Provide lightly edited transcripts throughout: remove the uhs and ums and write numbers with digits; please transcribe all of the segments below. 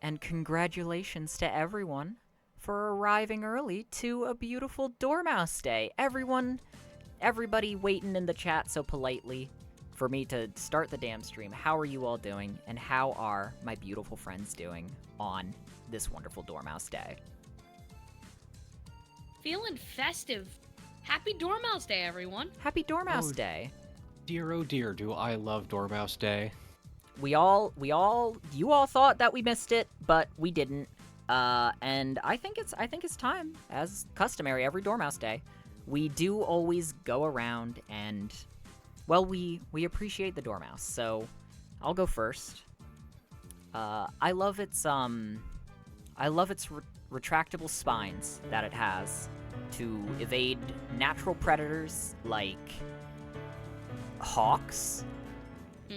and congratulations to everyone for arriving early to a beautiful Dormouse Day. Everybody waiting in the chat so politely for me to start the damn stream. How are you all doing, and how are my beautiful friends doing on this wonderful Dormouse Day? Feeling festive. Happy Dormouse Day, everyone. Happy Dormouse Day. Dear, oh dear, do I love Dormouse Day. You all thought that we missed it, but we didn't. And I think it's time, as customary every Dormouse Day. We do always go around and, well, we appreciate the Dormouse, so I'll go first. I love its retractable spines that it has to evade natural predators like hawks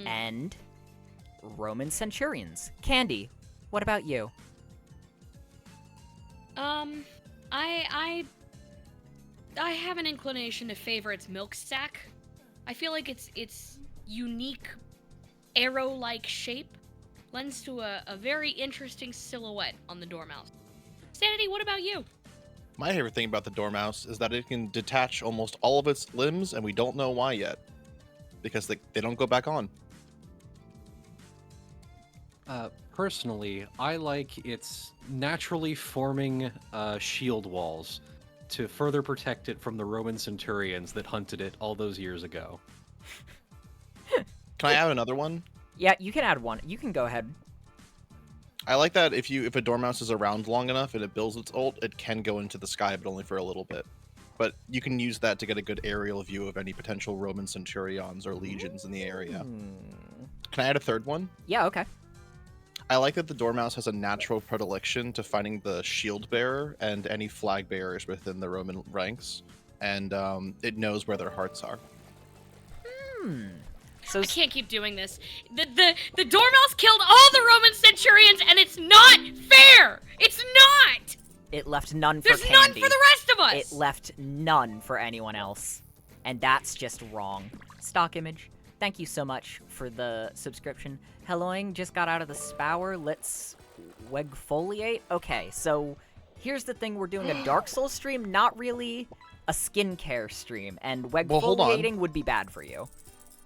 and Roman centurions. Candy, what about you? I have an inclination to favor its milk sack. I feel like its unique arrow-like shape lends to a very interesting silhouette on the Dormouse. Sanity, what about you? My favorite thing about the Dormouse is that it can detach almost all of its limbs, and we don't know why yet. Because they don't go back on. Personally, I like its naturally forming shield walls to further protect it from the Roman centurions that hunted it all those years ago. Can I add another one? Yeah, you can add one. You can go ahead. I like that if a Dormouse is around long enough and it builds its ult, it can go into the sky, but only for a little bit. But you can use that to get a good aerial view of any potential Roman centurions or legions in the area. Can I add a third one? Yeah, okay. I like that the Dormouse has a natural predilection to finding the shield bearer and any flag bearers within the Roman ranks, and it knows where their hearts are. So I can't keep doing this. The Dormouse killed all the Roman centurions, and it's not fair! It's not! it left none for There's Candy. none for the rest of us! It left none for anyone else. And that's just wrong. Stock image, thank you so much for the subscription. Helloing just got out of the spower. Let's wegfoliate. Okay, so here's the thing. We're doing a Dark Souls stream, not really a skincare stream. And wegfoliating would be bad for you.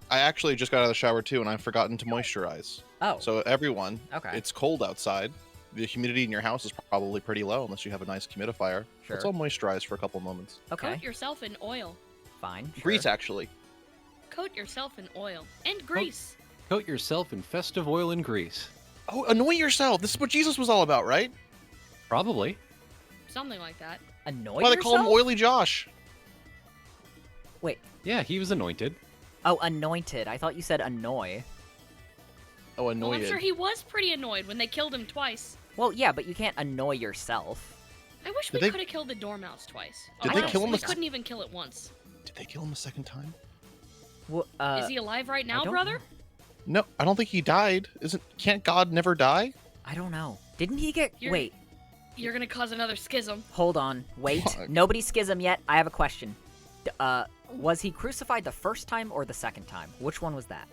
I actually just got out of the shower too, and I've forgotten to moisturize. Oh. So everyone, Okay. it's cold outside. The humidity in your house is probably pretty low unless you have a nice humidifier. Sure. Let's all moisturize for a couple moments. Okay, Coat yourself in oil. fine. Sure. Grease, actually. Coat yourself in oil. And grease. Coat yourself in festive oil and grease. Oh, annoy yourself. This is what Jesus was all about, right? Probably. Something like that. Annoy Why they call him yourself? Oily Josh? Wait. Yeah, he was anointed. Oh, anointed. I thought you said annoy. Oh, Well, annoyed. I'm sure he was pretty annoyed when they killed him twice. Well, yeah, but you can't annoy yourself. I wish Did we they- could have killed the Dormouse twice. Did they no, kill him we a- couldn't even kill it once. Did they kill him a second time? Well, Is he alive right now, don't brother? No, I don't think he died. Can't God never die? I don't know. Didn't he get... You're- Wait, You're gonna cause another schism. hold on. Wait. Fuck. Nobody schism yet. I have a question. Was he crucified the first time or the second time? Which one was that?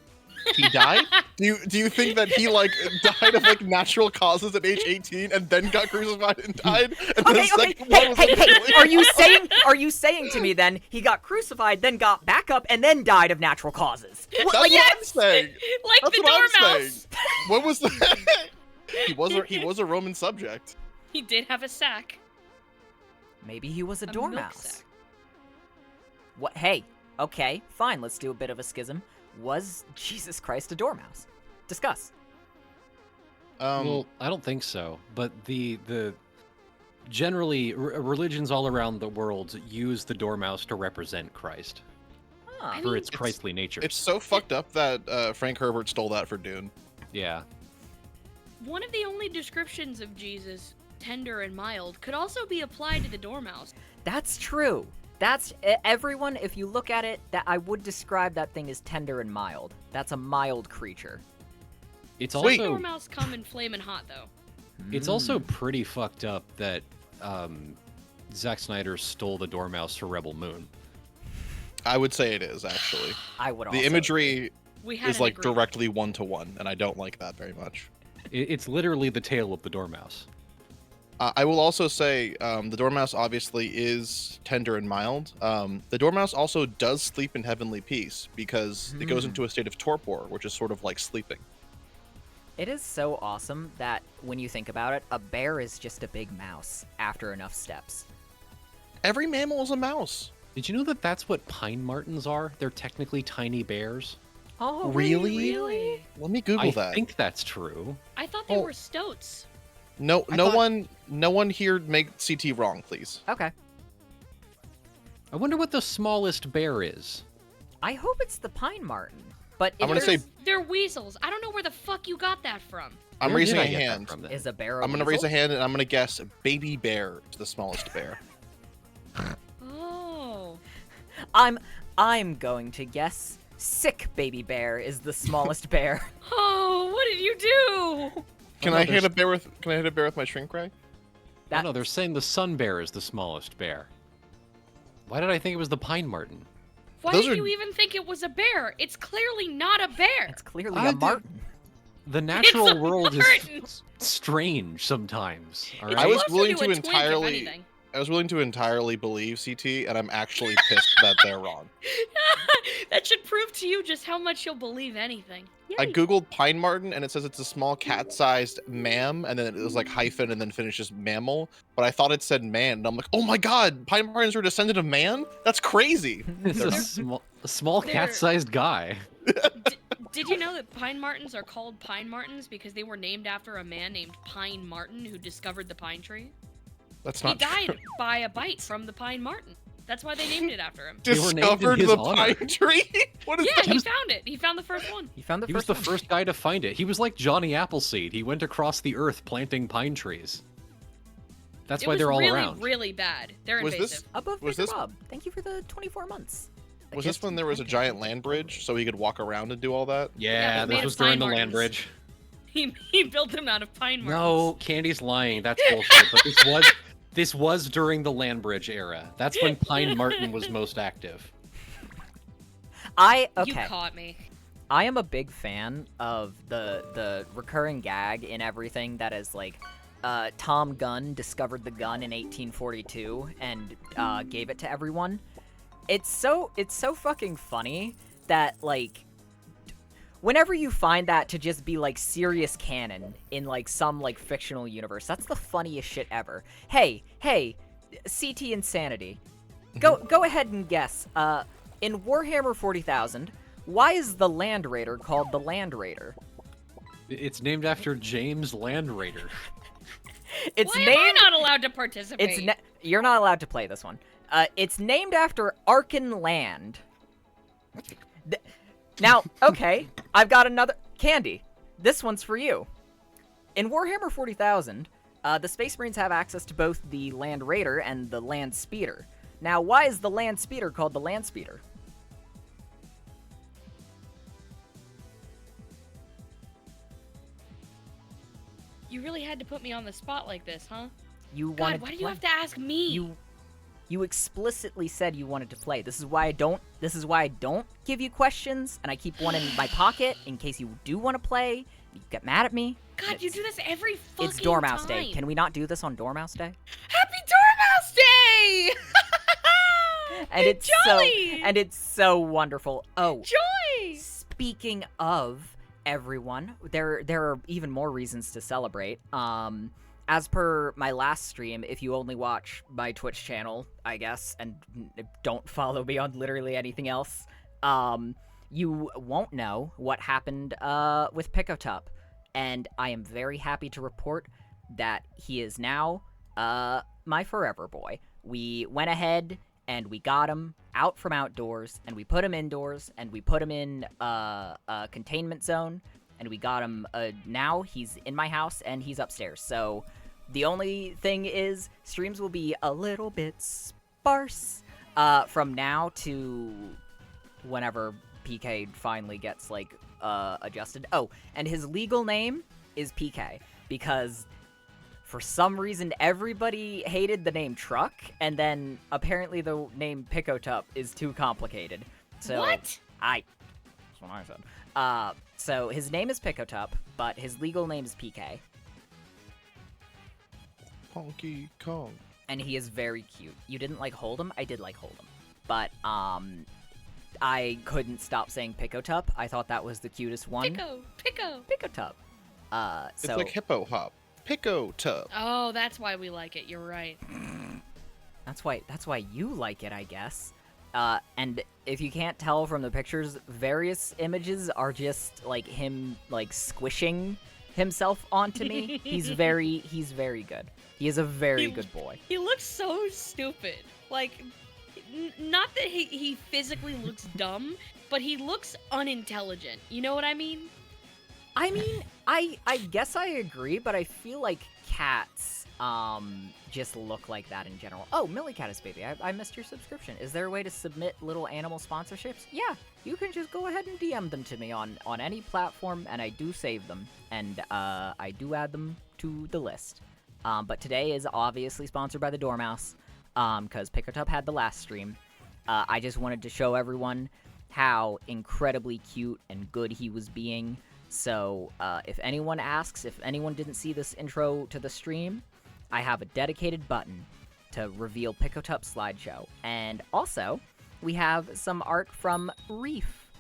He died? do you think that he died of natural causes at age 18 and then got crucified and died? And then Okay, the okay. second one Hey, was hey, hey. like- Are you saying to me then he got crucified, then got back up, and then died of natural causes? That's what I'm saying. Like That's the what I'm Dormouse! saying. What was the? he was a Roman subject. He did have a sack. Maybe he was a milk dormouse. sack. What? Hey, okay, fine. Let's do a bit of a schism. Was Jesus Christ a dormouse? Discuss. Well, I don't think so. But the generally religions all around the world use the Dormouse to represent Christ Huh. I for mean, its Christly nature. It's so fucked up that Frank Herbert stole that for Dune. Yeah. One of the only descriptions of Jesus, tender and mild, could also be applied to the Dormouse. That's true. That's everyone. If you look at it, that I would describe that thing as tender and mild. That's a mild creature. It's Sweet. also Dormouse come in flaming hot, though. it's also pretty fucked up that Zack Snyder stole the Dormouse for Rebel Moon. I would say it is actually. I would also The imagery We had is an agreement. directly one-to-one, and I don't like that very much. It's literally the tail of the dormouse. I will also say the dormouse obviously is tender and mild. The dormouse also does sleep in heavenly peace because it goes into a state of torpor, which is sort of like sleeping. It is so awesome that when you think about it, a bear is just a big mouse after enough steps. Every mammal is a mouse. Did you know that that's what pine martens are? They're technically tiny bears. Oh, Really? Let me Google I that. think that's true. I thought they Oh. were stoats. No, I no thought- one here make CT wrong, please. Okay. I wonder what the smallest bear is. I hope it's the pine marten. But I'm gonna say- They're weasels. I don't know where the fuck you got that from. I'm Where raising did a I get that hand. from then? is a bear. I'm gonna raise a hand and I'm gonna guess baby bear is the smallest bear. Oh. I'm going to guess sick baby bear is the smallest bear. Oh, what did you do? Can Oh, no, I hit there's- a bear with my shrink ray? That- No, they're saying the sun bear is the smallest bear. Why did I think it was the pine marten? Why Those did are- you even think it was a bear? It's clearly not a bear. It's clearly I a did- marten. The natural a world marten. is strange sometimes. All right? It's I was closer willing to to a twink, if entirely- anything. I was willing to entirely believe CT, and I'm actually pissed that they're wrong. That should prove to you just how much you'll believe anything. I Yay. googled pine marten, and it says it's a small cat-sized mam, and then it was like hyphen, and then finishes mammal. But I thought it said man, and I'm like, oh my god, pine martens are a descendant of man? That's crazy. It's They're a not. small They're- cat-sized guy. Did you know that pine martens are called pine martens because they were named after a man named Pine Marten who discovered the pine tree? That's He not died true. by a bite from the pine marten. That's why they named it after him. They were named in Discovered his the honor. pine tree? What is Yeah, that? he found it. He found the first one. You found the He was first the one. first guy to find it. He was like Johnny Appleseed. He went across the earth planting pine trees. That's why was they're all really, around. really bad. They're Was invasive. this Above Was Mr. this- Bob. Thank you for the 24 months. I was this guess when you there was a can giant do land bridge, so he could walk around and do all that? Yeah, made this of was during pine the land martens. bridge. He built them out of pine martens. No, Candy's lying. That's bullshit. But this was during the land bridge era. That's when Pine Marten was most active. I You okay. caught me. I am a big fan of the recurring gag in everything that is like Tom Gunn discovered the gun in 1842 and gave it to everyone. It's so fucking funny that like whenever you find that to just be like serious canon in like some like fictional universe, that's the funniest shit ever. Hey, CT Insanity. Go ahead and guess. In Warhammer 40,000, why is the Land Raider called the Land Raider? It's named after James Land Raider. It's Why am I not allowed to participate? You're not allowed to play this one. It's named after Arkan Land. Now, okay, I've got another Candy. This one's for you. In Warhammer 40,000, the Space Marines have access to both the Land Raider and the Land Speeder. Now, why is the Land Speeder called the Land Speeder? You really had to put me on the spot like this, huh? You God, wanted why to do you play. have to ask me? You explicitly said you wanted to play. This is why I don't give you questions, and I keep one in my pocket in case you do want to play. You get mad at me. God, you do this every fucking It's Dormouse time. Day. Can we not do this on Dormouse Day? Happy Dormouse Day! And it's Jolly! it's so wonderful. Oh, Joy! speaking of everyone, there are even more reasons to celebrate. As per my last stream, if you only watch my Twitch channel, I guess, and don't follow me on literally anything else, you won't know what happened with Picotop. And I am very happy to report that he is now my forever boy. We went ahead and we got him out from outdoors, and we put him indoors, and we put him in a containment zone, and we got him, now he's in my house, and he's upstairs. So the only thing is, streams will be a little bit sparse from now to whenever PK finally gets, like, adjusted. Oh, and his legal name is PK, because for some reason, everybody hated the name Truck, and then apparently the name Picotop is too complicated. So What? that's what I said. So his name is Picotup, but his legal name is PK, Honky Kong. and he is very cute. You didn't like hold him? I did like hold him, but I couldn't stop saying Picotup. I thought that was the cutest one. Picotup. It's So like hippo hop. Pico tub. Oh, that's why we like it. You're right. that's why you like it, I guess. And if you can't tell from the pictures, various images are just like him like squishing himself onto me. He's very good. He is a very good boy. He looks so stupid. Like, not that he physically looks dumb, but he looks unintelligent. You know what I mean? I mean, I guess I agree, but I feel like cats just look like that in general. Oh, Millie Catus Baby, I missed your subscription. Is there a way to submit little animal sponsorships? Yeah, you can just go ahead and DM them to me on any platform, and I do save them, and I do add them to the list. But today is obviously sponsored by the Dormouse, because Picotup had the last stream. I just wanted to show everyone how incredibly cute and good he was being. So, if anyone asks, if anyone didn't see this intro to the stream, I have a dedicated button to reveal Picotup's slideshow. And also, we have some art from Reef,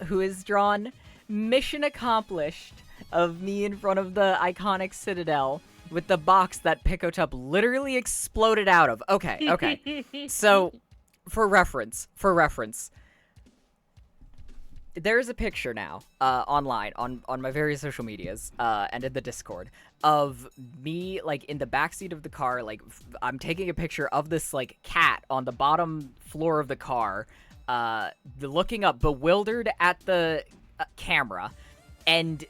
who has drawn Mission Accomplished of me in front of the iconic Citadel with the box that Picotup literally exploded out of. Okay. So, for reference, there is a picture now online on my various social medias and in the Discord of me like in the backseat of the car. Like I'm taking a picture of this like cat on the bottom floor of the car, looking up bewildered at the camera, and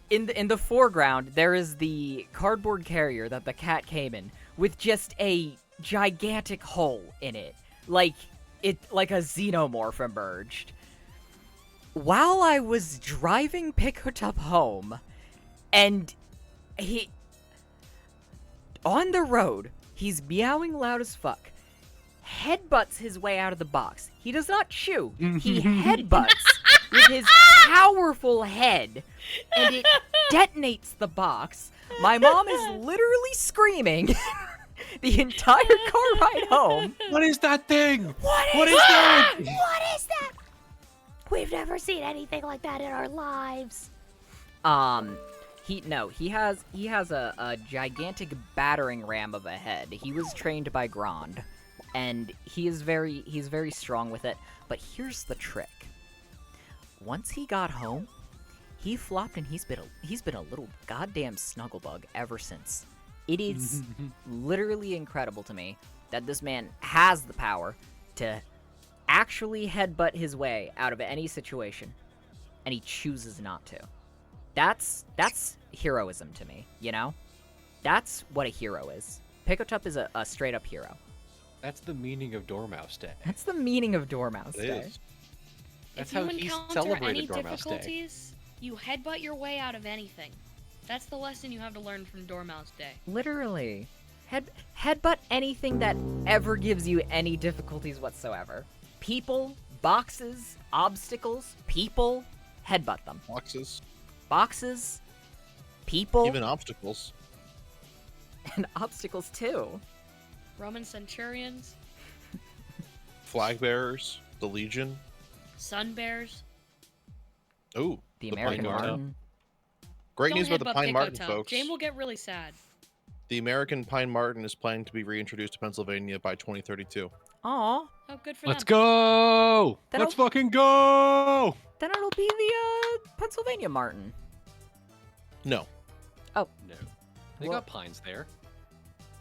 in the foreground there is the cardboard carrier that the cat came in with just a gigantic hole in it, like a xenomorph emerged. While I was driving Picotup home, and on the road, he's meowing loud as fuck, headbutts his way out of the box. He does not chew, he headbutts with his powerful head, and it detonates the box. My mom is literally screaming the entire car ride home. What is that thing? What is that? What is that? We've never seen anything like that in our lives. He has a gigantic battering ram of a head. He was trained by Grand, and he's very strong with it. But here's the trick. Once he got home, he flopped, and he's been a little goddamn snugglebug ever since. It is literally incredible to me that this man has the power to actually headbutt his way out of any situation, and he chooses not to. That's heroism to me, you know? That's what a hero is. Picotup is a straight-up hero. That's the meaning of Dormouse Day. That's the meaning of Dormouse It Day. is. That's if how you he encounter celebrated any Dormouse Day. difficulties, you headbutt your way out of anything. That's the lesson you have to learn from Dormouse Day. Literally. Headbutt anything that ever gives you any difficulties whatsoever. People, boxes, obstacles, people, headbutt them. Boxes, people, Even obstacles. and obstacles too. Roman centurions, Flag bearers. The Legion. sun bears. Ooh. The Pine American Marten. Martin. Great Don't news about the headbutt Pine Marten, Picotup. folks. Jane will get really sad. The American Pine Marten is planning to be reintroduced to Pennsylvania by 2032. Aw, Oh, good for Let's them. go! That'll- Let's fucking go! then it'll be the Pennsylvania Martin. No. No. They Well- got pines there.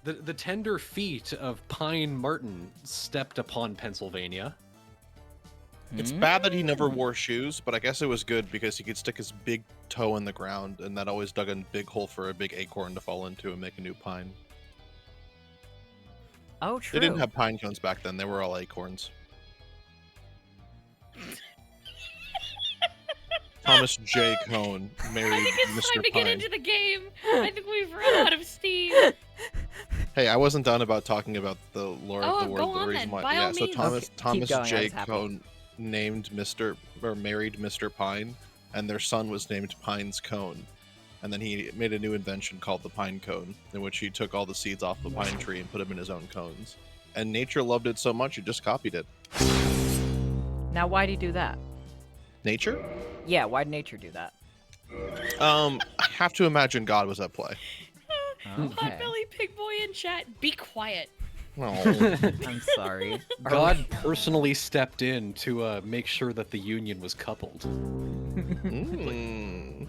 The tender feet of Pine Marten stepped upon Pennsylvania. It's bad that he never wore shoes, but I guess it was good because he could stick his big toe in the ground, and that always dug a big hole for a big acorn to fall into and make a new pine. Oh, true. They didn't have pine cones back then, they were all acorns. Thomas J. Cone married I think it's Mr. time to Pine. get into the game. I think we've run out of steam. Hey, I wasn't done about talking about the lore Oh, of the go world. The on reason then, why. by Yeah, all so means. Thomas Okay, keep Thomas going, I J. was happy. Cone named married Mr. Pine, and their son was named Pine's Cone. And then he made a new invention called the pine cone, in which he took all the seeds off the pine tree and put them in his own cones. And nature loved it so much, it just copied it. Now, why'd he do that? Nature? Yeah, why'd nature do that? I have to imagine God was at play. Okay. Potbelly Pig Boy in chat, be quiet. Oh. I'm sorry. God personally stepped in to make sure that the union was coupled.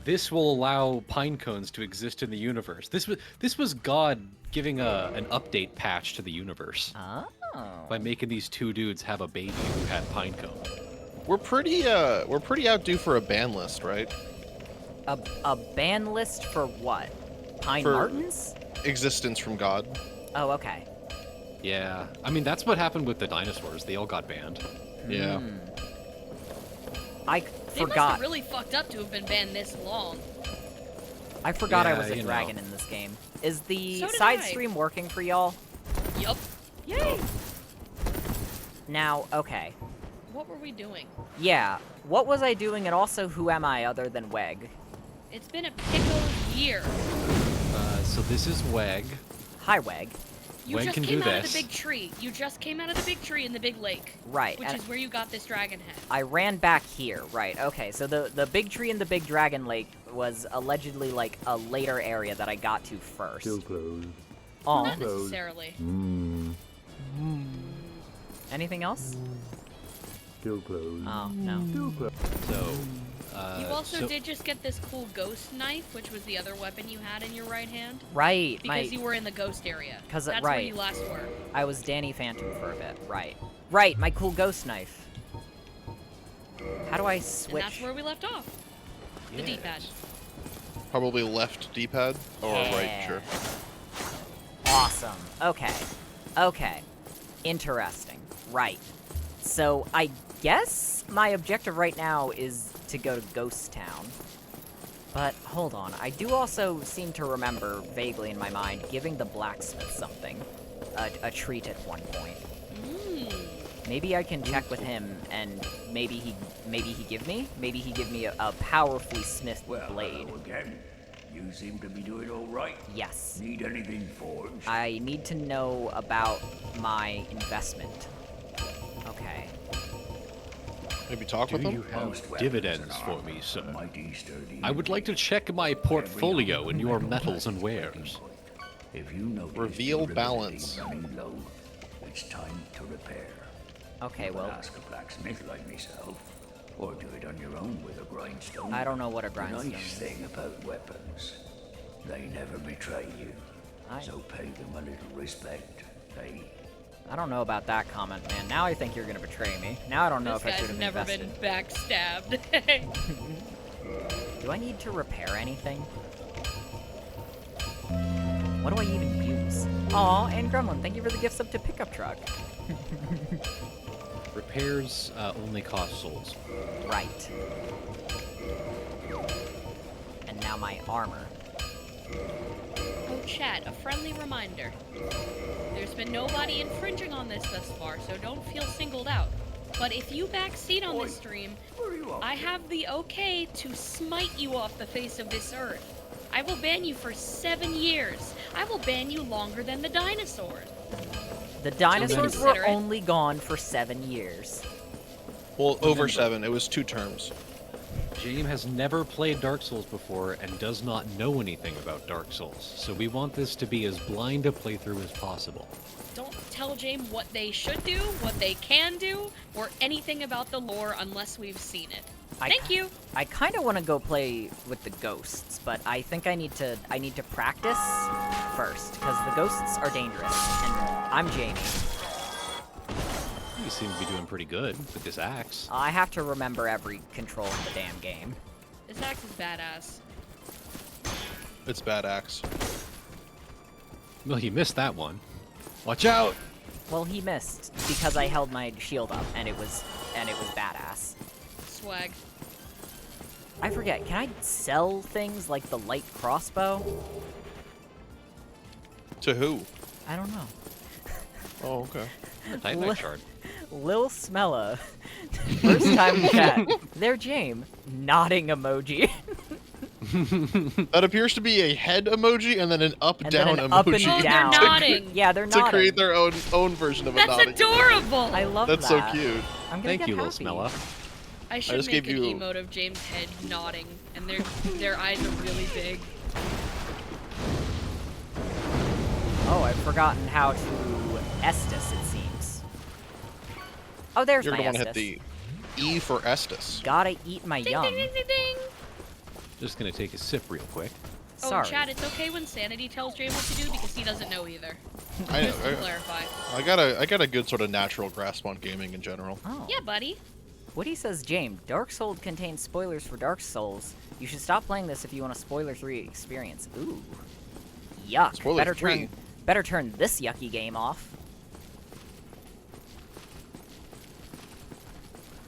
This will allow pine cones to exist in the universe. This was God giving an update patch to the universe Oh. by making these two dudes have a baby who had pine cone. We're pretty outdue for a ban list, right? A ban list for what? Pine For- Martins? Existence from God. Oh, okay. Yeah, I mean that's what happened with the dinosaurs. They all got banned. Yeah. Hmm. I They must forgot. have really fucked up to have been banned this long. I forgot I Yeah, was a you know. dragon in this game. Is the So did side I. stream working for y'all? Yup. Yay! Now, okay. What were we doing? Yeah, what was I doing, and also who am I other than Weg? It's been a pickle year. So this is Weg. Hi, Weg. You When just can came do out of this? the big tree. You just came out of the big tree in the big lake. Right, Which and is where you got this dragon head. I ran back here. Right, okay, so the big tree in the big dragon lake was allegedly, like, a later area that I got to first. Still closed. Oh. Not necessarily. Anything else? Still closed. Oh, no. Still closed. So. You also so- did just get this cool ghost knife, which was the other weapon you had in your right hand. Right, Because you were in the ghost area. 'Cause, That's where right. you last were. I was Danny Phantom for a bit. Right. Right, my cool ghost knife. How do I And switch? that's where we left off. The Yes. D-pad. Probably left D-pad or right, Yeah. sure. Awesome. Okay. Okay. Interesting. Right. So I guess my objective right now is to go to Ghost Town. But hold on, I do also seem to remember vaguely in my mind giving the blacksmith something, a treat at one point. Maybe I can check with him and maybe he give me a powerfully smithed blade. Hello again. You seem to be doing all right. Yes. Need anything forged? I need to know about my investment. Okay. Maybe talk Do with them? you have Most weapons dividends and for armor me, are sir? mighty sturdy. I would like to check my portfolio in your metals and wares. If you notice Reveal durability balance. running low, it's time to repair. Okay, You can well, ask a blacksmith like myself, or do it on your own with a grindstone. I don't know what a The grindstone nice is. thing about weapons, they never betray you. I- So pay them a little respect. Hey, I don't know about that comment, man. Now I think you're gonna betray me. Now I don't know This if I should guy's have never invested. been backstabbed. Do I need to repair anything? What do I even use? Aw, and Gremlin, thank you for the gift sub to Pickup Truck. Repairs only cost souls. Right. And now my armor. Oh, chat, a friendly reminder. There's been nobody infringing on this thus far, so don't feel singled out. But if you backseat on this stream, where are you off I to? have the okay to smite you off the face of this earth. I will ban you for 7 years. I will ban you longer than the dinosaurs. The dinosaurs were considerate. only gone for 7 years. Well, over 7. It was 2 terms. James has never played Dark Souls before and does not know anything about Dark Souls, so we want this to be as blind a playthrough as possible. Don't tell James what they should do, what they can do, or anything about the lore unless we've seen it. Thank you. I kind of want to go play with the ghosts, but I think I need to practice first because the ghosts are dangerous, and I'm Jamie. You seem to be doing pretty good with this axe. I have to remember every control in the damn game. This axe is badass. It's bad axe. Well, you missed that one. Watch out! Well, he missed because I held my shield up, and it was badass. Swag. I forget. Can I sell things like the light crossbow? To who? I don't know. Oh, okay. Titanite shard. Lil Smella. First time in chat. They're Jame. Nodding emoji. That appears to be a head emoji and then an up-down then an emoji. up and Oh, down. they're nodding. Yeah, they're To nodding. create their own version of a That's nodding. adorable. I love That's that. so cute. I'm gonna Thank get you, Lil happy. Smella. I should just make gave an you- emote of James' head nodding, and their eyes are really big. Oh, I've forgotten how to Estus, it seems. Oh, there's You're my gonna Estus. hit the E for Estus. Gotta eat my Ding, yum. ding, ding, ding, ding. Just gonna take a sip real quick. Oh, Sorry. Chad, it's okay when Sanity tells James what to do because he doesn't know either. I know. Just to clarify. I got a good sort of natural grasp on gaming in general. Oh. Yeah, buddy. Woody says, James, Dark Souls contains spoilers for Dark Souls. You should stop playing this if you want a spoiler-free experience. Ooh. Yuck. Spoiler-free? Better turn this yucky game off.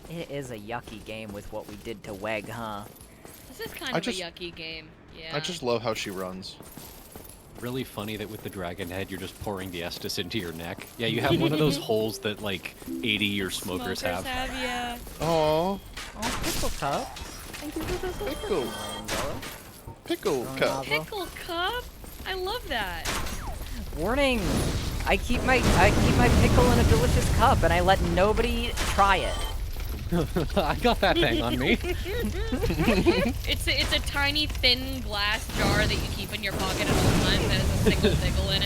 It is a yucky game with what we did to Weg, huh? This is kind I of just- a yucky game. Yeah. I just love how she runs. Really funny that with the dragon head, you're just pouring the Estus into your neck. Yeah, you have one of those holes that like 80-year smokers have. Yeah. Oh, Oh, Pickle Cup. Thank you for the Pickle. Pickle cup. Pickle cup. I love that. Warning! I keep my pickle in a delicious cup, and I let nobody try it. I got that thing on me. It's a tiny thin glass jar that you keep in your pocket at all times that has a single pickle in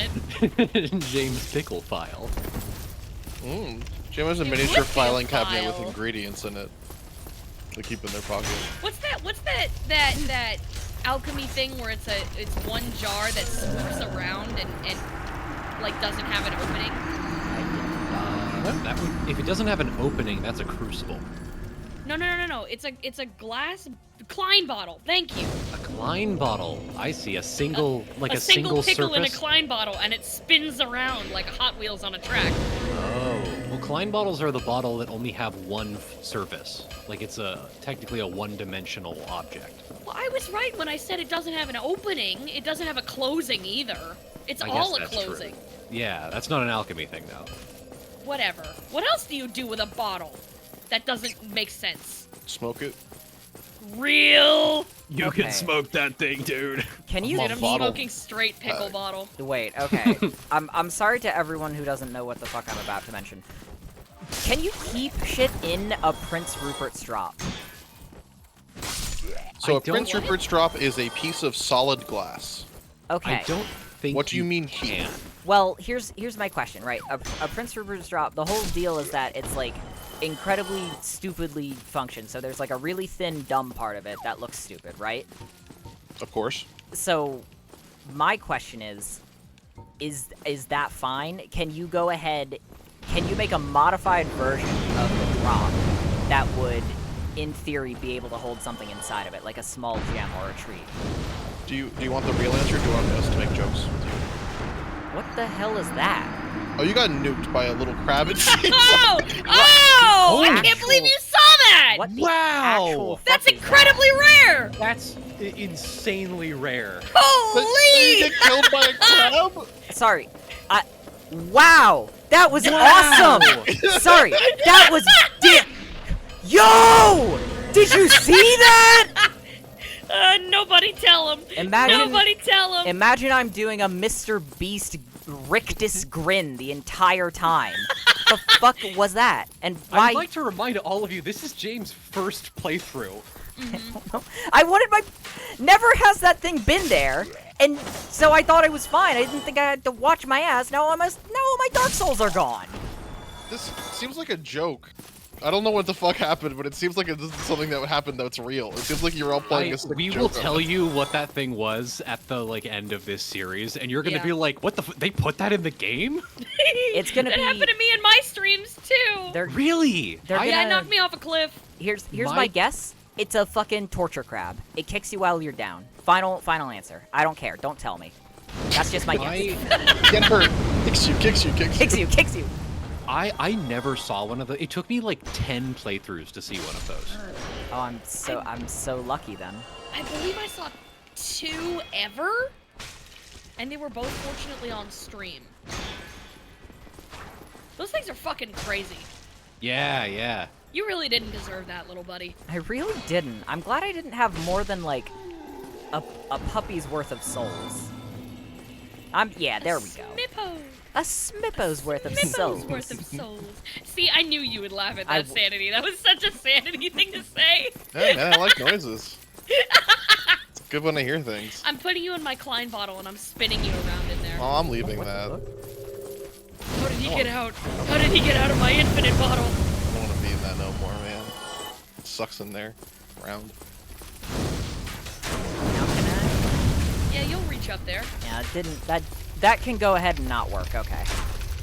it. James Pickle file. Jim has a It miniature would be a filing cabinet with file. ingredients in it to keep in their pocket. What's that alchemy thing where it's one jar that swirls around and like doesn't have an opening? That would, if it doesn't have an opening, that's a crucible. No. It's a glass Klein bottle. Thank you. A Klein bottle. I see a single, like a single pickle in a surface. Klein bottle, and it spins around like a Hot Wheels on a track. Oh, well, Klein bottles are the bottle that only have one surface. Like it's technically a one-dimensional object. Well, I was right when I said it doesn't have an opening. It doesn't have a closing either. It's I all a guess that's closing. true. Yeah, that's not an alchemy thing though. Whatever. What else do you do with a bottle? That doesn't make sense. Smoke it. Real? You Okay. can smoke that thing, dude. Can you Dude, I'm bottle. smoking straight pickle bottle. wait? Okay. I'm sorry to everyone who doesn't know what the fuck I'm about to mention. Can you keep shit in a Prince Rupert's drop? So I a Prince don't- Rupert's drop is a piece of solid glass. Okay. I don't think. What do you mean keep? can? Well, here's my question, right? A Prince Rupert's drop, the whole deal is that it's like incredibly stupidly functioned. So there's like a really thin, dumb part of it that looks stupid, right? Of course. So my question is that fine? Can you go ahead, can you make a modified version of the drop that would, in theory, be able to hold something inside of it, like a small gem or a treat? Do you want the real answer? Or do you want us to make jokes with you? What the hell is that? Oh, you got nuked by a little crab. Oh! Oh! I can't Actual- believe you saw that! What the Wow! actual That's fuck is incredibly rare! That's insanely rare. But Holy! you get killed by a crab? that? Sorry. Wow! That was awesome! Sorry, that was Yo! Did you see that? Nobody tell him. Imagine- Nobody tell him. Imagine I'm doing a Mr. Beast rictus grin the entire time. The fuck was that? And why? I'd like to remind all of you, this is James' first playthrough. I wanted my. Never has that thing been there, and so I thought I was fine. I didn't think I had to watch my ass. Now my Dark Souls are gone. This seems like a joke. I don't know what the fuck happened, but it seems like it's something that would happen that's real. It seems like you're all playing a sick We joke will on tell it. you what that thing was at the end of this series, and you're gonna Yeah. be like, "What the? They put that in the game? It's gonna that be- happened to me in my streams too. They're Really? They're Yeah, gonna- it knocked me off a cliff. here's My- my guess. It's a fucking torture crab. It kicks you while you're down. Final answer. I don't care. Don't tell me. That's just my guess. Get hurt. Kicks you. Kicks you. I never saw one of those. It took me like 10 playthroughs to see one of those. Oh, I'm so lucky then. I believe I saw 2 ever, and they were both fortunately on stream. Those things are fucking crazy. Yeah, yeah. You really didn't deserve that, little buddy. I really didn't. I'm glad I didn't have more than, like, a puppy's worth of souls. Yeah, there we go. Smippo. A Smippo's worth of Smippo's souls. worth of souls. See, I knew you would laugh at that I- sanity. That was such a sanity thing to say. Yeah, man, I like noises. It's good when I hear things. I'm putting you in my Klein bottle and I'm spinning you around in there. Oh, I'm leaving that. How did he get out? How did he get out of my infinite bottle? I don't want to be in that no more, man. It sucks in there. Round. Now can I? Yeah, you'll reach up there. Yeah, it didn't. That can go ahead and not work. Okay.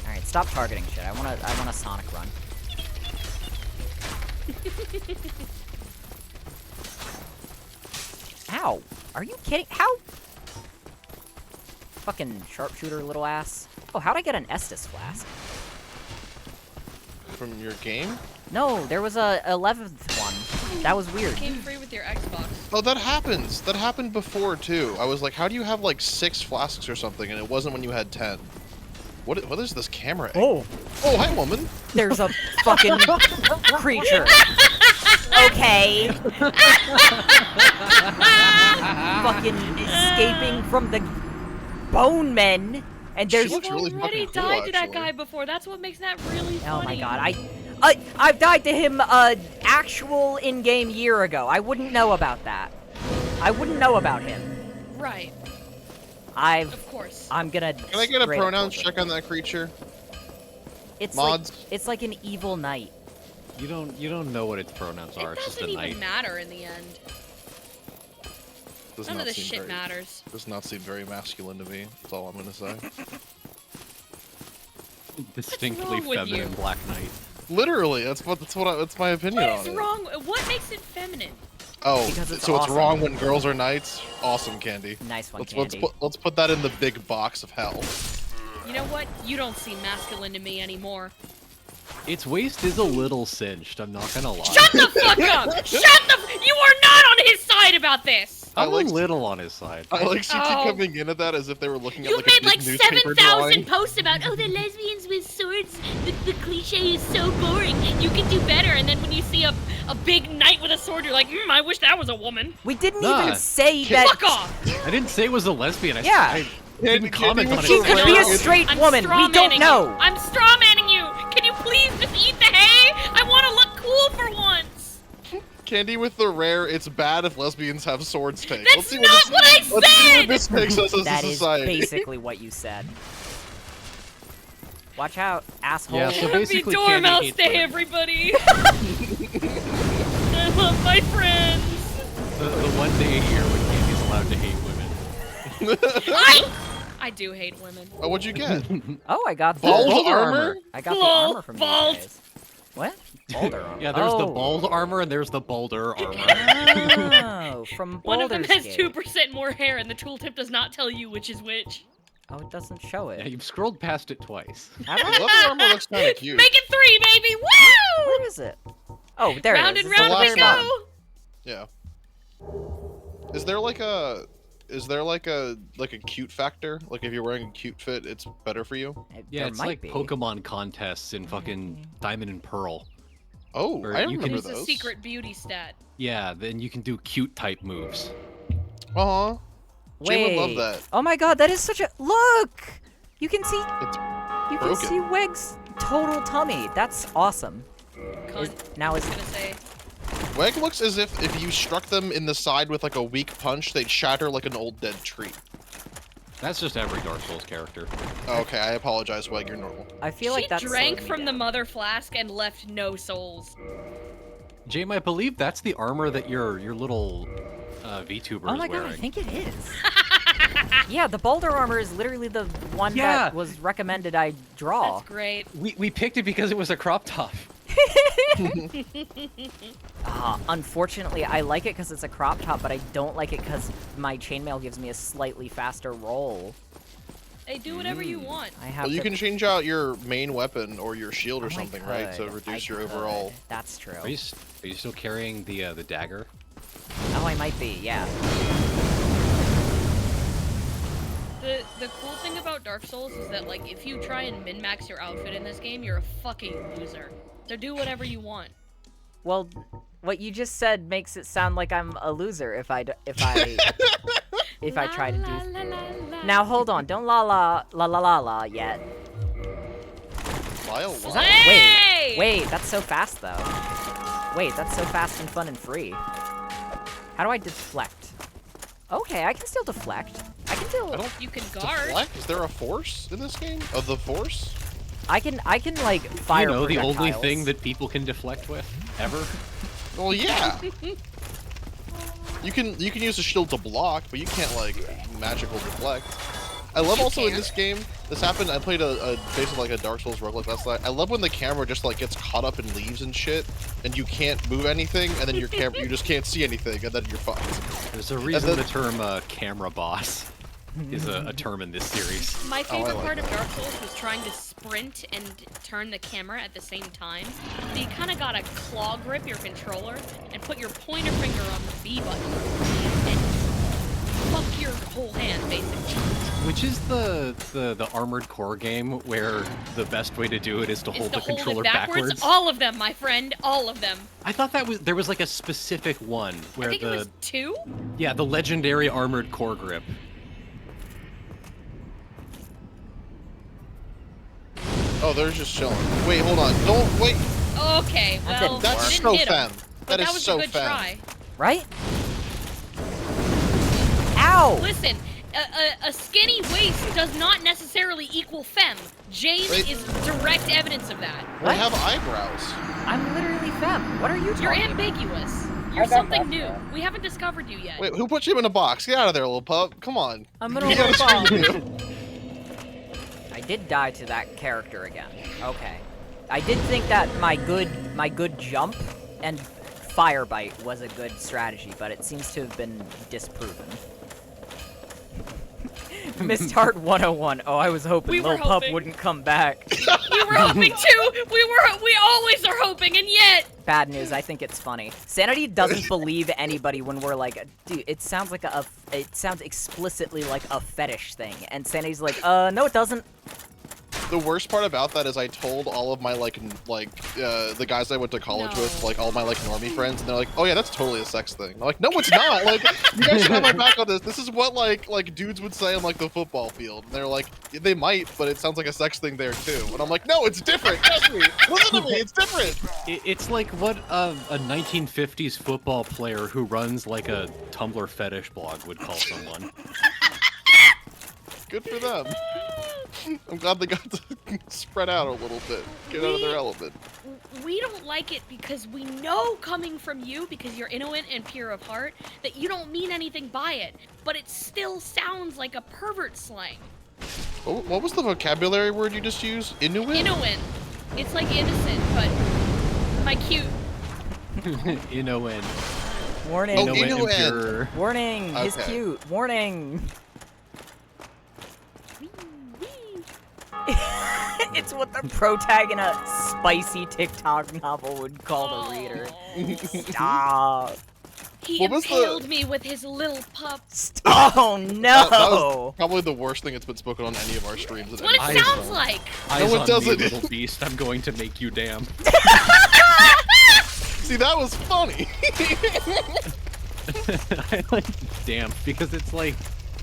All right, stop targeting shit. I want a Sonic run. Ow! Are you kidding? How? Fucking sharpshooter, little ass. Oh, how'd I get an Estus flask? From your game? No, there was a 11th one. That was weird. Came free with your Xbox. Oh, that happens. That happened before, too. I was like, how do you have, like, 6 flasks or something, and it wasn't when you had 10? What is this camera angle? Oh, hi, woman. There's a fucking creature. Okay. Fucking escaping from the bone men, and She there's. looks really already fucking cool, died to that actually. guy before. That's what makes that really Oh funny. my god, I've died to him actual in-game year ago. I wouldn't know about that. I wouldn't know about him. Right, I've. of course. I'm gonna. Can I get a straight up pronouns bullshit. check on that creature? It's mods? like it's like an evil knight. You don't know what its pronouns are. It It's just a doesn't even knight. matter in the end. Does None not of this seem shit very, matters. Does not seem very masculine to me. That's all I'm gonna say. Distinctly wrong with feminine you? black knight. Literally, that's my opinion What on is it. wrong? What makes it feminine? Oh, Because it's so awesome. it's wrong when girls are knights? Awesome, Candy. Nice one, Let's Candy. let's put that in the big box of hell. You know what? You don't seem masculine to me anymore. Its waist is a little cinched, I'm not gonna lie. Shut the fuck up! You are not on his side about this! I'm like- a little on his side. I like CT Oh. coming in at that as if they were looking at You've like made a like big newspaper 7,000 drawing. posts about, oh, the lesbians with swords, the cliche is so boring, you can do better, and then when you see a big knight with a sword, you're like, I wish that was a woman. We didn't Nah. even say that. Fuck off! I didn't say it was a lesbian. Yeah. I didn't comment on it. She could be a It's- straight I'm woman. We don't straw-manning know. you. I'm straw-manning you! Can you please just eat the hay? I want to look cool for once! Candy with the rare, it's bad if lesbians have swords take. That's Let's see not what I Let's see what said! this makes us as That a is society. basically what you said. Watch out, asshole. Yeah, so Happy basically Dormouse Candy hates Day, women. everybody! I love my friends! The one day a year when Candy's allowed to hate women. I do hate women. Oh, what'd you get? Oh, I got the Bald armor? I got the Lol, armor from bald. these guys. What? Boulder armor. Yeah, there's the Oh. bald armor and there's the boulder armor. Oh, from One of them has Baldur's 2% Gate. more hair, and the tooltip does not tell you which is which. Oh, it doesn't show Yeah, it. you've scrolled past it twice. Have The I? leather armor looks kind of cute. Make it 3, baby! Woo! Where is it? Oh, there Round it is. and It's round at the we very last bottom. go! Yeah. Is there like a cute factor? Like if you're wearing a cute fit, it's better for you? Yeah, There it's might like be. Pokemon contests in fucking Diamond and Pearl. Oh, Or I you can- remember There's a those. secret beauty stat. Yeah, then you can do cute type moves. Uh-huh. Jay would love that. Oh my god, that is such a look! You can see It's you can broken. see Weg's total tummy. That's awesome. Cunt. Now I is was gonna say. Weg looks as if you struck them in the side with like a weak punch, they'd shatter like an old dead tree. That's just every Dark Souls character. Okay, I apologize, Weg, you're normal. I feel She like that's drank slowing me from the down. mother flask and left no souls. Jame, I believe that's the armor that your little VTuber Oh is my god, wearing. I think it is. Yeah, the boulder armor is literally the one Yeah. that was recommended I draw. That's great. We picked it because it was a crop top. Unfortunately, I like it because it's a crop top, but I don't like it because my chainmail gives me a slightly faster roll. Hey, do whatever you want. I have Well, you to... can change out your main weapon or your shield or Oh, I something, right? To could. reduce I your could. overall. That's true. Are you still carrying the dagger? Oh, I might be, yeah. The cool thing about Dark Souls is that, like, if you try and min-max your outfit in this game, you're a fucking loser. So do whatever you want. Well, what you just said makes it sound like I'm a loser if I try to do. Now hold on, don't la yet. Lyle, Is Lyle. that, Hey! wait, that's so fast though. Wait, that's so fast and fun and free. How do I deflect? Okay, I can still deflect. I can still. I don't You can guard. deflect? Is there a force in this game? Of the force? I can like fire. You know, the only projectiles. thing that people can deflect with ever. Well, yeah. You can use a shield to block, but you can't like magical deflect. I love You also in can. this game. This happened. I played a basically like a Dark Souls roguelike last night. I love when the camera just like gets caught up in leaves and shit, and you can't move anything, and then your camera you just can't see anything, and then you're fucked. There's a reason the term camera boss is a term in this series. My favorite like part of Dark Souls was trying to sprint and turn the camera at the same time. So you kind of gotta claw grip your controller and put your pointer finger on the B button and fuck your whole hand, basically. Which is the Armored Core game where the best way to do it is to Is hold to the hold controller it backwards. backwards. All of them, my friend. All of them. I thought there was like a specific one where I think it was 2. the legendary Armored Core grip. Oh, they're just chilling. Wait, hold on. Don't wait. Okay, That well, didn't That's didn't so hit 'em, fem. but That is was so a good fem. try. Right? Ow! Listen, a skinny waist does not necessarily equal femme. Jane Wait. is direct evidence of that. They have eyebrows. I'm literally femme. What are you talking You're about? ambiguous. You're something new. We haven't discovered you yet. Wait, who put you in a box? Get out of there, little pup. Come on. I'm gonna You gotta roll scream bomb. you. I did die to that character again. Okay. I did think that my good jump and fire bite was a good strategy, but it seems to have been disproven. Missed Heart 101. Oh, I was hoping We were Lil Pup hoping. wouldn't come back. We were hoping too. We always are hoping, and yet. Bad news, I think it's funny. Sanity doesn't believe anybody when we're like, dude, it sounds like it sounds explicitly like a fetish thing. And Sanity's like, no it doesn't. The worst part about that is I told all of my the guys I went to college with, No. like all my like normie friends, and they're like, "Oh yeah, that's totally a sex thing." I'm like, "No, it's not. Like, you guys should have my back on this. This is what like dudes would say on like the football field." And they're like, "They might, but it sounds like a sex thing there too." And I'm like, "No, it's different. Trust me. Listen to me. It's different." It's like what a 1950s football player who runs like a Tumblr fetish blog would call someone. Good for them. I'm glad they got to spread out a little bit, get out of their element. We don't like it because we know coming from you, because you're innocent and pure of heart, that you don't mean anything by it. But it still sounds like a pervert slang. What was the vocabulary word you just used? Inuit? Innocent. It's like innocent, but my cute. Inno-in. Warning. Oh, Inno-in Inuit. impure. Warning. He's Okay. cute. Warning. It's what the protagonist spicy TikTok novel would call the reader. Stop. He What was the- impaled me with his little pup. Oh That was no. probably the worst thing that's been spoken on any of our streams. That's at what it any I sounds saw. like. Eyes it on doesn't. me, little beast. I'm going to make you damn. See, that was funny. I like damp because it's like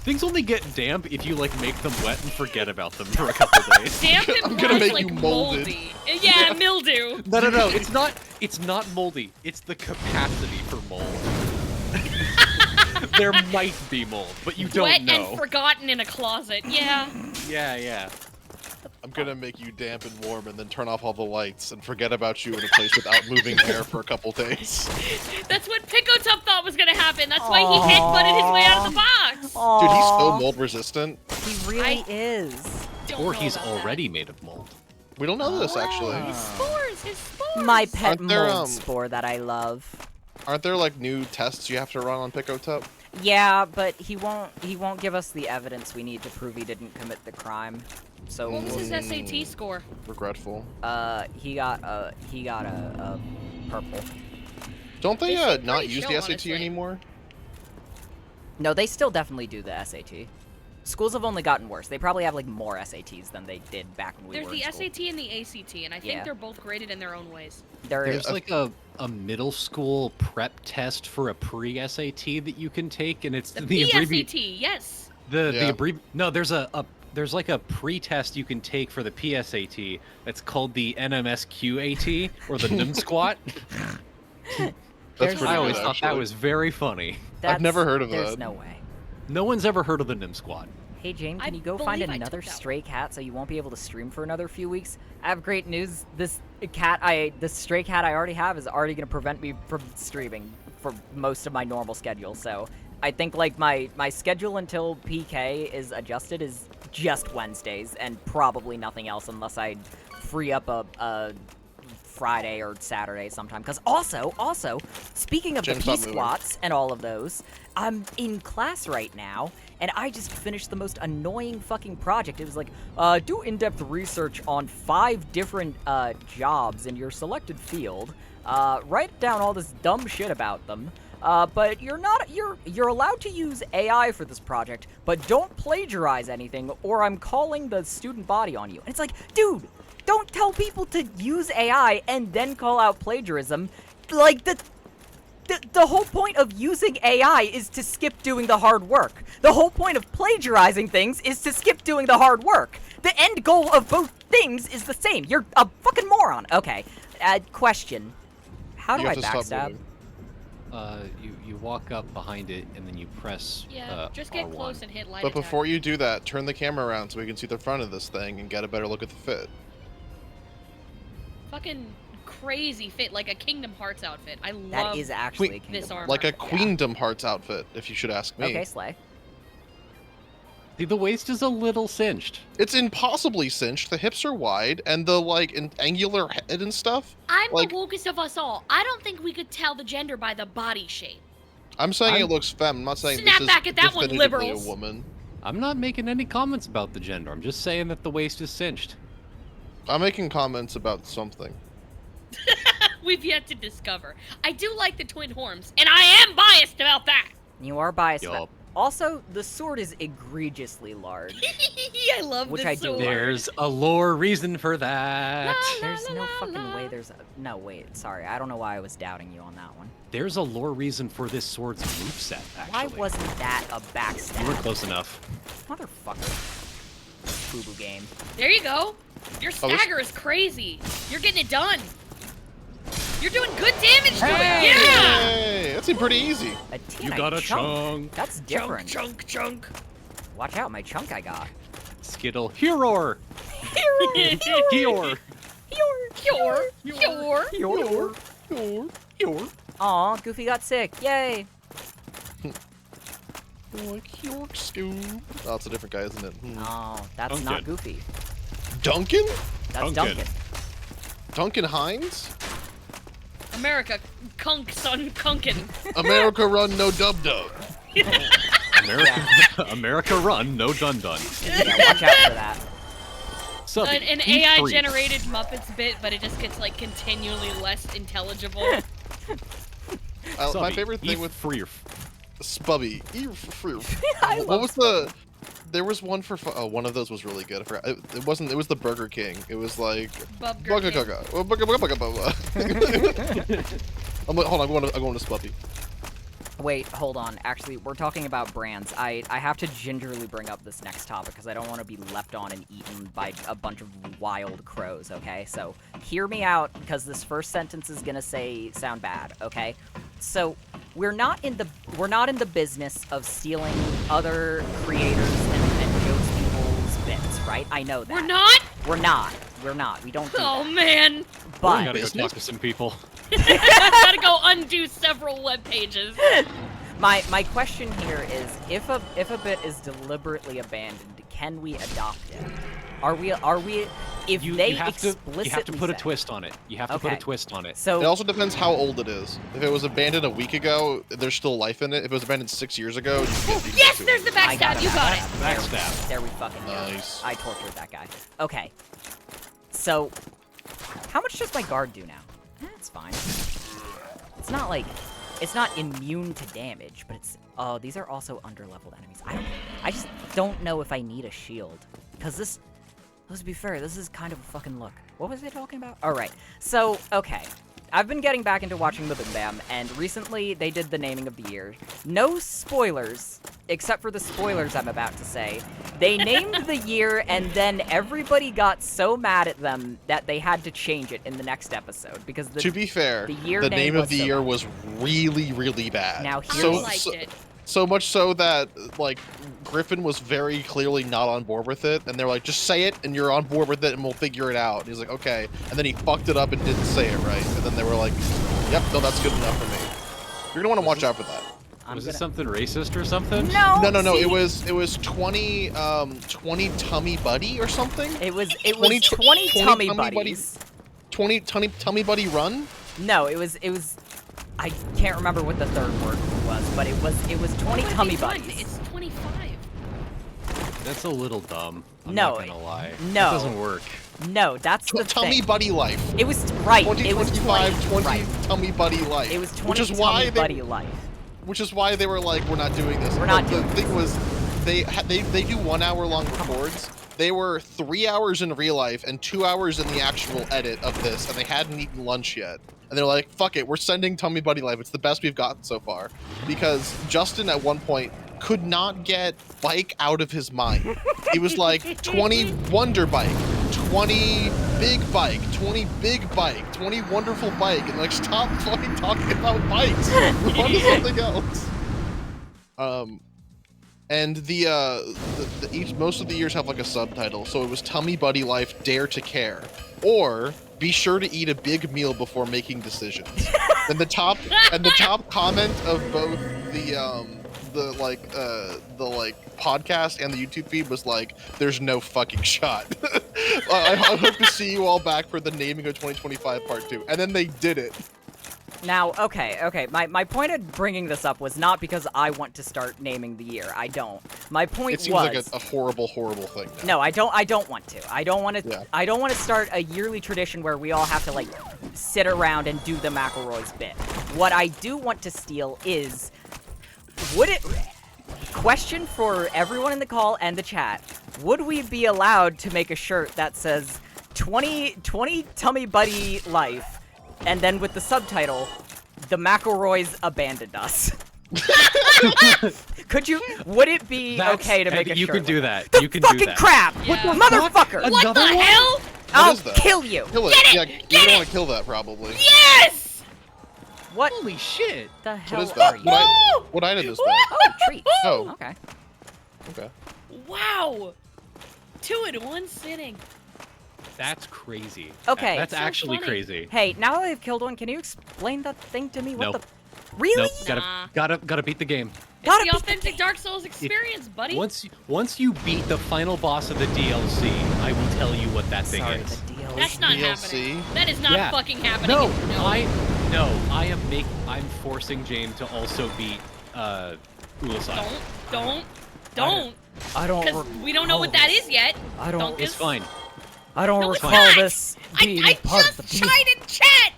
things only get damp if you like make them wet and forget about them for a couple days. Damp I'm gonna implies, make like you molded. moldy. Yeah, mildew. No. It's not moldy. It's the capacity for mold. There might be mold, but you don't Wet know. and forgotten in a closet. Yeah. Yeah. I'm gonna make you damp and warm and then turn off all the lights and forget about you in a place without moving air for a couple days. That's what Pickotub thought was gonna happen. That's why he headbutted his way out of the box. Dude, he's so Aw, mold resistant. He really is. Don't Or know he's about that. already made of mold. We don't know this actually. His spores, his spores. My pet Aren't there, mold spore that I love. Aren't there like new tests you have to run on Pickotub? Yeah, but he won't give us the evidence we need to prove he didn't commit the crime. So What was his we'll- SAT score? Regretful. he got a purple. Don't they They seem not pretty use chill, the SAT honestly. anymore? No, they still definitely do the SAT. Schools have only gotten worse. They probably have like more SATs than they did back when we There's were the in school. SAT and the ACT, and I think Yeah. they're both graded in their own ways. There's like a middle school prep test for a pre-SAT that you can take, and it's The the PSAT, yes. No, there's like a pre-test you can take for the PSAT. That's called the NMSQAT or the NIM squat. That's There's- pretty I always good, thought that actually. was very funny. I've never heard of There's that. no way. No one's ever heard of the NIM squat. Hey, James, I can you go find believe I another took that stray cat so you won't be able to stream for another few weeks? I have great news. This stray cat I already have is already going to prevent me from streaming for most of my normal schedule. So I think like my schedule until PK is adjusted is just Wednesdays and probably nothing else unless I free up a Friday or Saturday sometime. Because also, speaking of Jim's the not P moving. squats and all of those, I'm in class right now, and I just finished the most annoying fucking project. It was like, do in-depth research on 5 different jobs in your selected field. Write down all this dumb shit about them. But you're allowed to use AI for this project, but don't plagiarize anything, or I'm calling the student body on you. And it's like, dude, don't tell people to use AI and then call out plagiarism. Like, the whole point of using AI is to skip doing the hard work. The whole point of plagiarizing things is to skip doing the hard work. The end goal of both things is the same. You're a fucking moron. Okay. Question. How do You I have to stop backstab? moving. You walk up behind it and then you press. Yeah, just get R1. close and hit light But attack. before you do that, turn the camera around so we can see the front of this thing and get a better look at the fit. Fucking crazy fit, like a Kingdom Hearts outfit. I love That is actually Wait, Kingdom this Hearts. armor. Like a Yeah. Queendom Hearts outfit, if you should ask me. Okay, Slay. See, the waist is a little cinched. It's impossibly cinched. The hips are wide, and the angular head and stuff. I'm like- the wokest of us all. I don't think we could tell the gender by the body shape. I'm saying I'm- it looks femme. I'm not saying Snap this is back at that one, definitively liberals. a woman. I'm not making any comments about the gender. I'm just saying that the waist is cinched. I'm making comments about something. We've yet to discover. I do like the twin horns, and I am biased about that. You are biased. Yup. Also, the sword is egregiously large. I love Which this I do sword. like. There's a lore reason for that. La, There's la, no la, fucking la. way there's no, wait, sorry. I don't know why I was doubting you on that one. There's a lore reason for this sword's moveset, Why actually. wasn't that a You were backstab? close enough. Motherfucker. Boo-boo game. There you go. Your Oh, this- stagger is crazy. You're getting it done. You're doing good damage to Hey! it. Yeah. Hey, that seemed pretty easy. A You T9 got a chunk. chunk. That's different. Chunk. Watch out, my chunk I got. Skittle. Hero. Hero. Hero. Cure. Aw, Goofy got sick. Yay. Like York stew. Oh, it's a different guy, isn't it? Oh, that's Duncan. not Goofy. Duncan? That's Duncan. Duncan. Duncan Hines? America, kunk son kunkin. America run no dub dub. America run, no dun dun. Yeah, watch out for that. Subby, An be AI free. generated Muppets bit, but it just gets like continually less intelligible. My Subby, favorite be thing with free. Spubby. I What love was the? There was one for. Oh, one of those was really good. I forgot. It wasn't. It was the Burger King. It was like. Bubger King. I'm like, hold on. I'm going to Spubby. Wait, hold on. Actually, we're talking about brands. I have to gingerly bring up this next topic because I don't want to be left on and eaten by a bunch of wild crows, okay? So, hear me out because this first sentence is going to sound bad, okay? So, we're not in the business of stealing other creators and jokes people's bits, right? I know that. We're not? We're not. We don't do Oh that. man. We But gotta go talk to some people. Gotta go undo several web pages. my question here is, if a bit is deliberately abandoned, can we adopt it? Are we if they you have explicitly to put a say- twist on it. You have to put Okay. a twist on it. So It also depends how old it is. If it was abandoned a week ago, there's still life in it. If it was abandoned 6 years ago, you can get Yes, there's the I got backstab. it. You got it. Backstab. There we fucking go. Nice. I tortured that guy. Okay. So, how much does my guard do now? That's fine. It's not like, it's not immune to damage, but it's, oh, these are also underleveled enemies. I don't know if I need a shield. Because this, let's be fair, this is kind of a fucking look. What was I talking about? Alright, so, okay. I've been getting back into watching the Bim Bam, and recently they did the naming of the year. No spoilers, except for the spoilers I'm about to say. They named the year, and then everybody got so mad at them that they had to change it in the next episode, because To be fair, the year the name name of was the so year bad. was really, really bad. Now I here's- liked it. So much so that, like, Griffin was very clearly not on board with it, and they were like, just say it, and you're on board with it, and we'll figure it out. And he's like, okay. And then he fucked it up and didn't say it right. And then they were like, yep, no, that's good enough for me. You're gonna want to watch out for that. Was this something racist or something? No! No, see? it was 20 tummy buddy or something? It was 20 20 tummy tummy buddies. 20 tummy buddy run? No, it was I can't remember what the third word was, but it was 20 What tummy have they done? buddies. It's 25. That's a little dumb. I'm No, not gonna lie. no. It doesn't work. No, that's the Tummy thing. buddy life. It was right. 20, It was 25, 20. 20 Right. tummy buddy life. It was 20 which is tummy why buddy they, life. which is why they were like, we're not doing this. We're not But doing the thing was, they do 1 hour long records. They were 3 hours in real life and 2 hours in the actual edit of this, and they hadn't eaten lunch yet. And they're like, fuck it, we're sending Tummy Buddy Life. It's the best we've gotten so far. Because Justin at one point could not get bike out of his mind. He was like, 20 wonder bike, 20 big bike, 20 big bike, 20 wonderful bike, and like, stop fucking talking about bikes. Move on to something else. And most of the years have like a subtitle, so it was Tummy Buddy Life Dare to Care, or be sure to eat a big meal before making decisions. And the top comment of both the podcast and the YouTube feed was like, "There's no fucking shot." I hope to see you all back for the naming of 2025 part 2, and then they did it. Now, okay. My point of bringing this up was not because I want to start naming the year. I don't. My point It seems was like a horrible thing. Now. no, I don't want to. I don't want to. Yeah. I don't want to start a yearly tradition where we all have to like sit around and do the McElroy's bit. What I do want to steal is, question for everyone in the call and the chat: would we be allowed to make a shirt that says 20 Tummy Buddy Life, and then with the subtitle, "The McElroys abandoned us"? Would it be okay to make a You shirt? can do that. The You can fucking do that. crap! Yeah. Motherfucker! What Another the one? hell? I'll is that? kill you! Kill it. Get it! Yeah, Get you're gonna it! want to kill that probably. Yes! What Holy shit! the hell What is are that? you? What item is that? Oh, treats. Oh. Okay. Okay. Wow! 2 in 1 sitting. That's crazy. Okay. That's So actually funny. crazy. Hey, now that I've killed one, can you explain that thing to me? What Nope. the? Really? Nope. Nah. Gotta beat the game. Gotta It's beat the the authentic Dark Souls experience, buddy. Once you beat the final boss of the DLC, I will tell you what that thing Sorry, is. the DLC. That's not DLC? happening. That is not Yeah. fucking happening. No, No. I'm forcing Jame to also beat Ulasai. Don't. I don't. Because we don't know what that is yet. I don't. Don't It's fine. I don't No, it's recall not. this being I part of the just tried in chat.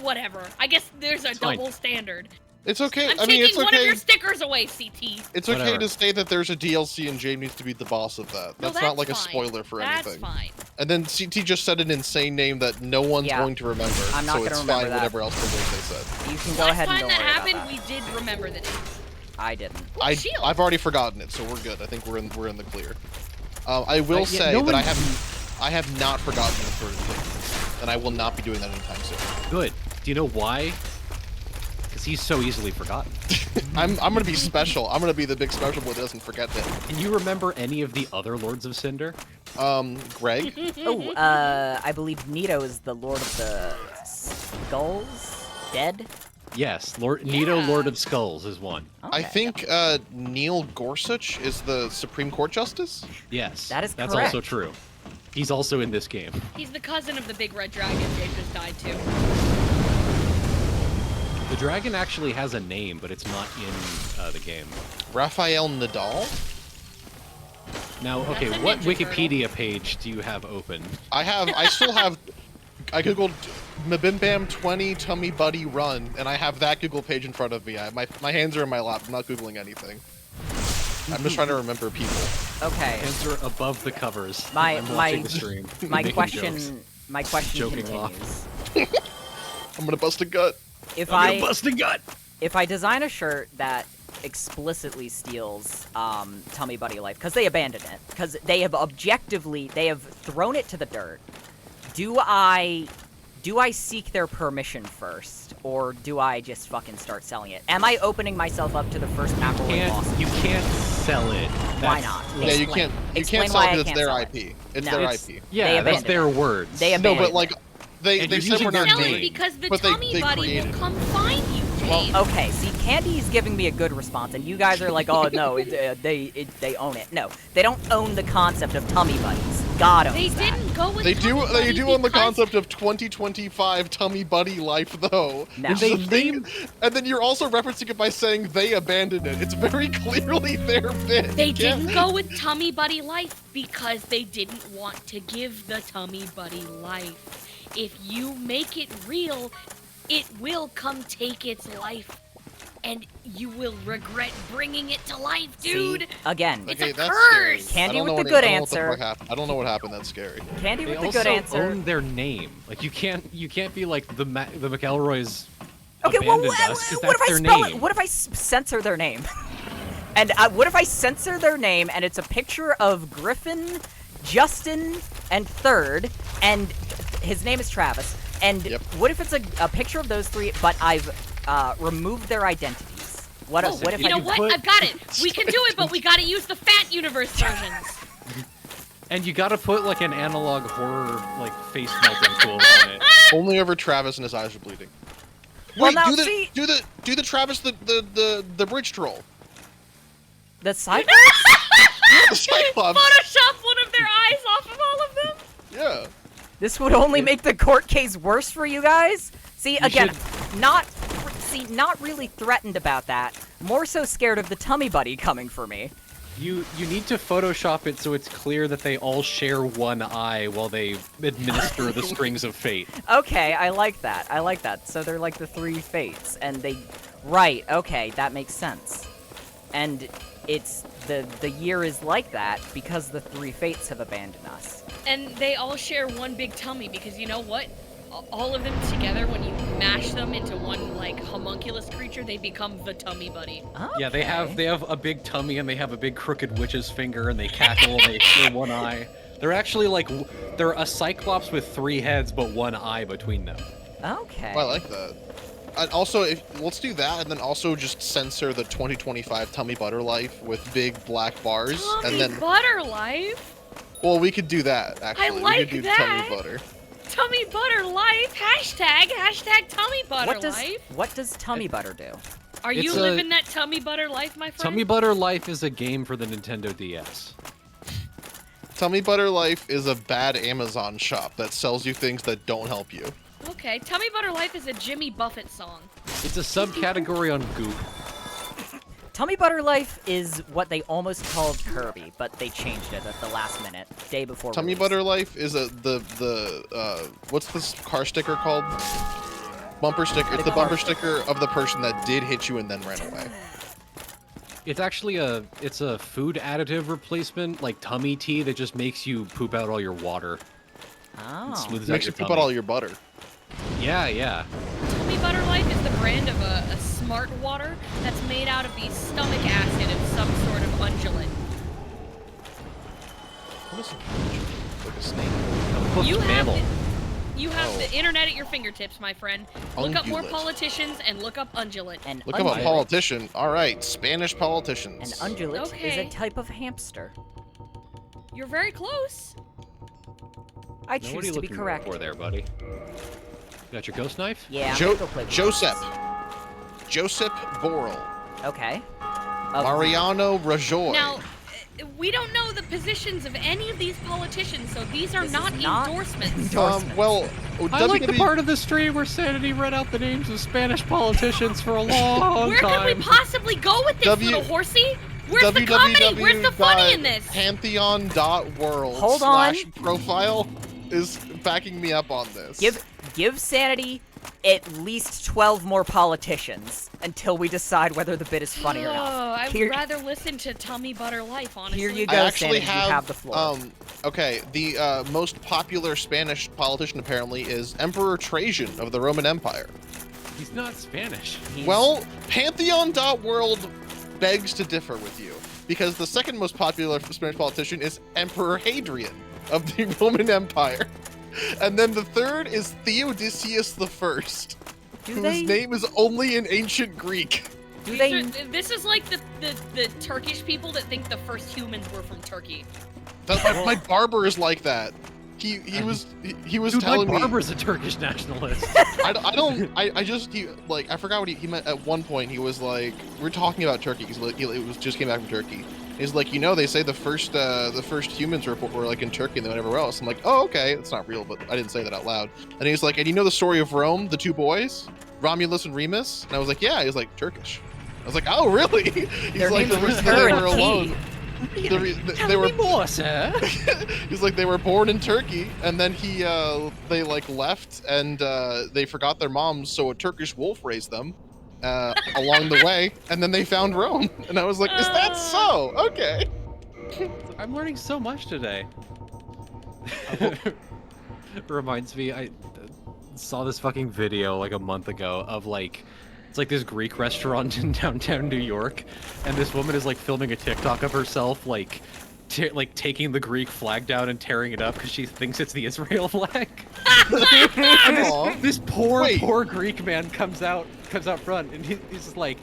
Whatever. I guess there's a fine. double standard. It's okay. I'm I mean, taking it's one of okay. your stickers away, CT. It's okay Whatever. to say that there's a DLC and Jame needs to be the boss of that. No, That's not like a fine. spoiler for That's anything. fine. And then CT just said an insane name that no one's Yeah. going to remember. I'm not so gonna it's remember fine that. whatever else they said. You can go Last ahead and time don't that worry happened, about that. we did remember the name. I didn't. Shield. I've already forgotten it, so we're good. I think we're in the clear. I will Yeah, say no that I one- have not forgotten the third thing, and I will not be doing that anytime soon. Good. Do you know why? Because he's so easily forgotten. I'm gonna be special. I'm gonna be the big special boy that doesn't forget that. Can you remember any of the other Lords of Cinder? Greg. Oh, I believe Nito is the Lord of the Skulls? Dead? Yes, Nito, Yeah. Lord of Skulls is one. I Okay. think Neil Gorsuch is the Supreme Court Justice. Yes, That is that's correct. also true. He's also in this game. He's the cousin of the big red dragon Jake just died to. The dragon actually has a name, but it's not in the game. Rafael Nadal. Now, That's okay, a what Ninja Wikipedia page do you have open? I still have. I googled Mabim Bam 20 Tummy Buddy Run, and I have that Google page in front of me. My hands are in my lap. I'm not googling anything. I'm just trying to remember people. Okay. Hands are above the covers. My- I'm my- watching the stream. My making question. jokes. My question Joking continues. I'm gonna bust a gut. If I'm I gonna bust a gut. if I design a shirt that explicitly steals Tummy Buddy Life because they abandoned it, because they have thrown it to the dirt, do I seek their permission first, or do I just fucking start selling it? Am I opening myself up to the first McElroy boss? You can't sell it. Why That's- not? Yeah, you Explain. can't Explain sell why it I because it's can't their sell it. IP. It's No. their It's- IP. Yeah, They that's abandoned their it. words. They No, abandoned but it. like they And you're said we're using not their Sell it name. because the but Tommy they Buddy will created it. come find you, Jade. Well, okay, see, Candy's giving me a good response, and you guys are like, oh, no, they own it. No, they don't own the concept of Tummy Buddies. God owns They that. didn't go with They Tummy do Buddy on the because- concept of 2025 Tummy Buddy Life though. No. Which They is the thing, named- and then you're also referencing it by saying they abandoned it. It's very clearly their bit. They You can't- didn't go with Tummy Buddy Life because they didn't want to give the Tummy Buddy life. If you make it real, it will come take its life. And you will regret bringing it to life, dude. See, again, It's Okay, a that's curse. scary. Candy I don't with know the what- good I don't know what the answer. fuck happened. I don't know what happened. That's scary. Candy They with the also good answer. own their name. Like you can't be like the McElroys. Okay, well, abandoned us, 'cause what if that's I their spell name. it? What if I censor their name? And what if I censor their name and it's a picture of Griffin, Justin, and Third, and his name is Travis. And Yep. what if it's a picture of those three, but I've removed their identities? What if You know I what? put- I've got it. We can do it, but we gotta use the Fat Universe versions. And you gotta put like an analog horror like face melting tool on it. Only over Travis and his eyes are bleeding. Well, Wait, now, do the see- do the Travis the bridge troll. the Cyclops? The Cyclops. Photoshop one of their eyes off of all of them. Yeah. This would only make the court case worse for you guys. See, again, not really threatened about that. More so scared of the Tummy Buddy coming for me. You need to Photoshop it so it's clear that they all share one eye while they administer the strings of fate. Okay, I like that. I like that. So they're like the three fates, and they... Right, okay, that makes sense. And it's... The year is like that because the three fates have abandoned us. And they all share one big tummy because you know what? All of them together, when you mash them into one like homunculus creature, they become the Tummy Buddy. Yeah, they have a big tummy and they have a big crooked witch's finger and they cackle and they share one eye. They're actually like they're a cyclops with 3 heads but 1 eye between them. Okay. I like that. And also, let's do that, and then also just censor the 2025 Tummy Butter Life with big black bars, Tummy and then Butter Life? well, we could do that actually. like we could do that. Tummy Butter. Tummy Butter Life? Hashtag Tummy Butter Life? what does Tummy Butter do? Are you It's a- living that Tummy Butter Life, my friend? Tummy Butter Life is a game for the Nintendo DS. Tummy Butter Life is a bad Amazon shop that sells you things that don't help you. Okay, Tummy Butter Life is a Jimmy Buffett song. It's a subcategory on Goop. Tummy Butter Life is what they almost called Kirby, but they changed it at the last minute, day before Tummy release. Butter Life is what's this car sticker called? Bumper sticker. It's the bumper sticker of the person that did hit you and then ran away. It's actually a food additive replacement, like tummy tea, that just makes you poop out all your water. Oh. Smooths Makes you out poop your out all tummy. your butter. Yeah. Tummy Butter Life is the brand of a smart water that's made out of the stomach acid of some sort of undulate. What is it? Like a snake. Hooked You have, mammal. you have Oh. the internet at your fingertips, my friend. Look up more Ungulate. politicians and look up undulate. An Look up a ungulate. politician. All right, Spanish An politicians. ungulate is Okay. a type of hamster. You're very close. I Now, what are choose you to be looking correct. for there, buddy? You got your ghost knife? Yeah, I'm gonna go play with Joseph. ghosts. Joseph Borrell. Okay. Of- Mariano Rajoy. Now, we don't know the positions of any of these politicians, so these are This not is not- endorsements. endorsements. Well, I like the WWE part of the stream where Sanity read out the names of Spanish politicians for a long Where could time. we possibly go with this, W- little horsey? Where's the comedy? Where's the funny in this? Pantheon.world Hold on. /profile is backing me up on this. Give Sanity at least 12 more politicians until we decide whether the bit is funny or Oh, not. I Here- would rather listen to Tummy Butter Life, honestly. Here you I go, actually Sanders, you have the floor. Okay, the most popular Spanish politician apparently is Emperor Trajan of the Roman Empire. He's not Spanish. Well, Pantheon.world begs to differ with you, because the second most popular Spanish politician is Emperor Hadrian of the Roman Empire. And then the third is Theodosius I, whose name is only in ancient Greek. This is like the Turkish people that think the first humans were from Turkey. My barber is like that. He was Dude, telling my me. barber's a Turkish nationalist. I forgot what he meant at one point. He was like, we're talking about Turkey because it just came back from Turkey. He's like, they say the first humans were like in Turkey and then everywhere else. I'm like, oh, okay, it's not real, but I didn't say that out loud. And he's like, and you know the story of Rome, the two boys, Romulus and Remus? And I was like, yeah. He was like, Turkish. I was like, oh, really? He's Their like, names the were reason they Tur were and alone. Key. Tell me more, sir. He's like, they were born in Turkey, and then they like left, and they forgot their moms, so a Turkish wolf raised them along the way, and then they found Rome. And I was like, is that so? Okay. I'm learning so much today. Reminds me, I saw this fucking video like a month ago of like, it's like this Greek restaurant in downtown New York, and this woman is like filming a TikTok of herself like taking the Greek flag down and tearing it up because she thinks it's the Israel flag. And this poor Greek man comes out front, and he's just like,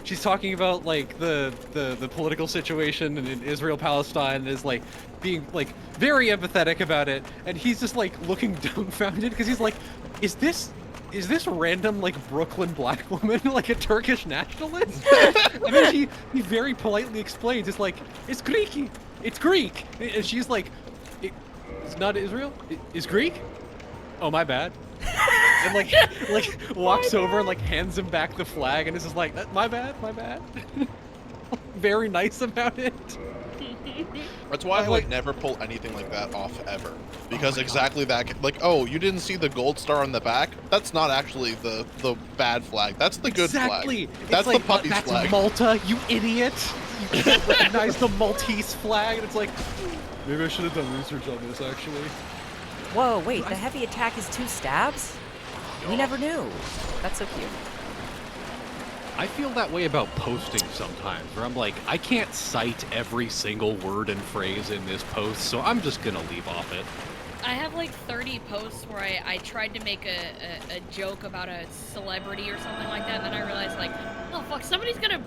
she's talking about like the political situation in Israel Palestine, and is like being like very empathetic about it, and he's just like looking dumbfounded because he's like, is this random like Brooklyn black woman like a Turkish nationalist? And then he very politely explains, it's like, it's Greek, and she's like, it's not Israel, it's Greek. Oh, my bad. And like walks over and like hands him back the flag, and is just like, my bad. Very nice about it. That's why I like never pull anything like that off ever, because exactly that, like, oh, you didn't see the gold star on the back? That's not actually the bad flag. That's the good Exactly. flag. That's like, the puppy's that's flag. Malta, you idiot. You can't recognize the Maltese flag, and it's like, maybe I should have done research on this actually. Whoa, wait, the heavy attack is 2 stabs? We never knew. That's so cute. I feel that way about posting sometimes, where I'm like, I can't cite every single word and phrase in this post, so I'm just gonna leave off it. I have like 30 posts where I tried to make a joke about a celebrity or something like that, and then I realized like, oh fuck, somebody's gonna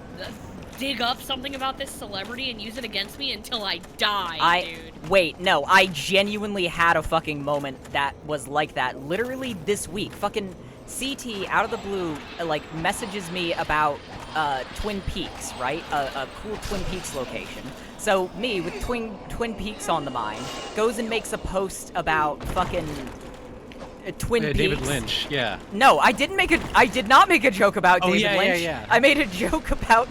dig up something about this celebrity and use it against me until I die, dude. Wait, no, I genuinely had a fucking moment that was like that literally this week. Fucking CT, out of the blue, like, messages me about Twin Peaks, right? A cool Twin Peaks location. So me, with Twin Peaks on the mind, goes and makes a post about fucking Twin Peaks. David Lynch, yeah. No, I did not make a joke about David Lynch. Yeah. I made a joke about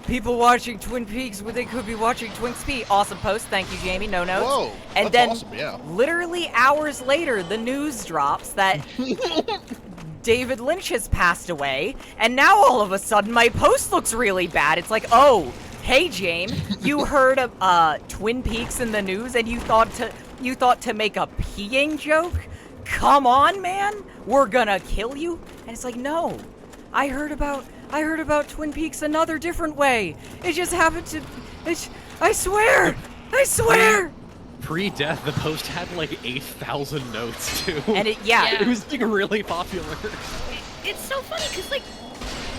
people watching Twin Peaks when they could be watching Twin Peaks. Awesome post, thank you, Jamie. No notes. Whoa, and that's then, awesome, yeah. literally hours later, the news drops that David Lynch has passed away, and now all of a sudden my post looks really bad. It's like, oh, hey, James, you heard of Twin Peaks in the news, and you thought to make a peeing joke? Come on, man, we're gonna kill you. And it's like, no, I heard about Twin Peaks another different way. It just happened to. I swear. Pre-death, the post had like 8,000 notes too. And Yeah. It was like really popular. It's so funny because like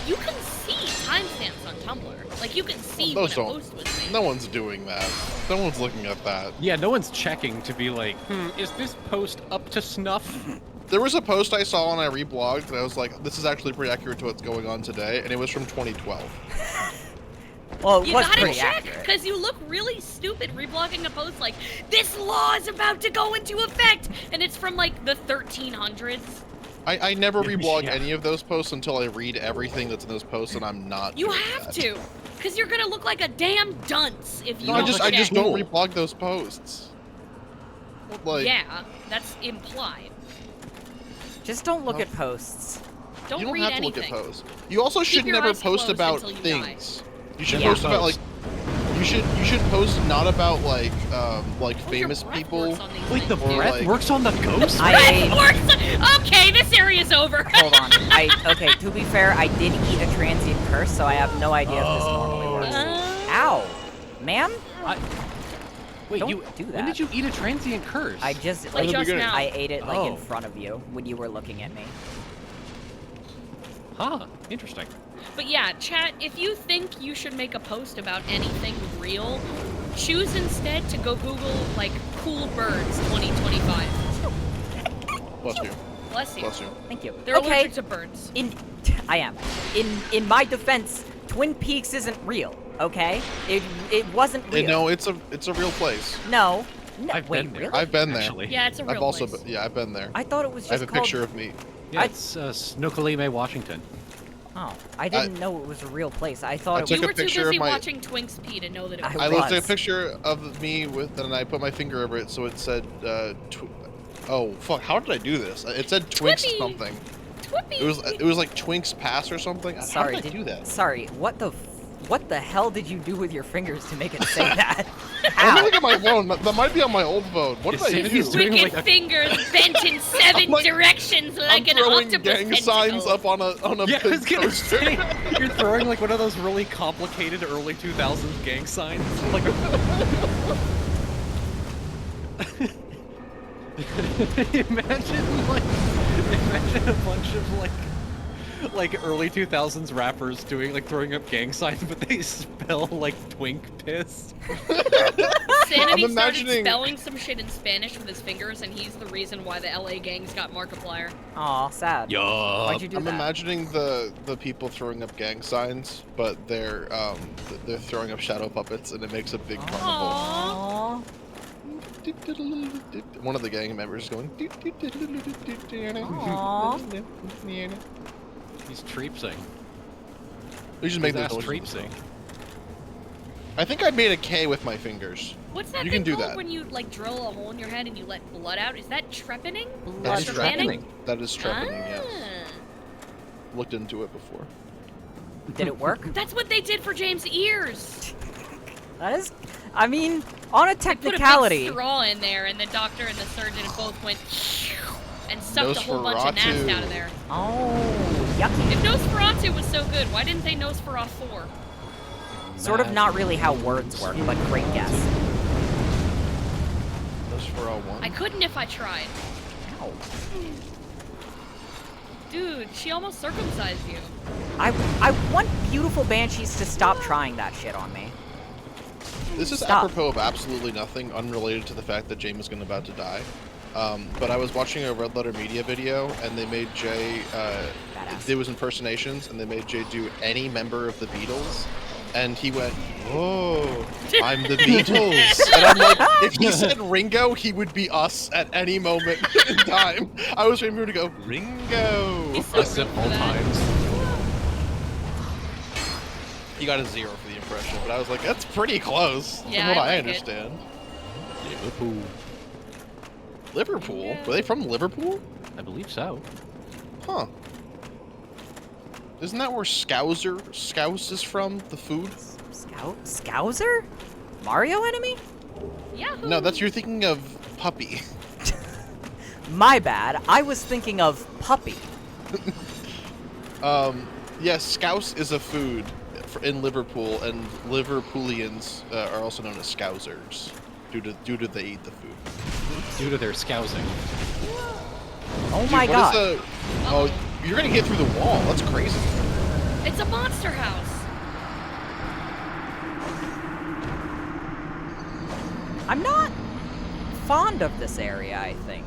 you can see timestamps on Tumblr. Like you can see when a post was made. No one's doing that. No one's looking at that. Yeah, no one's checking to be like, is this post up to snuff? There was a post I saw and I reblogged, and I was like, this is actually pretty accurate to what's going on today, and it was from 2012. Well, it You was gotta pretty check, accurate. because you look really stupid reblogging a post like, this law is about to go into effect, and it's from like the 1300s. I never reblog Yeah. any of those posts until I read everything that's in those posts, and I'm not You doing have that. to, because you're gonna look like a damn dunce if you No, don't I just check. don't reblog those posts. Like, Yeah, that's implied. Just don't look at posts. Don't You don't read have to anything. look at posts. You also should your never eyes post closed about until you things. You should Yeah. post about like. You should post not about like Your famous breath people. works on these Wait, the things. Or, breath like- works on the ghost? I Works. Okay, this area's over. hold on. Okay. To be fair, I did eat a transient curse, so I have no idea if this normally works. Ow, ma'am. Wait, Don't you do when that. did you eat a transient curse? I just Like the just beginning. now. I ate it like in Oh. front of you when you were looking at me. Huh, interesting. But yeah, chat, if you think you should make a post about anything real, choose instead to go Google, like, cool birds 2025. Bless you. Bless you. Bless you. Thank you. They're okay. allergic to birds. I am. In my defense, Twin Peaks isn't real. Okay. It wasn't real. No, it's a real place. No. No. I've wait, been there. really? I've been there. Actually. Yeah, it's a real I've also place. I've been there. I thought it was I have just a called. picture of me. Yeah, I- it's Snoqualmie, Washington. Oh, I didn't know it was a real place. I thought I it took You was. a were too picture busy of my- watching Twinks P to know that it was I I looked at a was. picture of me and I put my finger over it, so it said, oh fuck, how did I do this? It said Twinks Twippy! something. Twippy. It was like Twinks Pass or something. Sorry, how did I do that? Sorry. What the hell did you do with your fingers to make it say that? I'm Ow. looking at my phone. That might be on my old phone. What did I His do? fingers doing Wicked like a- fingers bent in 7 I'm like- directions like I'm an throwing octopus gang tentacle. signs up on a Yeah, I big was gonna poster. say, you're throwing like one of those really complicated early 2000s gang signs. Like imagine a bunch of like early 2000s rappers doing like throwing up gang signs, but they spell like twink piss. Sanity I'm started imagining- spelling some shit in Spanish with his fingers, and he's the reason why the LA gangs got Markiplier. Aw, sad. Why'd you do I'm that? imagining the people throwing up gang signs, but they're throwing up shadow puppets, and it makes a big carnival. Aw. One of the gang members is going. Aw. He's treepsing. We should make His that ass treepsing. I think I made a K with my fingers. What's that You thing can do called that. when you like drill a hole in your head and you let blood out? Is that trepanning? That's Blood trepanning? That is trepanning, yes. Ah. Looked into it before. Did it work? That's what they did for James' ears. That is. I mean, on a Put a big technicality. straw in there, and the doctor and the surgeon both went and sucked a whole bunch of Nosferatu. nasty out of there. Oh, yucky. If Nosferatu was so good, why didn't they Nosferatu 4? Sort of not really how words work, but great guess. Those for all one. I couldn't if I tried. Ow. Dude, she almost circumcised you. I want beautiful banshees to stop trying that shit on me. This is Stop. apropos of absolutely nothing, unrelated to the fact that James is about to die. But I was watching a Red Letter Media video, and they made Jay. Badass. It was impersonations, and they made Jay do any member of the Beatles, and he went, "Oh, I'm the Beatles," and I'm like, if he said Ringo, he would be us at any moment in time. I was waiting for him to go, Ringo. He's so Us at good for all that. times. He got a 0 for the impression, but I was like, that's pretty close, Yeah, from what I I like it. understand. Liverpool. Liverpool? Yeah. Were they from Liverpool? I believe so. Huh. Isn't that where Scouse is from, the food? Scouser? Mario enemy? Yahoo! No, that's you're thinking of puppy. My bad. I was thinking of puppy. Yes, Scouse is a food in Liverpool, and Liverpoolians are also known as Scousers due to they eat the food. Due to their scousing. Oh Dude, my what is god. the? Oh, you're gonna get through the wall. That's crazy. It's a monster house. I'm not fond of this area, I think.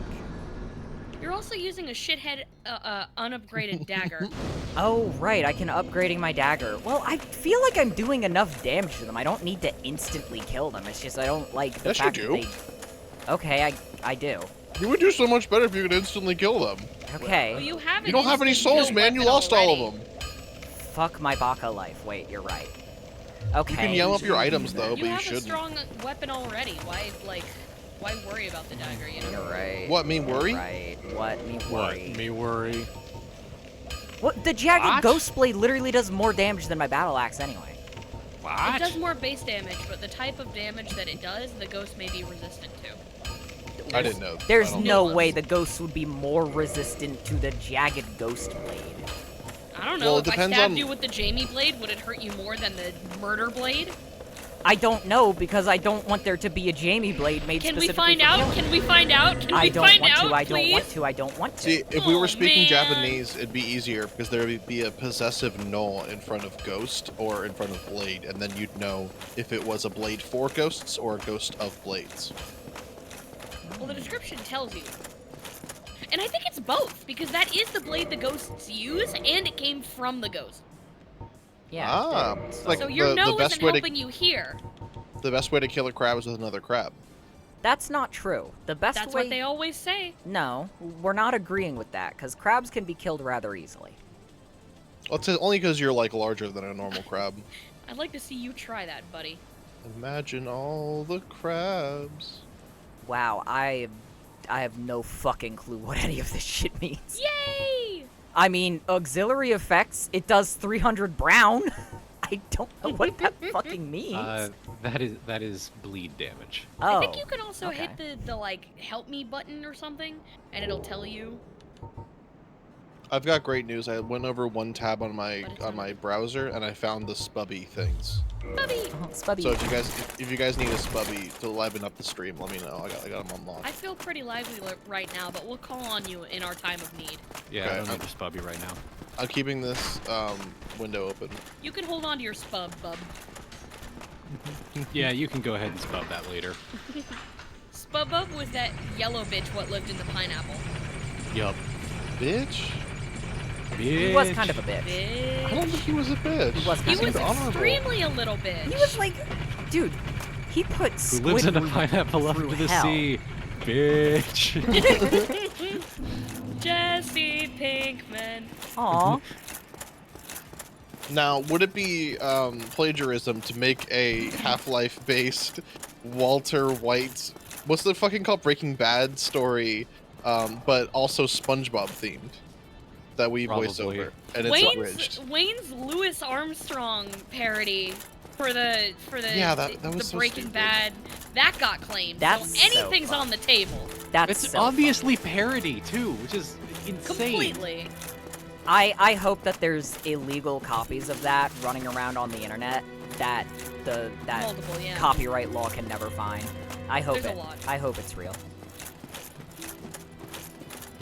You're also using a shithead, unupgraded dagger. Oh, right, I can upgrading my dagger. Well, I feel like I'm doing enough damage to them. I don't need to instantly kill them. It's just I don't like the Yes, you fact do. that they... Okay, I do. You would do so much better if you could instantly kill them. Okay. Well, you have You don't have any souls, man. You lost all of them. Fuck my baka life. Wait, you're right. Okay. You can yell up your items though, You but you have a shouldn't. strong weapon already. Why, like... Why worry about the dagger, you know? You're right. What, me worry? Right. What me What? worry? Me worry. What? The jagged What? ghost blade literally does more damage than my battle axe anyway. What? It does more base damage, but the type of damage that it does, the ghost may be resistant to. I didn't know. There's I don't no know. way the ghost would be more resistant to the jagged ghost blade. I don't know, Well, it if I depends stabbed on- you with the Jamie blade, would it hurt you more than the murder blade? I don't know because I don't want there to be a Jamie blade made Can we specifically find for out? killing. Can we find out? Can I we don't find want out, to. I please? don't want to. I don't want to. See, if we Oh, were speaking man. Japanese, it'd be easier because there would be a possessive no in front of ghost or in front of blade, and then you'd know if it was a blade for ghosts or a ghost of blades. Well, the description tells you. And I think it's both, because that is the blade the ghosts use, and it came from the ghost. Yeah. Ah, it did, it's like So your the no best isn't way to- helping you here. The best way to kill a crab is with another crab. That's not true. The best That's way. what they always say. No, we're not agreeing with that because crabs can be killed rather easily. Well, it's only because you're like larger than a normal crab. I'd like to see you try that, buddy. Imagine all the crabs. Wow, I have no fucking clue what any of this shit means. Yay! I mean, auxiliary effects, it does 300 brown. I don't know what that fucking means. That is bleed damage. Oh, I think you can also okay. hit the like help me button or something, and it'll tell you. I've got great news. I went over one tab on my But it's on- browser and I found the spubby things. Bubby! Oh, Spuddy. So if you guys need a spubby to liven up the stream, let me know. I got them unlocked. I feel pretty lively right now, but we'll call on you in our time of need. Yeah, Okay, I don't need a spubby right now. I'm keeping this window open. You can hold on to your spub, bub. Yeah, you can go ahead and spub that later. Spub bub was that yellow bitch what lived in the pineapple. Yup. Bitch? He was kind of a bitch. Bitch. I don't think he was a bitch. He was He kind was of honorable. extremely a little bitch. He was like, dude, he put Who lives in a Squidward pineapple up through to the hell. sea? Bitch. Jesse Pinkman. Aw. Now, would it be plagiarism to make a Half-Life based Walter White, what's the fucking called, Breaking Bad story, but also SpongeBob themed that we voiced Probably. over, and it's abridged. Wayne's Louis Armstrong parody for the Yeah, that was the so Breaking stupid. Bad that got claimed. That's so so anything's fun. on the table. That's It's so obviously parody too, which is insane. Completely. I hope that there's illegal copies of that running around on the internet that that Multiple, yeah. copyright law can never find. I hope There's a it. lot. I hope it's real.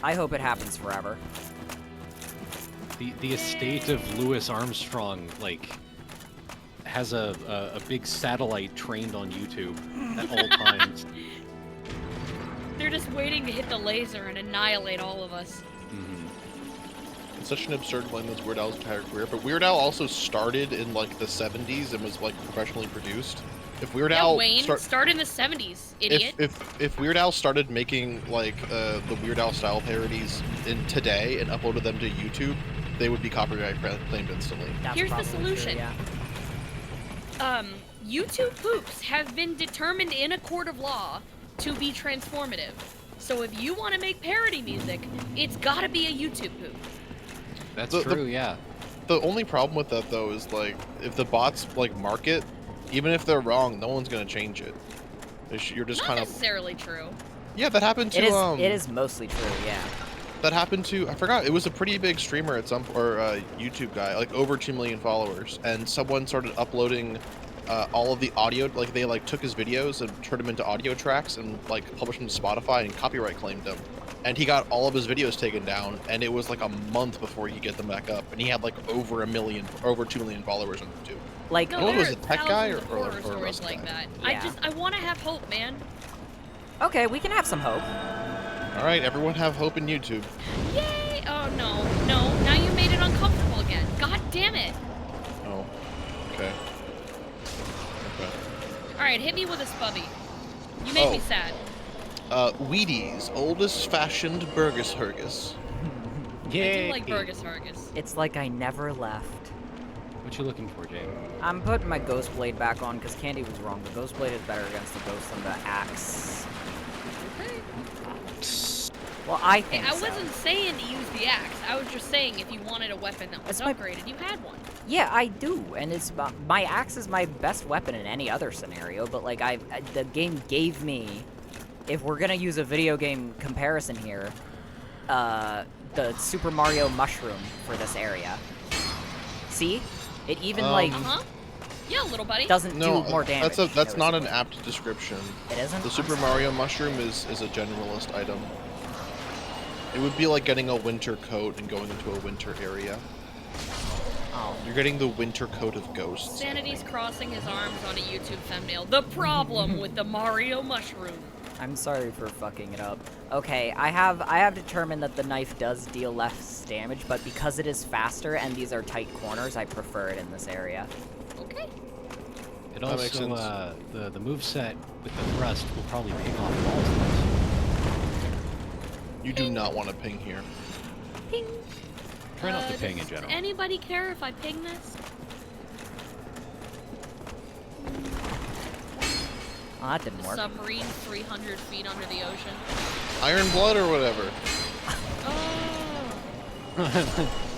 I hope it happens forever. The estate of Louis Armstrong like has a big satellite trained on YouTube at all times. They're just waiting to hit the laser and annihilate all of us. Mhm. It's such an absurd line that's Weird Al's entire career, but Weird Al also started in like the 70s and was like professionally produced. If Weird Yeah, Al Wayne, start in the 70s, idiot. if Weird Al started making like the Weird Al style parodies in today and uploaded them to YouTube, they would be copyright claimed instantly. That's Here's the probably true, solution. yeah. YouTube poops have been determined in a court of law to be transformative. So if you want to make parody music, it's gotta be a YouTube poop. That's The- true, yeah. The only problem with that though is like if the bots like mark it, even if they're wrong, no one's gonna change it. You're just Not kind of necessarily true. yeah. That happened to It is mostly true, yeah. that happened to I forgot. It was a pretty big streamer at some or YouTube guy, like over 2 million followers, and someone started uploading all of the audio. Like they like took his videos and turned them into audio tracks and like published them to Spotify and copyright claimed them. And he got all of his videos taken down, and it was like a month before he could get them back up. And he had like over 2 million followers on YouTube. Like, No, What was there it, are tech guy thousands of or horror a stories Rust like guy? that. Yeah. I want to have hope, man. okay, we can have some hope. All right, everyone have hope in YouTube. Yay! Oh no, now you made it uncomfortable again. God damn it! Oh, okay. Okay. All right, hit me with a spubby. You made me Oh. sad. Wheaties, oldest fashioned burgers hergus. I do like Burgess Hargus. It's like I never left. What you looking for, Jane? I'm putting my Ghost Blade back on because Candy was wrong. The Ghost Blade is better against the Ghost than the Axe. Well, I think I so. wasn't saying to use the axe. I was just saying if you wanted a weapon that was That's my- upgraded, you had one. Yeah, I do, and it's my axe is my best weapon in any other scenario. But like, the game gave me, if we're gonna use a video game comparison here, the Super Mario mushroom for this area. See, it even like Yeah, little buddy. doesn't No, do more damage. that's not an noticeably. apt description. It isn't. The I'm Super sorry. Mario mushroom is a generalist item. It would be like getting a winter coat and going into a winter area. Oh. You're getting the winter coat of ghosts. I Sanity's think. crossing his arms on a YouTube thumbnail. The problem with the Mario mushroom. I'm sorry for fucking it up. Okay, I have determined that the knife does deal less damage, but because it is faster and these are tight corners, I prefer it in this area. Okay. It That makes also, sense. the moveset with the thrust will probably ping off walls. You do not want to ping here. Ping. Try not to ping in Does general. anybody care if I ping this? Oh, that didn't The work. submarine 300 feet under the ocean. Iron blood or whatever. Oh.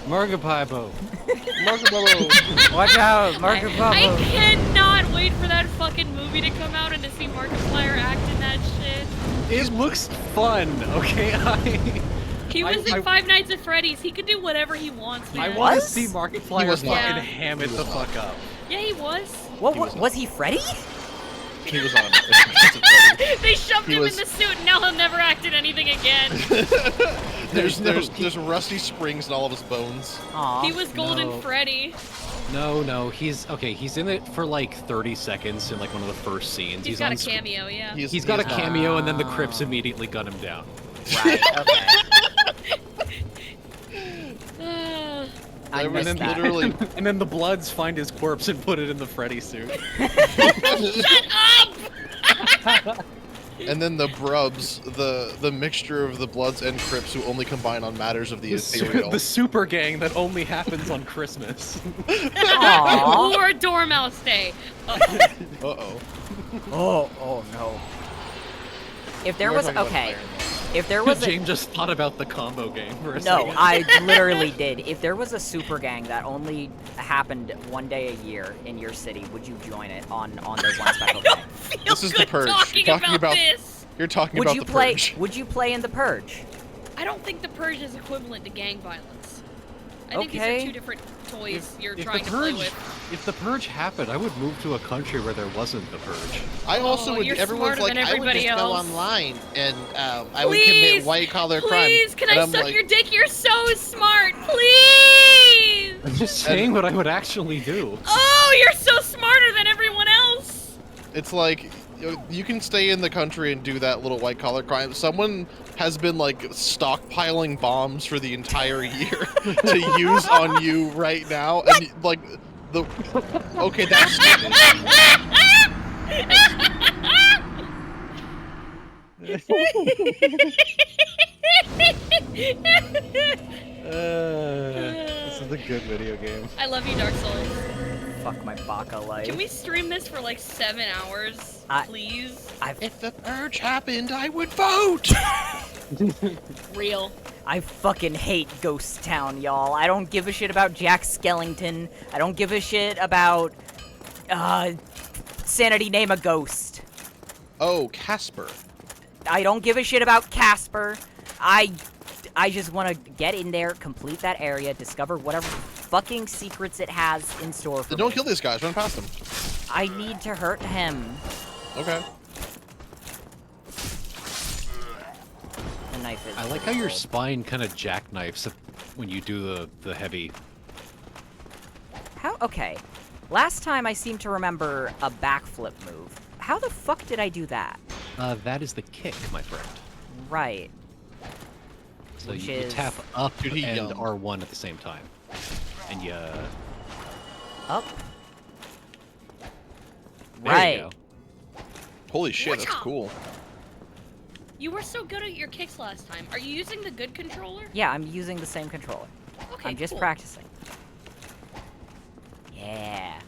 Margapaibo. Marco Watch out, Marco I cannot wait for that fucking movie to come out and to see Markiplier act in that shit. It looks fun, okay? He was I- in Five Nights at Freddy's. He could do whatever he wants, I man. want to was? see He Markiplier was fucking not. ham it He the was not. fuck up. Yeah, he was. What He was, was he Freddy? He was on it. They shoved He him was- in the suit and now he'll never act in anything again. there's rusty springs in all of his bones. Aw. He was Golden no. Freddy. No, he's in it for like 30 seconds in like one of the first scenes. He's got on a screen. cameo, yeah. He's got a not- cameo, and then the Crips immediately gun him down. Right, okay. I And missed then that. literally, And then the Bloods find his corpse and put it in the Freddy suit. Shut up! and then the Brubs, the mixture of the Bloods and Crips who only combine on matters of the ethereal. The super gang that only happens on Christmas. Aw. Or Dormouse Day. Uh-oh. Oh no. If there We're was talking about okay, Iron Man. if there was a James just thought about the combo game for a no, second. I literally did. If there was a super gang that only happened one day a year in your city, would you join it on their one special day? Feel This is the good Purge. talking You're talking about- this. You're talking Would about you the play? Purge. Would you play in the Purge? I don't think the Purge is equivalent to gang violence. I think Okay. these are two different toys you're If trying the to play purge, with. if the purge happened, I would move to a country where there wasn't the purge. I also would. you're Everyone's smarter like, than I would just everybody go else. online and I would commit white collar crime. Please, can And I I'm suck like, your dick? You're so smart. Please. I'm just saying what I would actually do. Oh, you're so smarter than everyone else. It's like you can stay in the country and do that little white collar crime. Someone has been like stockpiling bombs for the entire year to use on you right now, and like the okay, that's stupid. This is a good video game. I love you, Dark Souls. Fuck my baka life. Can we stream this for like 7 hours, I- please? If the purge happened, I would vote. Real. I fucking hate Ghost Town, y'all. I don't give a shit about Jack Skellington. I don't give a shit about Sanity Name a Ghost. Oh, Casper. I don't give a shit about Casper. I just want to get in there, complete that area, discover whatever fucking secrets it has in store for Then don't me. kill these guys. Run past them. I need to hurt him. Okay. The knife is. I like how your cold. spine kind of jackknifes when you do the heavy. How? Okay. Last time I seem to remember a backflip move. How the fuck did I do that? That is the kick, my friend. Right. So Which you is- tap up Dude, he and yelled. R1 at the same time, and you. Up. There Right. you go. Holy shit, that's Whatcha? cool. You were so good at your kicks last time. Are you using the good controller? Yeah, I'm using the same controller. Okay, I'm just cool. practicing. Yeah.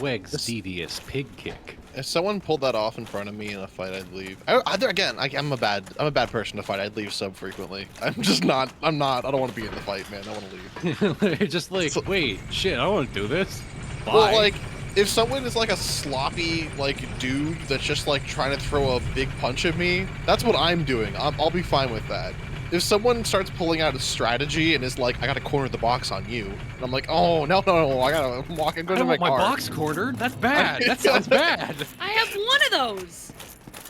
Weg's devious pig kick. If someone pulled that off in front of me in a fight, I'd leave. I'm a bad person to fight. I'd leave sub frequently. I don't want to be in the fight, man. I want to leave. Just like, wait, shit, I don't want to do this. Bye. Well, like, if someone is like a sloppy, like, dude that's just like trying to throw a big punch at me, that's what I'm doing. I'll be fine with that. If someone starts pulling out a strategy and is like, I gotta corner the box on you, and I'm like, oh, no, I gotta walk and go I to don't my want my car. box cornered. That's bad. That sounds bad. I have one of those.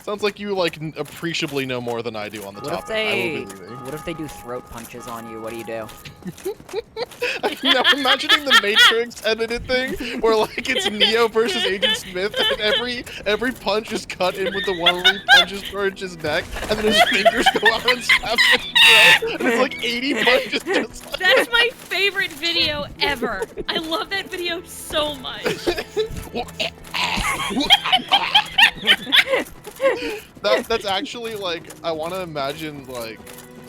Sounds like you, like, appreciably know more than I do on the What if topic. I will be they? leaving. What if they do throat punches on you? What do you do? Now imagining the Matrix edited thing where like it's Neo versus Agent Smith and every punch is cut in with the one where he punches towards his neck and then his fingers go out and stab his throat and it's like 80 punches just like... That's my favorite video ever. I love that video so much. That's actually like I want to imagine like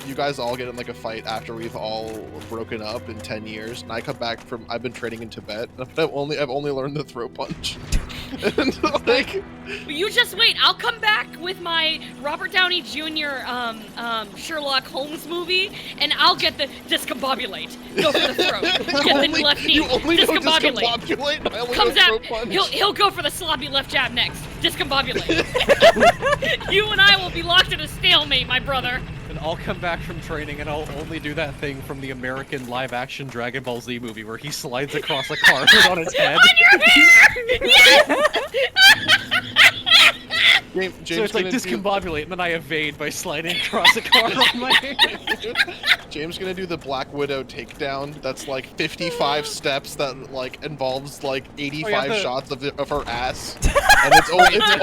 you guys all get in like a fight after we've all broken up in 10 years and I come back from I've been training in Tibet and I've only learned the throat punch. And like You just wait. I'll come back with my Robert Downey Jr. Sherlock Holmes movie, and I'll get the discombobulate. Go for the throat. Get the left knee. You only know Discombobulate. discombobulate and I only Comes know out. throat punch. He'll go for the sloppy left jab next. Discombobulate. You and I will be locked in a stalemate, my brother. And I'll come back from training and I'll only do that thing from the American live-action Dragon Ball Z movie where he slides across a carpet on his head. On your hair! Yes! James So it's like discombobulate, and then I evade by sliding across a car on my head. James gonna do the Black Widow takedown. That's like 55 steps that like involves like 85 shots of her ass, and it's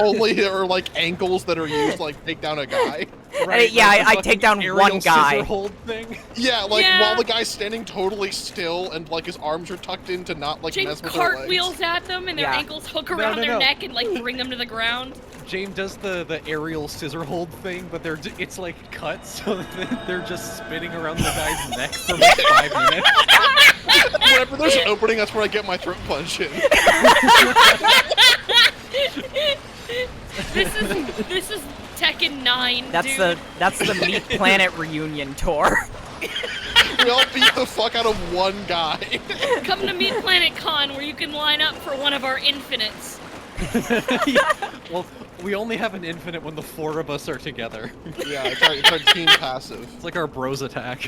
only her like ankles that are used to like take down a guy. Right, yeah, like the I take down aerial one guy. scissor hold thing. Yeah, like Yeah. while the guy's standing totally still and like his arms are tucked in to not like Jake mess with their legs. cartwheels at them, and their Yeah. ankles hook around their neck and like bring them to the ground. James does the aerial scissor hold thing, but it's like cut so that they're just spinning around the guy's neck for like 5 minutes. Whenever there's an opening, that's where I get my throat punch in. This is Tekken 9. That's dude. the Meat Planet reunion tour. We all beat the fuck out of one guy. Come to Meat Planet Con where you can line up for one of our infinites. Well, we only have an infinite when the 4 of us are together. Yeah, it's our team passive. It's like our bros attack.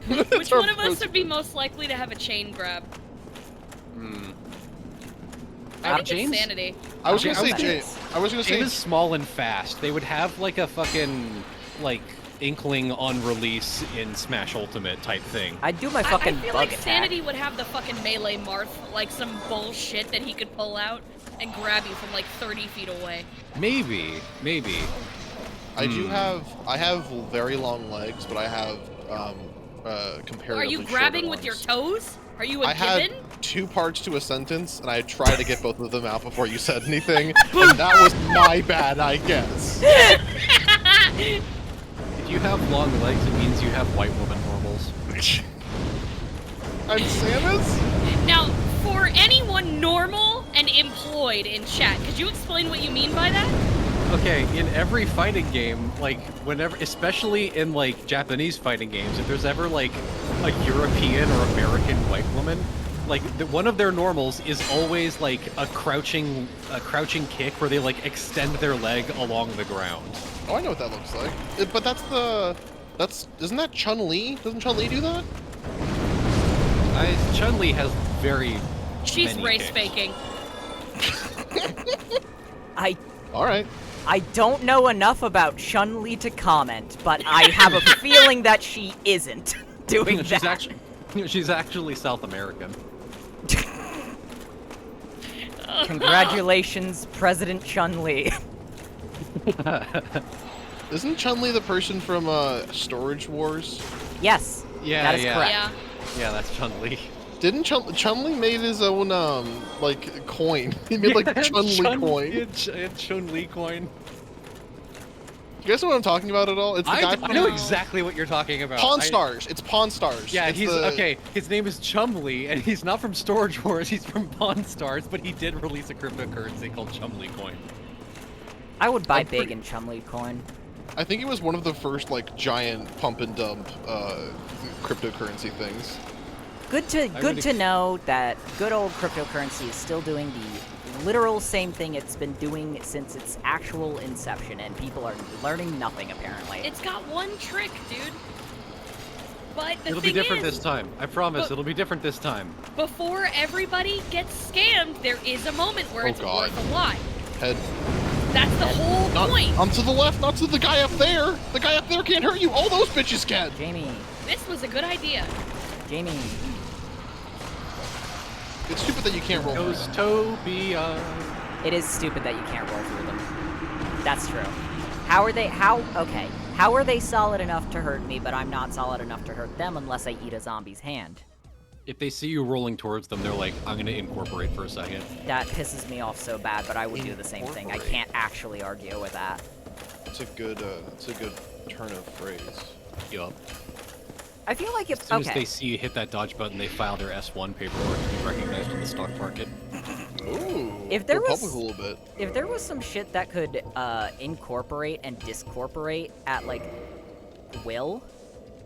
Which one of us would be most likely to have a chain grab? I think James? it's Sanity. I was gonna say James. James. I was gonna say James is small and fast. They would have like a fucking like inkling on release in Smash Ultimate type thing. I'd do my I fucking feel bug like attack. Sanity would have the fucking melee Marth, like some bullshit that he could pull out and grab you from like 30 feet away. Maybe. I have very long legs, but I have comparatively Are you grabbing shorter with your arms. toes? Are you a I had gibbon? 2 parts to a sentence, and I tried to get both of them out before you said anything, and that was my bad, I guess. If you have long legs, it means you have white woman normals. I'm Samus? Now, for anyone normal and employed in chat, could you explain what you mean by that? Okay, in every fighting game, like whenever, especially in like Japanese fighting games, if there's ever like a European or American white woman, like one of their normals is always like a crouching kick where they like extend their leg along the ground. Oh, I know what that looks like. But isn't that Chun-Li? Doesn't Chun-Li do that? Chun-Li has very She's many race kicks. faking. Alright. I don't know enough about Chun-Li to comment, but I have a feeling that she isn't doing that. She's actually South American. Congratulations, President Chun-Li. Isn't Chun-Li the person from Storage Wars? Yes, Yeah, that is yeah. correct. Yeah. Yeah, that's Chun-Li. Didn't Chun-Li made his own like coin? He made like Chun-Li coin. Chun-Li coin. You guys know what I'm talking about at all? It's the guy I from know exactly what you're talking about. Pawn Stars. It's Pawn Stars. Yeah, it's he's the... okay. His name is Chumley, and he's not from Storage Wars. He's from Pawn Stars, but he did release a cryptocurrency called Chumley Coin. I would buy I'm big pretty- in Chumley coin. I think it was one of the first like giant pump and dump cryptocurrency things. Good to know that good old cryptocurrency is still doing the literal same thing it's been doing since its actual inception, and people are learning nothing apparently. It's got one trick, dude. But the It'll thing be different is, this time. I promise. But- It'll be different this time. before everybody gets scammed, there is a moment where Oh, it's God. worth a lot. Head. That's the whole Not point. to the left, not to the guy up there. The guy up there can't hurt you. All those bitches can. Jamie, This was a good idea. Jamie, It's stupid that you can't roll. Goes Tobia. it is stupid that you can't roll through them. That's true. How are they solid enough to hurt me, but I'm not solid enough to hurt them unless I eat a zombie's hand? If they see you rolling towards them, they're like, I'm gonna incorporate for a second. That pisses me off so bad, but I would do the same thing. I Incorporate. can't actually argue with that. It's a good turn of phrase. Yup. I feel like As if soon as okay, they see you hit that dodge button, they file their S1 paperwork to be recognized in the stock market. Ooh. If there go was- public a little bit. if there was some shit that could incorporate and discorporate at like will,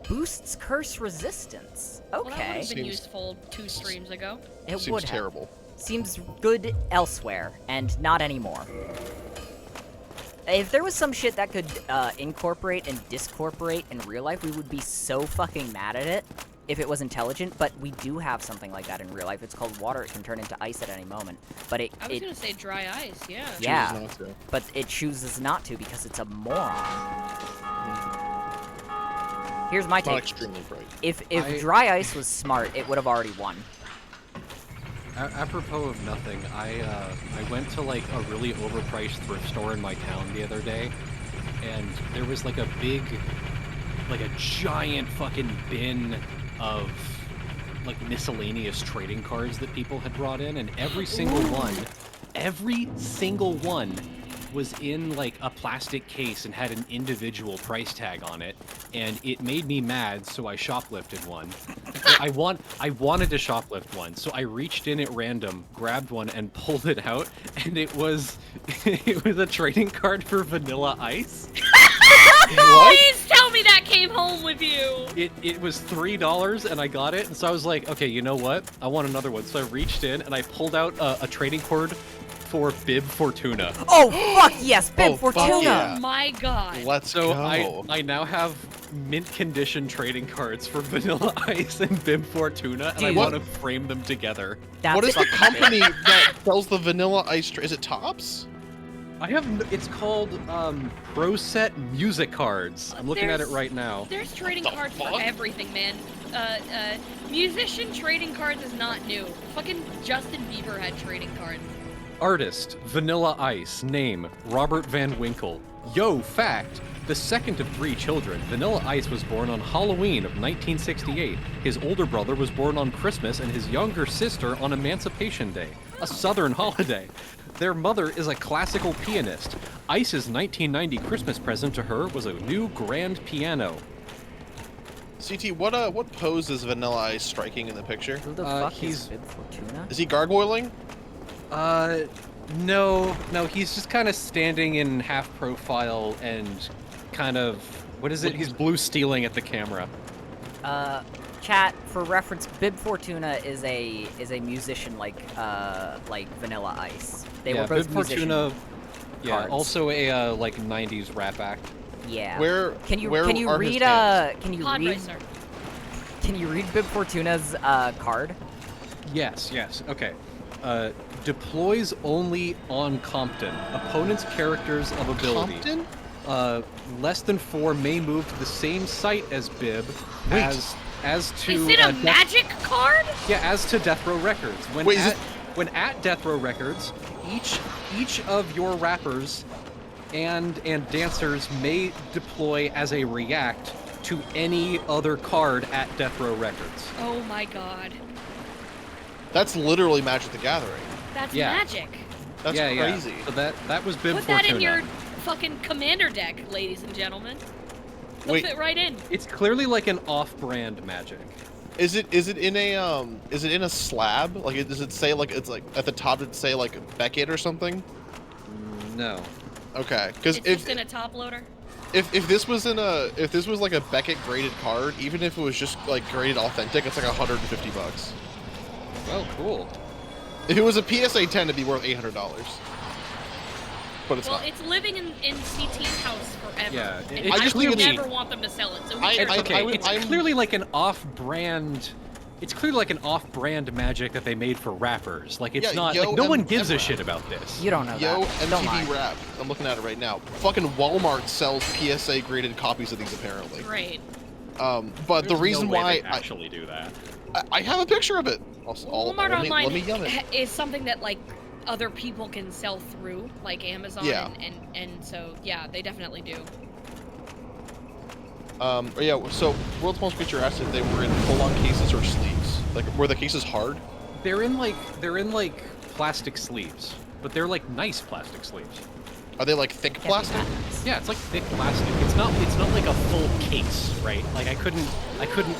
boosts curse resistance. Well, that would Okay, have been Seems- useful 2 streams ago. it Seems would have. terrible. Seems good elsewhere, and not anymore. If there was some shit that could incorporate and discorporate in real life, we would be so fucking mad at it if it was intelligent, but we do have something like that in real life. It's called water. It can turn into ice at any moment. But I was gonna say dry ice, yeah. yeah, Chooses not to. but it chooses not to because it's a moron. Here's my Not take. extremely bright. If I- dry ice was smart, it would have already won. Apropos of nothing, I went to like a really overpriced thrift store in my town the other day, and there was like a giant fucking bin of like miscellaneous trading cards that people had brought in, and every single one was in like a plastic case and had an individual price tag on it, and it made me mad, so I shoplifted one. I wanted to shoplift one, so I reached in at random, grabbed one, and pulled it out, and it was a trading card for Vanilla Ice. What? Please tell me that came home with you. It was $3, and I got it, and so I was like, okay, you know what? I want another one. So I reached in and I pulled out a trading card for Bib Fortuna. Oh fuck yes, Bib Oh, fuck Fortuna! yeah. Oh my god. Let's So go. I now have mint condition trading cards for Vanilla Ice and Bib Fortuna, and I Dude. want to frame them together. That's What is the fucking company that sells the vanilla ice? Is it Tops? It's called Pro Set Music Cards. I'm looking at it There's- right now. There's trading the cards fuck? for everything, man. Musician trading cards is not new. Fucking Justin Bieber had trading cards. Artist, Vanilla Ice. Name, Robert Van Winkle. Yo, fact, the second of 3 children, Vanilla Ice was born on Halloween of 1968. His older brother was born on Christmas and his younger sister on Emancipation Day, a Southern holiday. Their mother is a classical pianist. Ice's 1990 Christmas present to her was a new grand piano. CT, what pose is Vanilla Ice striking in the picture? Who the fuck is he's- Bib Fortuna? Is he gargoyling? No, he's just kind of standing in half profile and kind of, what is it? He's blue stealing at the camera. Chat, for reference, Bib Fortuna is a musician like Vanilla Ice. They were both Bib Fortuna, musician yeah, cards. also a like 90s rap act. Yeah. Where Can you where can you are his read hands? Pod racer. can you read Bib Fortuna's card? Yes, okay. Deploys only on Compton. Opponent's characters of ability. Compton? Less than 4 may move to the same site as Bib Wait. as to Is it a magic card? as to Death Row Records. Wait, is When at Death Row Records, each of your rappers and dancers may deploy as a react to any other card at Death Row Records. Oh my god. That's literally Magic the Gathering. That's Yeah. magic. That's yeah, crazy. Yeah. So that was Bib Put Fortuna. that in your fucking commander deck, ladies and gentlemen. He'll Wait. fit right in. It's clearly like an off-brand magic. Is it in a slab? Like, does it say like it's like at the top? Does it say like Beckett or something? No. Okay, because It's just in a top loader. if this was like a Beckett graded card, even if it was just like graded authentic, it's like $150. Oh, cool. If it was a PSA 10, it'd be worth $800. But it's Well, not. it's living in CT's house forever. Yeah, and it's I just would clearly- never want them to sell it. So who I- cares? I- Okay, would- it's I'm- clearly like an off-brand. It's clearly like an off-brand magic that they made for rappers. Like it's Yeah, not. Yo Like no one M- gives a M-Rap. shit about this. You don't know Yo, that. Don't lie. MTV Rap. I'm looking at it right now. Fucking Walmart sells PSA graded copies of these apparently. Great. But the There's reason no way why they actually do that. I have a picture of it. Walmart let me Online yum it. is something that like other people can sell through, like Amazon, Yeah. and so yeah, they definitely do. Yeah. So World's Most Creature asked if they were in full-on cases or sleeves. Like, were the cases hard? They're in like plastic sleeves, but they're like nice plastic sleeves. Are they like thick Can't be plastic? bad. Yeah, it's like thick plastic. It's not like a full case, right? Like I couldn't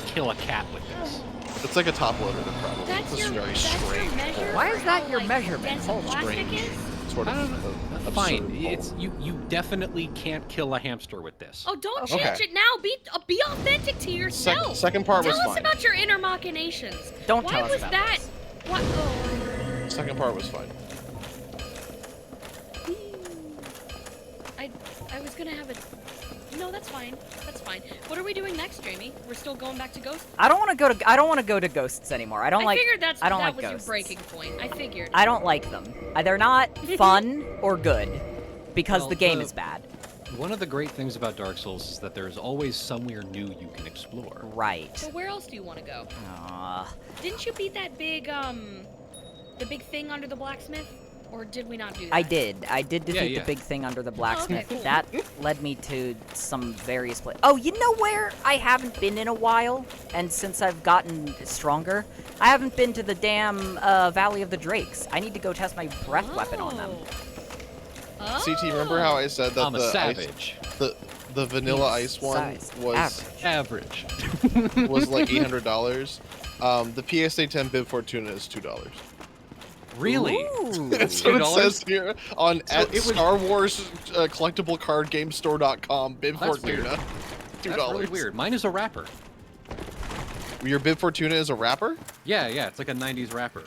kill a cat with this. It's like a top loader, then probably. That's This your, is very that's your strange. measure. Why for is that how, your like, measurement? dense Hold plastic strange. is? Sort of. I don't know. absurd Fine. hole. It's you definitely can't kill a hamster with this. Oh, don't Okay. change it now. Be authentic to yourself. Second part Tell was us fine. about your inner machinations. Don't Why tell us was about that? this. What? Oh. Second part was fine. I was gonna have a. No, that's fine. That's fine. What are we doing next, Jamie? We're still going back to Ghost. I don't want to go to ghosts anymore. I don't like. figured I don't that like was ghosts. your breaking point. I figured. I don't like them. They're not fun or good because Well, the game the- is bad. One of the great things about Dark Souls is that there's always somewhere new you can explore. Right. So where else do you want to go? Didn't you beat that big the big thing under the blacksmith? Or did we not do that? I did. I did defeat yeah. the big thing under the blacksmith. cool. That led me to some various places. Oh, you know where I haven't been in a while? And since I've gotten stronger, I haven't been to the damn Valley of the Drakes. I need to go test my breath weapon on them. Oh. CT, remember how I said that I'm a the savage. the vanilla ice one Size. was Average. was like $800? The PSA 10 Bib Fortuna is $2. Really? Ooh. That's what it $2? says here on So at it was- Star Wars collectible card game store.com. Bib That's Fortuna, weird. $2. That's really weird. Mine is a rapper. Your Bib Fortuna is a rapper? Yeah, it's like a 90s rapper.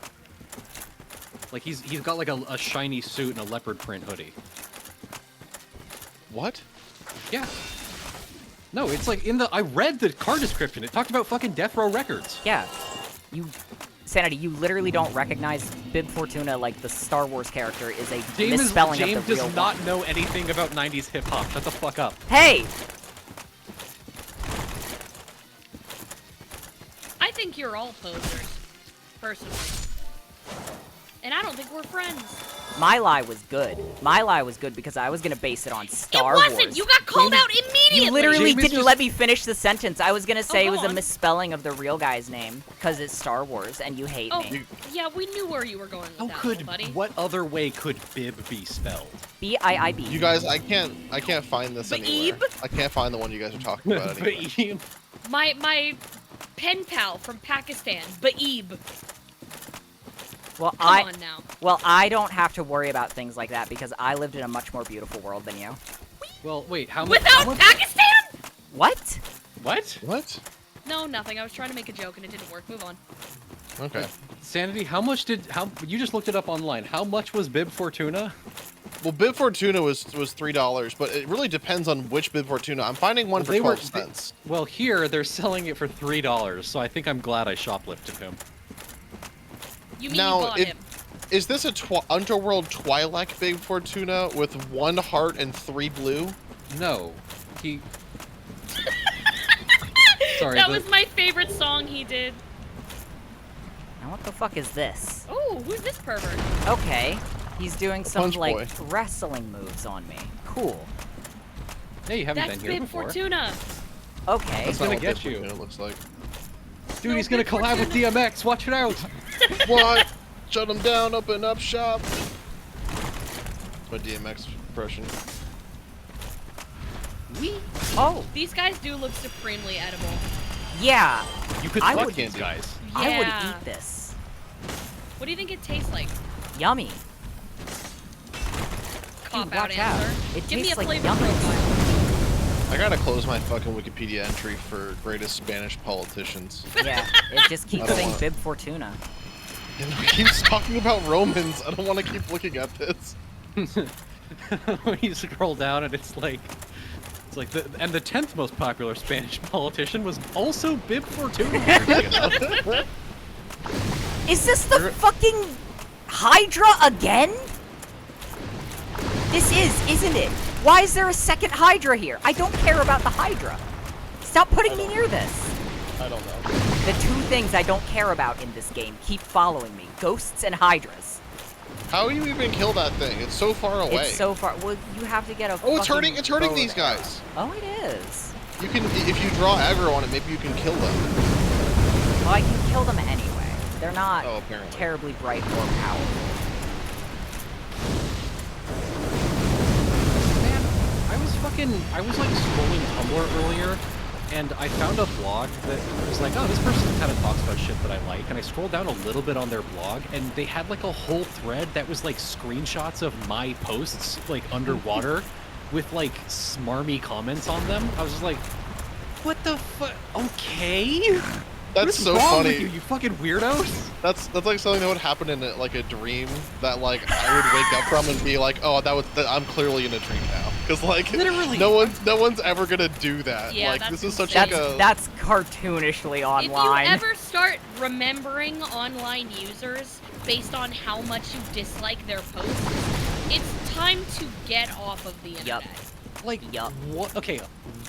Like he's got like a shiny suit and a leopard print hoodie. What? Yeah. No, it's like I read the card description. It talked about fucking Death Row Records. Yeah. Sanity, you literally don't recognize Bib Fortuna like the Star Wars character is a misspelling James of the real does not one. know anything about 90s hip hop. Shut the fuck up. Hey! I think you're all posers, personally. And I don't think we're friends. My lie was good. My lie was good because I was gonna base it on Star it wasn't. Wars. You got called out immediately. You literally James didn't just- let me finish the sentence. I was gonna say it go was a on. misspelling of the real guy's name because it's Star Wars and you hate Oh, me. yeah, we knew where you were going with How that, could buddy. what other way could bib be spelled? B-I-I-B. You guys, I can't find this anywhere. I can't find the one you guys are talking about anywhere. My pen pal from Pakistan, Baib. Well, Come on now. Well, I don't have to worry about things like that because I lived in a much more beautiful world than you. Well, wait, how much? Without Pakistan? What? What? What? No, nothing. I was trying to make a joke and it didn't work. Move on. Okay. Sanity, you just looked it up online. How much was Bib Fortuna? Well, Bib Fortuna was $3, but it really depends on which Bib Fortuna. I'm finding one Well, for they 12 were- cents. Well, here they're selling it for $3, so I think I'm glad I shoplifted him. You mean Now, you bought if- him? Is this a Underworld Twi'lek Bib Fortuna with 1 heart and 3 blue? No, he. Sorry. That was my favorite song he did. Now what the fuck is this? Oh, who's this pervert? Okay. He's doing some, Punch like, boy. wrestling moves on me. Cool. Hey, you haven't That's been here Bib before. Fortuna. Okay. That's gonna not what get Bib you. Fortuna looks like. Dude, No, he's gonna Bib collab with Fortuna. DMX. Watch it out. What? Shut him down, open up shop. That's my DMX impression. We. Oh, These guys do look supremely edible. yeah. You could I fuck would- these guys. I would Yeah. eat this. What do you think it tastes like? Yummy. Cop out watch out. answer. It Give me a tastes like flavor yummy. profile. I gotta close my fucking Wikipedia entry for greatest Spanish politicians. Yeah, it just keeps I don't saying want- Bib Fortuna. And it keeps talking about Romans. I don't want to keep looking at this. When you scroll down and it's like the 10th most popular Spanish politician was also Bib Fortuna. Is this the fucking Hydra again? This isn't it? Why is there a second Hydra here? I don't care about the Hydra. Stop putting me near this. I don't know. The two things I don't care about in this game keep following me. Ghosts and Hydras. How do you even kill that thing? It's so far away. It's so far. Well, you have to get a. Oh, it's fucking hurting! It's hurting bow these and arrow. guys. Oh, it is. You can, if you draw aggro on it, maybe you can kill them. Well, I can kill them anyway. They're not Oh, apparently. terribly bright or powerful. Man, I was like scrolling Tumblr earlier, and I found a blog that was like, oh, this person kind of talks about shit that I like, and I scrolled down a little bit on their blog, and they had like a whole thread that was like screenshots of my posts, like underwater, with like smarmy comments on them. I was just like, what the fuck? Okay. What That's is so wrong funny. with you, you fucking weirdos? That's like something that would happen in like a dream that like I would wake up from and be like, oh, I'm clearly in a dream now. Because like Literally. no one's ever gonna do that. Yeah, like that's this is such That's like a that's cartoonishly online. If you ever start remembering online users based on how much you dislike their posts, it's time to get off of the internet. Like, Yup. okay,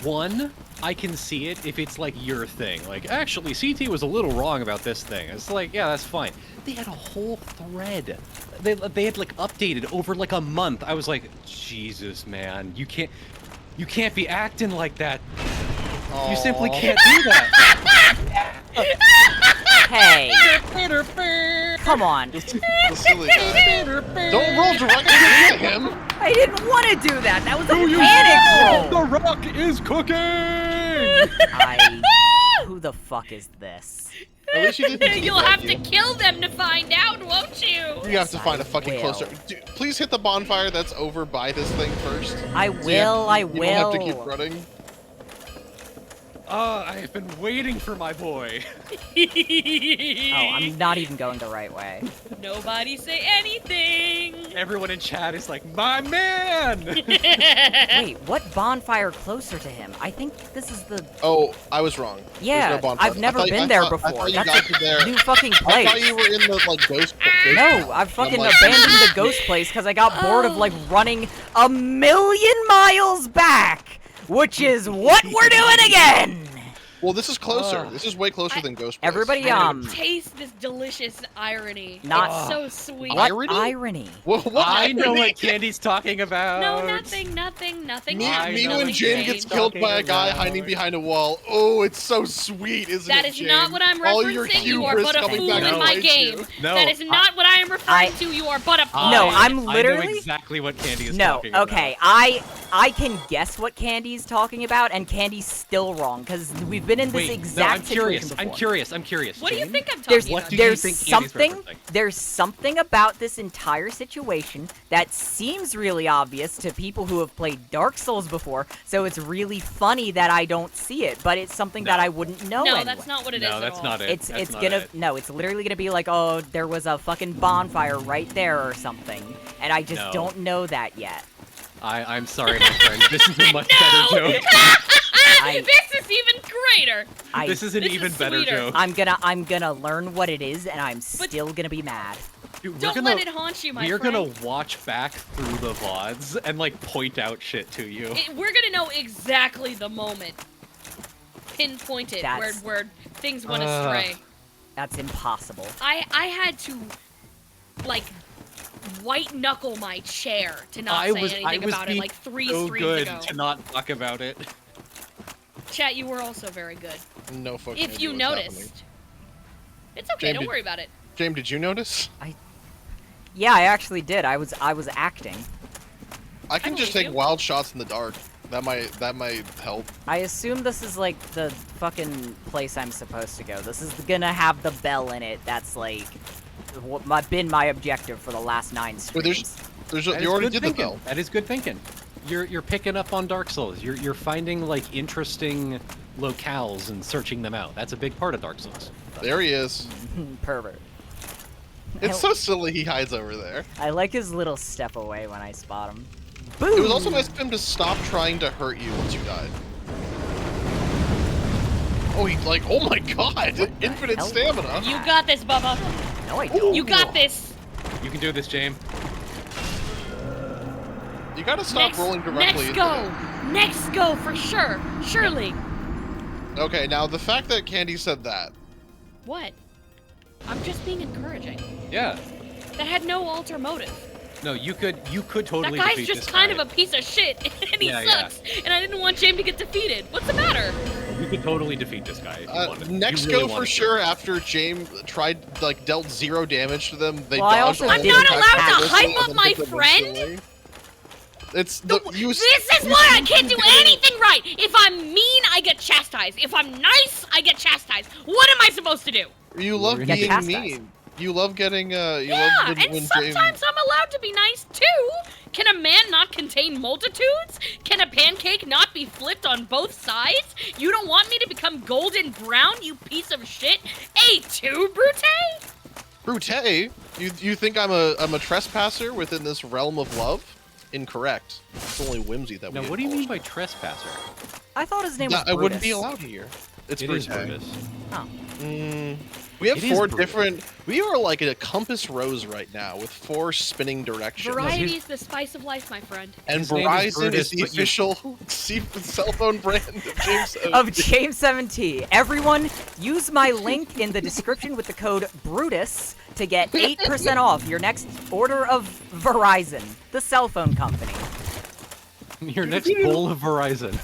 one, I can see it if it's like your thing. Like, actually, CT was a little wrong about this thing. It's like, yeah, that's fine. They had a whole thread. They had like updated over like a month. I was like, Jesus, man, you can't be acting like that. You simply can't do that. Hey, come on. the silly guy. Don't roll directly into him. I didn't want to do that. That was a Do you panic know roll. The Rock is cooking! Who the fuck is this? At least you didn't. You'll have to kill them to find out, won't you? You have to find a I fucking will. closer. Dude, please hit the bonfire that's over by this thing first. I will. I You will. don't have to keep running. I've been waiting for my boy. Oh, I'm not even going the right way. Nobody say anything. Everyone in chat is like, my man! Wait, what bonfire closer to him? I think this is the. Oh, I was wrong. There's Yeah, no bonfire. I've never I thought- been I there thought- I before. thought you That's got to a there. new fucking I place. thought you were in the like ghost. No, I've fucking like- abandoned the ghost place because I got bored of like running a million miles back, which is what we're doing again. Well, this is closer. This is way closer than Ghost Place. Everybody, Taste this delicious irony. Not- It's so sweet. What Irony? irony? What I know irony? what Candy's talking about. No, nothing. I Me know when what Jane Jane's gets killed by a talking guy about. hiding behind a wall. Oh, it's so sweet, isn't That it, is Jane? not what I'm All your referencing. You are hubris but a coming fool back in to my bite game. you. No, That is not what I am referring to. You are but a fool. No, I'm I know literally- exactly what Candy is No, talking about. okay, I can guess what Candy's talking about, and Candy's still wrong because we've been in this Wait, exact no, I'm curious. situation I'm before. curious. What do you Jane? think I'm There's talking about? do you there's think Candy's referencing? there's something about this entire situation that seems really obvious to people who have played Dark Souls before. So it's really funny that I don't see it, but it's something that No. I wouldn't know. No, anyway. that's not what it is. No, at that's all. not it. It's That's not gonna it. no, it's literally gonna be like, oh, there was a fucking bonfire right there or something, and I just No. don't know that yet. I'm sorry, my friend. This is a much No! better joke. This is even greater. This is an This even is better sweeter. joke. I'm gonna learn what it is, and I'm still gonna be mad. Dude, we're Don't gonna, let it haunt you, my We're friend. gonna watch back through the VODs and like point out shit to you. We're gonna know exactly the moment, pinpointed, That's- where things went astray. That's impossible. I had to, like, white knuckle my chair to not I say was anything about it being like three so streams good ago. to not talk about it. Chat, you were also very good. No fucking If idea you what's noticed. happening. It's okay, Jane, don't did- worry about it. James, did you notice? Yeah, I actually did. I was acting. I can I just believe take you. wild shots in the dark. That might help. I assume this is like the fucking place I'm supposed to go. This is gonna have the bell in it. That's like been my objective for the last 9 streams. Wait, That you is already good did the thinking. bell. That is good thinking. You're picking up on Dark Souls. You're finding like interesting locales and searching them out. That's a big part of Dark Souls. There he is. Pervert. It's so silly he hides over there. I like his little step away when I spot him. Boom! It was also nice of him to stop trying to hurt you once you died. Oh, he like, oh my god, infinite hell? stamina. You got this, Bubba. No, I don't. You got this. You can do this, James. You gotta stop rolling directly. Next go for sure. Surely. Okay, now the fact that Candy said that. What? I'm just being encouraging. Yeah. That had no ulterior motive. No, you could totally. That guy's defeat just this kind guy. of a piece of shit, and he Yeah, yeah. sucks. And I didn't want James to get defeated. What's the matter? You could totally defeat this guy if you wanted. Next You really go for wanted to. sure after James dealt 0 damage to them. They Well, I dodged also all I'm the not attacks allowed to effortlessly hype and up then my hit them friend? instantly. It's the you. This is why I can't do anything right. If I'm mean, I get chastised. If I'm nice, I get chastised. What am I supposed to do? You love Get being chastised. mean. You love getting Yeah, and when sometimes I'm allowed to be nice too. Can a man not contain multitudes? Can a pancake not be flipped on both sides? You don't want me to become golden brown, you piece of shit? A2, Brute? Brute, you think I'm a trespasser within this realm of love? Incorrect. It's only whimsy that we. Now, what do you mean by trespasser? I thought his name was I wouldn't be Brutus. allowed here. It's It Brute. is Brutus. Oh. We have It is 4 Brutus. different. We are like a compass rose right now with 4 spinning directions. Variety is the spice of life, my friend. And His name is Verizon Brutus, is the but you- Oh, official cell phone brand of James. Of jame7t. Everyone, use my link in the description with the code BRUTUS to get 8% off your next order of Verizon, the cell phone company. Your next bowl of Verizon.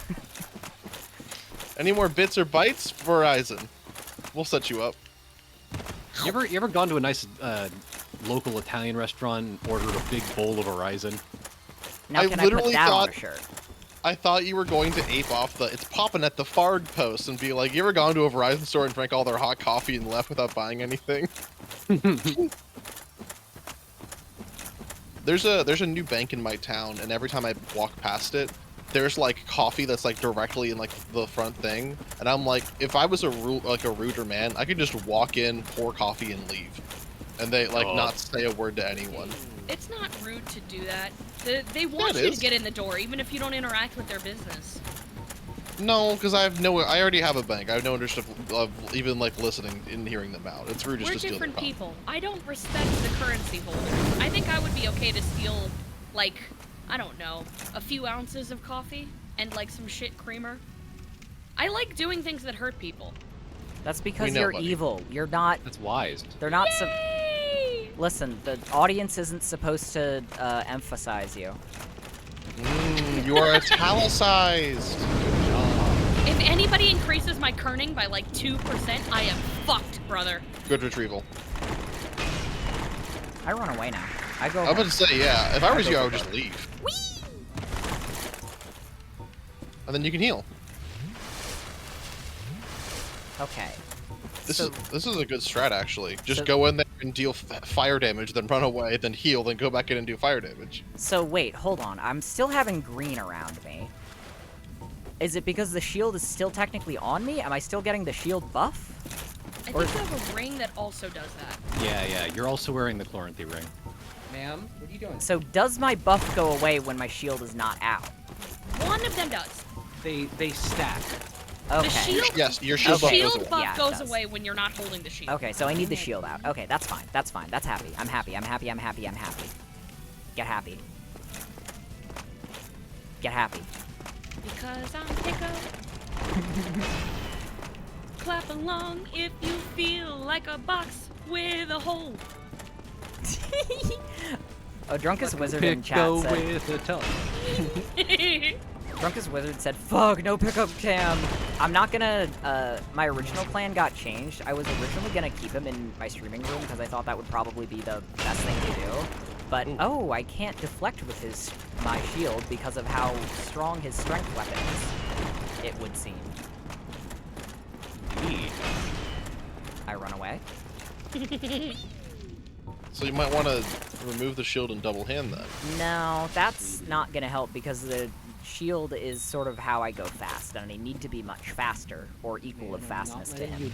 Any more bits or bytes? Verizon. We'll set you up. You ever gone to a nice local Italian restaurant and ordered a big bowl of Verizon? Now I can I put literally that on a thought- shirt? I thought you were going to ape off the "it's popping at the Fard" post and be like, "You ever gone to a Verizon store and drank all their hot coffee and left without buying anything?" There's a new bank in my town, and every time I walk past it, there's like coffee that's like directly in like the front thing, and I'm like, if I was a ruder man, I could just walk in, pour coffee, and leave, and they like not say a word to anyone. It's not rude to do that. They want it you is. to get in the door, even if you don't interact with their business. No, because I already have a bank. I have no interest of even like listening and hearing them out. It's rude just We're to steal their different coffee. people. I don't respect the currency holders. I think I would be okay to steal, like, I don't know, a few ounces of coffee and like some shit creamer. I like doing things that hurt people. That's because know, you're buddy. evil. You're not. That's wise. They're not. Yay! Listen, the audience isn't supposed to emphasize you. You are italicized. If anybody increases my kerning by like 2%, I am fucked, brother. Good retrieval. I run away now. I go. I'm about to say, yeah. If I was go you, I for would just brothers. leave. And then you can heal. Okay. This So- is a good strat actually. Just So- go in there and deal fire damage, then run away, then heal, then go back in and do fire damage. So wait, hold on. I'm still having green around me. Is it because the shield is still technically on me? Am I still getting the shield buff? I Or- think you have a ring that also does that. Yeah. You're also wearing the Chloranthy ring. Ma'am, what are you doing? So does my buff go away when my shield is not out? One of them does. They stack. Okay. The shield, Yes, your the shield buff goes shield away. buff Yeah, it goes does. away when you're not holding the shield. Okay, so I need the shield out. Okay, that's fine. That's fine. That's happy. I'm happy. I'm happy. I'm happy. I'm happy. Get happy. Get happy. Because I'm pickup. Clap along if you feel like a box with a hole. Oh, Drunkest Wizard in chat Go said, with the tongue. Drunkest Wizard said, fuck, no pickup cam. I'm not gonna, my original plan got changed. I was originally gonna keep him in my streaming room because I thought that would probably be the best thing to do. But Ooh. oh, I can't deflect with my shield because of how strong his strength weapon is. It would seem. Indeed. I run away. So you might want to remove the shield and double hand that. No, that's not gonna help because the shield is sort of how I go fast, and I need to be much faster or equal of fastness to him.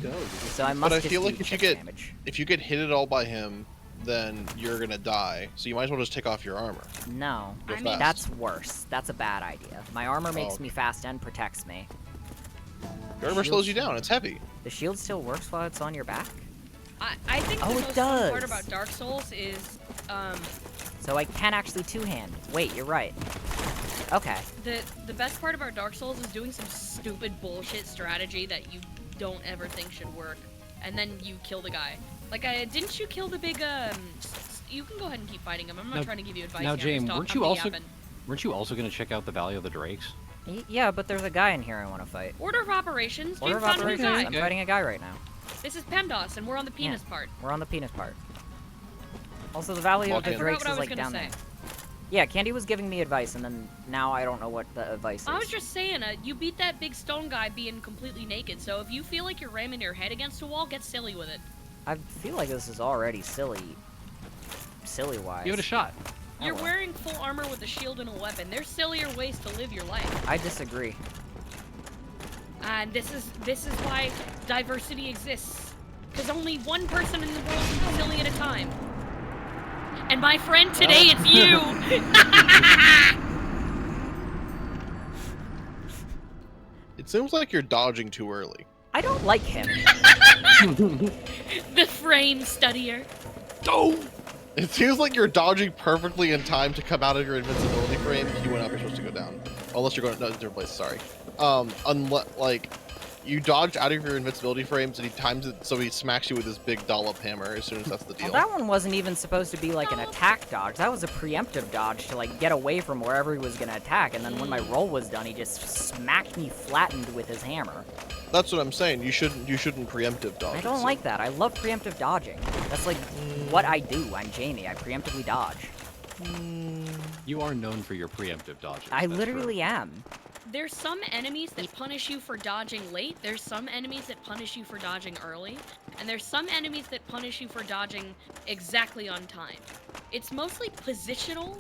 So I must But I just feel do like if you chip get damage. if you get hit at all by him, then you're gonna die. So you might as well just take off your armor. No, Go I mean, fast. that's worse. That's a bad idea. My armor makes okay. me fast and protects me. Your armor slows you down. It's heavy. The shield still works while it's on your back? I think Oh, the it most fun part does. about Dark Souls is So I can actually two-hand. Wait, you're right. Okay. the best part about Dark Souls is doing some stupid bullshit strategy that you don't ever think should work, and then you kill the guy. Like, didn't you kill the big you can go ahead and keep fighting him. I'm not Now- trying to give you advice. now, here, I'm just James, talk- weren't I'm you also- yapping. Weren't you also gonna check out the Valley of the Drakes? Yeah, but there's a guy in here I want to fight. Order of operations. Order James of found a new operations. guy. I'm fighting a guy right now. This is PEMDAS, and we're on the penis part. We're on the penis part. Also, the Valley Walk of the in. Drakes Forgot is what I was like gonna down say. there. Yeah, Candy was giving me advice, and then now I don't know what the advice is. I was just saying, you beat that big stone guy being completely naked, so if you feel like you're ramming your head against a wall, get silly with it. I feel like this is already silly. Silly-wise. Give it a shot. You're well. wearing full armor with a shield and a weapon. There's sillier ways to live your life. I disagree. And this is why diversity exists. Because only one person in the world can be silly at a time. And my friend, today it's you! It seems like you're dodging too early. I don't like him. The frame studier. Oh! It seems like you're dodging perfectly in time to come out of your invincibility frame. If you went up, you're supposed to go down. Unless you're going to different place. Sorry. Like you dodged out of your invincibility frames, and he times it so he smacks you with his big dollop hammer as soon as that's the deal. Well, that one wasn't even supposed to be like an attack dodge. That was a preemptive dodge to like get away from wherever he was gonna attack. And then when my roll was done, he just smacked me flattened with his hammer. That's what I'm saying. You shouldn't preemptive dodge. I don't like that. I love preemptive dodging. That's like what I do. I'm Jamie. I preemptively dodge. You are known for your preemptive dodges. I that's literally am. There's some enemies that punish you for dodging late, there's some enemies that punish you for dodging early, and there's some enemies that punish you for dodging exactly on time. It's mostly positional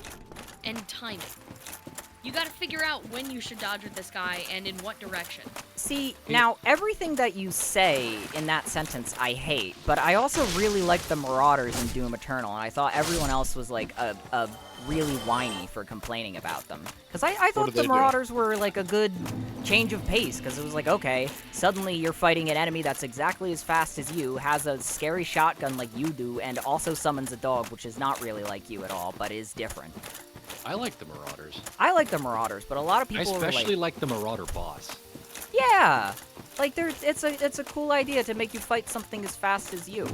and timing. You gotta figure out when you should dodge with this guy and in what direction. See, now everything that you say in that sentence I hate, but I also really like the Marauders in Doom Eternal, and I thought everyone else was like a really whiny for complaining about them. Because I thought did the they do? Marauders were like a good change of pace, because it was like, okay, suddenly you're fighting an enemy that's exactly as fast as you, has a scary shotgun like you do, and also summons a dog, which is not really like you at all, but is different. I like the Marauders. I like the Marauders, but a lot of I people are especially like, like the Marauder boss. yeah, like it's a cool idea to make you fight something as fast as you.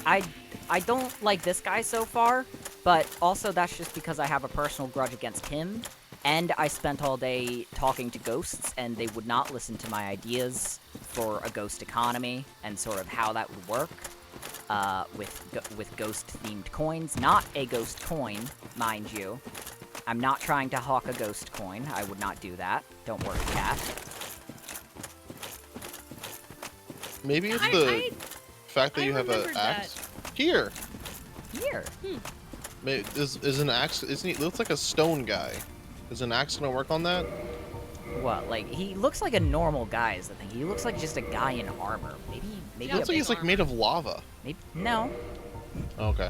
I don't like this guy so far, but also that's just because I have a personal grudge against him, and I spent all day talking to ghosts, and they would not listen to my ideas for a ghost economy and sort of how that would work. With ghost-themed coins. Not a ghost coin, mind you. I'm not trying to hawk a ghost coin. I would not do that. Don't worry, cat. Maybe it's I- the fact that I you have an remembered axe. Here, Here. is an axe? Isn't he? Looks like a stone guy. Is an axe gonna work on that? What, like, he looks like a normal guy is the thing. He looks like just a guy in armor. Maybe Yeah, a Looks like he's like armor. made of lava. maybe, no. Okay.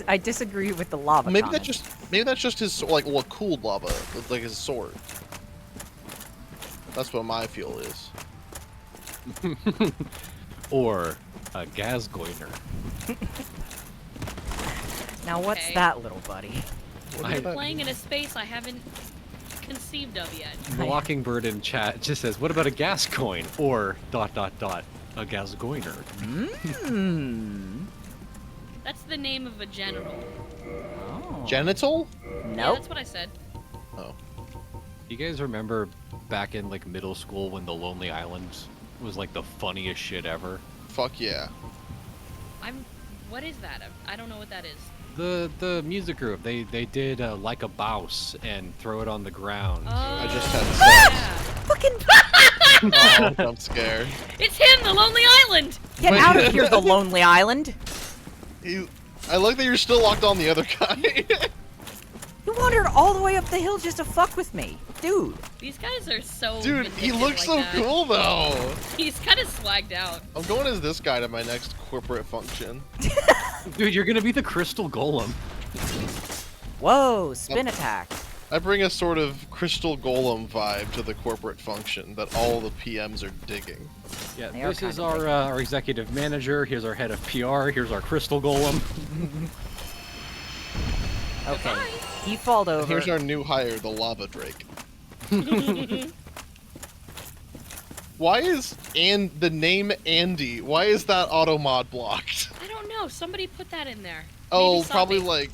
I disagree with the lava Maybe comment. that's just his like cooled lava, like his sword. That's what my feel is. Or a Gasgoiner. Now what's Okay. that, little buddy? What I- does that Playing mean? in a space I haven't conceived of yet. Mockingbird in chat just says, what about a gas coin? Or ... a Gasgoiner. Hmm. That's the name of a genital. Oh. Genital? Yeah, Nope. that's what I said. Oh. You guys remember back in like middle school when the Lonely Island was like the funniest shit ever? Fuck yeah. I'm What is that? I don't know what that is. The music group, they did Like a Bouse and Throw It on the Ground. Oh, I just had sex. Fucking Oh, I'm scared. It's him, the Lonely Island. get Wait. out of here, the Lonely Island. I like that you're still locked on the other guy. You wandered all the way up the hill just to fuck with me, dude. These guys are so. Dude, he vindictive looks like so that. cool though. He's kind of swagged out. I'm going as this guy to my next corporate function. Dude, you're gonna be the Crystal Golem. Whoa, spin attack. I bring a sort of crystal golem vibe to the corporate function that all the PMs are digging. Yeah, They are this is kinda big. our executive manager. Here's our head of PR. Here's our Crystal Golem. Okay, Goodbye. he falled over. Here's our new hire, the Lava Drake. Why is the name Andy? Why is that auto mod blocked? I don't know. Somebody put that in there. Oh, Maybe probably Sabi.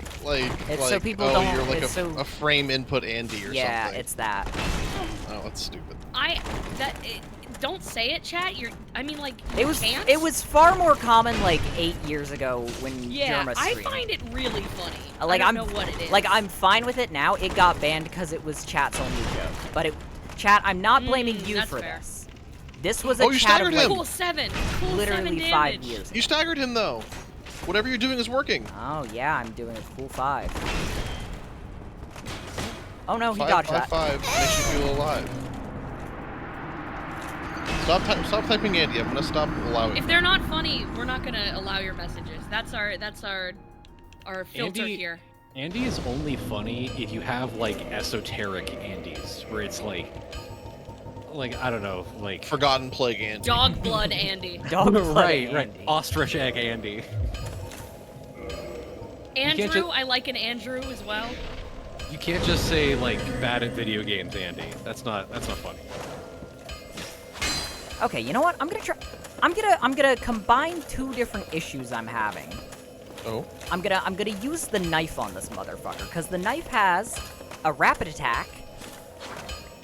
It's so people oh, don't- you're like it's so- a frame input Andy or Yeah, something. it's that. Oh, that's stupid. Don't say it, chat. I mean, like, It was can't? it was far more common like 8 years ago when Yeah, Jerma I streamed. find it really funny. Like, I I'm don't know what it is. Like I'm fine with it now. It got banned because it was chat's only joke. But chat, I'm not blaming you that's for fair. this. This was a Oh, you chat of staggered like him. Cool 7. Cool 7 literally damage. 5 years. You staggered him though. Whatever you're doing is working. Oh yeah, I'm doing a cool 5. Oh no, he Five, dodged five, that. five makes you feel alive. Stop typing Andy. I'm gonna stop allowing. If they're not funny, we're not gonna allow your messages. That's our filter Andy- here. Andy is only funny if you have like esoteric Andys, where it's like I don't know, like Forgotten Plague Andy. Dog blood Andy. Dog blood right, Andy. ostrich egg Andy. Andrew, just- I like an Andrew as well. You can't just say like bad at video games, Andy. That's not funny. Okay, you know what? I'm gonna combine 2 different issues I'm having. Oh. I'm gonna use the knife on this motherfucker, because the knife has a rapid attack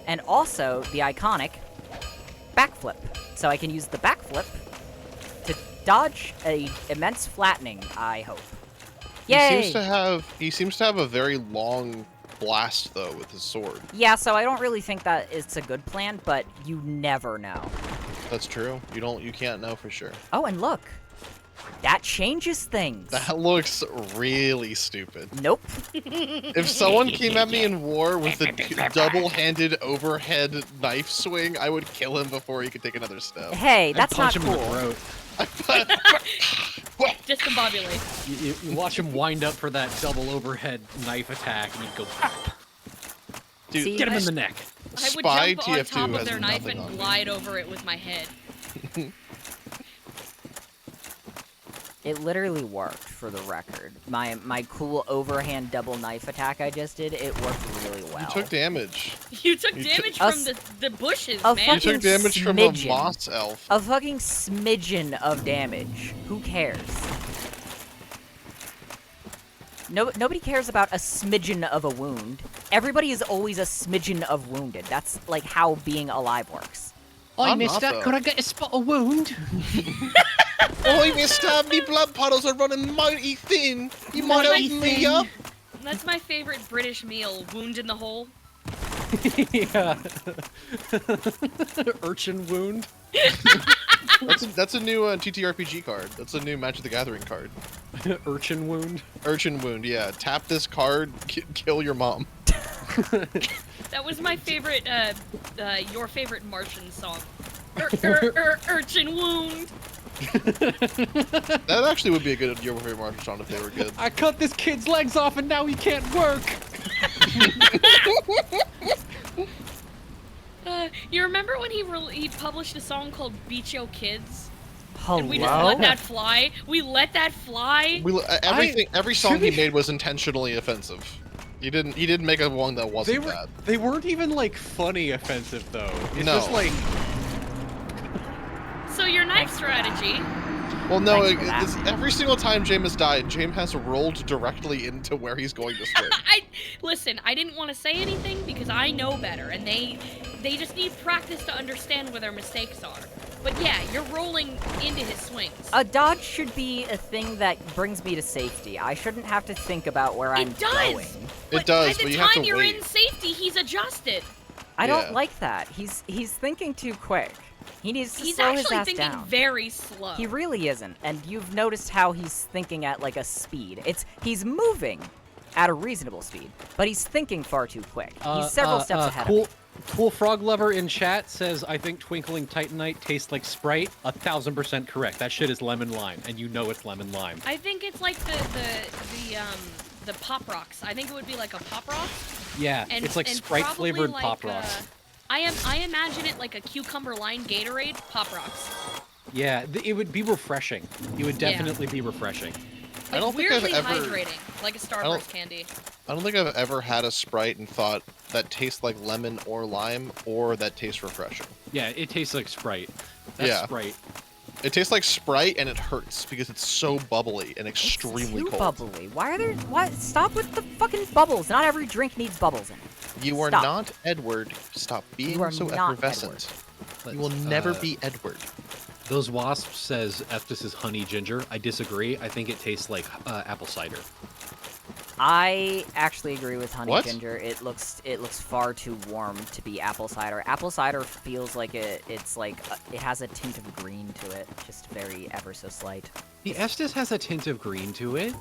and also the iconic backflip. So I can use the backflip to dodge a immense flattening, I hope. Yay! He seems to have a very long blast though with his sword. Yeah, so I don't really think that it's a good plan, but you never know. That's true. You can't know for sure. Oh, and look. That changes things. That looks really stupid. Nope. If someone came at me in war with a double-handed overhead knife swing, I would kill him before he could take another step. Hey, I'd that's not punch him in the cool. throat. Discombobulate. You watch him wind up for that double overhead knife attack, and you go, Dude, See, get him in the neck. I would Spy jump on TF2 top of has their knife nothing and on me. glide over it with my head. It literally worked, for the record. My cool overhand double knife attack I just did, it worked really well. You took damage. You took You damage took- from the bushes, A man. You took fucking damage from a smidgen. moss elf. A fucking smidgen of damage. Who cares? Nobody cares about a smidgen of a wound. Everybody is always a smidgen of wounded. That's like how being alive works. I'm not, though. I get a spot of wound? Oi, mister, me blood puddles are running mighty thin. You might Mighty help me up. That's my favorite British meal, wound in the hole. Yeah. Urchin wound. That's a new TTRPG card. That's a new Magic the Gathering card. Urchin wound. Urchin wound, yeah. Tap this card, kill your mom. That was my favorite, your favorite Martian song. Urchin wound. That actually would be a good Your Favorite Martian song if they were good. I cut this kid's legs off and now he can't work. You remember when he published a song called Beat Yo Kids? Hello? And we just let that fly? We let that fly? Every song he made was intentionally offensive. He didn't make a one that wasn't that. They weren't even like funny offensive though. It's No. just like So your knife strategy. Well, no, Thanks for that. every single time James has died, James has rolled directly into where he's going to swing. Listen, I didn't want to say anything because I know better, and They just need practice to understand where their mistakes are. But yeah, you're rolling into his swings. A dodge should be a thing that brings me to safety. I shouldn't have to think about where I'm It does! going. But It does, by but the you have time to you're wait. in safety, he's adjusted. I Yeah. don't like that. He's thinking too quick. He needs to He's slow his actually ass thinking down. very slow. He really isn't, and you've noticed how he's thinking at like a speed. He's moving at a reasonable speed, but he's thinking far too quick. He's several steps ahead of me. Cool Frog Lover in chat says, I think Twinkling Titanite tastes like Sprite. 1000% correct. That shit is lemon lime, and you know it's lemon lime. I think it's like the Pop Rocks. I think it would be like a Pop Rock. Yeah, And, it's like and Sprite probably flavored like, Pop Rocks. I imagine it like a cucumber lime Gatorade Pop Rocks. Yeah, it would be refreshing. It would Yeah. definitely be refreshing. I don't think I've weirdly ever- hydrating, like a Starburst candy. I don't think I've ever had a Sprite and thought that tastes like lemon or lime, or that tastes refreshing. Yeah, it tastes like Sprite. That's Yeah. Sprite. It tastes like Sprite, and it hurts because it's so bubbly and extremely Too cold. bubbly. Why are there? Why? Stop with the fucking bubbles. Not every drink needs bubbles in it. You are Stop. not Edward. Stop being You are so not effervescent. You will Let's, never be Edward. Those Wasps says Estes is honey ginger. I disagree. I think it tastes like apple cider. I actually agree with honey What? ginger. It looks far too warm to be apple cider. Apple cider feels like it's like it has a tint of green to it, just very ever so slight. The Estes has a tint of green to it.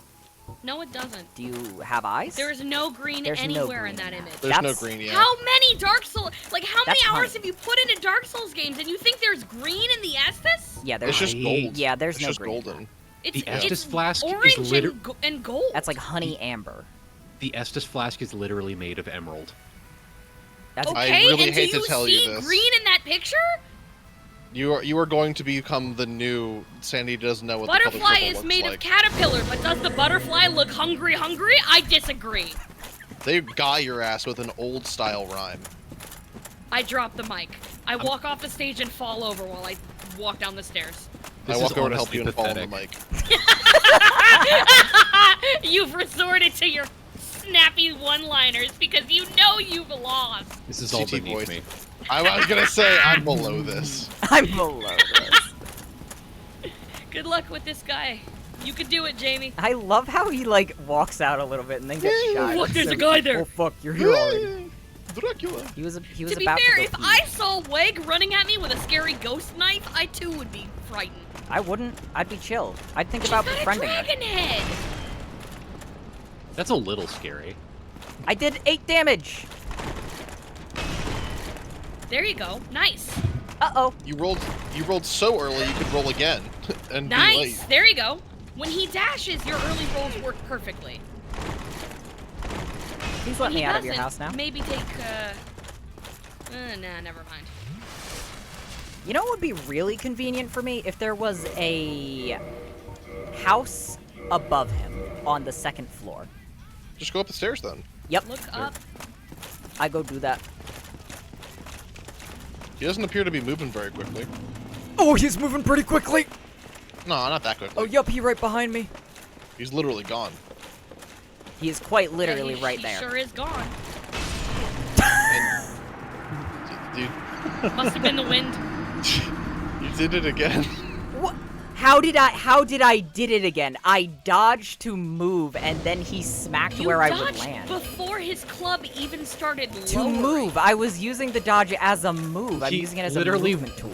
No, it doesn't. Do you have eyes? There is no green There's no anywhere in green that in image. that. There's no That's- green yet. How many Dark Souls? Like, how many That's hours honey. have you put into Dark Souls games, and you think there's green in the Estus? Yeah, there's It's just gold. Yeah, there's It's no just green. golden. It's The Estus flask is orange liter- and gold. That's like honey amber. The Estes flask is literally made of emerald. That's I okay. really and hate do to tell you you see this. green in that picture? You are going to become the new Sandy doesn't know what the Butterfly color is purple made looks of caterpillar, but does the butterfly look hungry? I disagree. They got your ass with an old style rhyme. I drop the mic. I walk off the stage and fall over while I walk down the stairs. This I walk is over to help honestly you and fall on the pathetic. mic. You've resorted to your snappy one-liners because you know you've lost. This is all CT beneath voice. me. I was gonna say I'm below this. I'm below this. Good luck with this guy. You can do it, Jamie. I love how he like walks out a little bit and then gets shot. Look, there's So- a guy there. Oh fuck, you're here already. Dracula. He was To be about fair, to if go pee. I saw Weg running at me with a scary ghost knife, I too would be frightened. I wouldn't. I'd be chill. I'd think She's about got a befriending her. dragon head. That's a little scary. I did 8 damage. There you go. Nice. Uh-oh. You rolled so early you could roll again and be Nice. late. There you go. When he dashes, your early rolls work perfectly. Please When let me he out of your doesn't, house now. Maybe take, nah, never mind. You know what would be really convenient for me? If there was a house above him on the 2nd floor. Just go up the stairs then. Yep. Look up. I go do that. He doesn't appear to be moving very quickly. Oh, he's moving pretty quickly. No, not that quickly. Oh, yup, he right behind me. He's literally gone. He is quite literally Yeah, he- right he there. sure is gone. And, dude, Must have been the wind. you did it again. What? How did I did it again? I dodged to move, and then he smacked You where I would dodged land. before his club even started To lowering. move. I was using the dodge as a move. I'm He using it as literally a movement tool.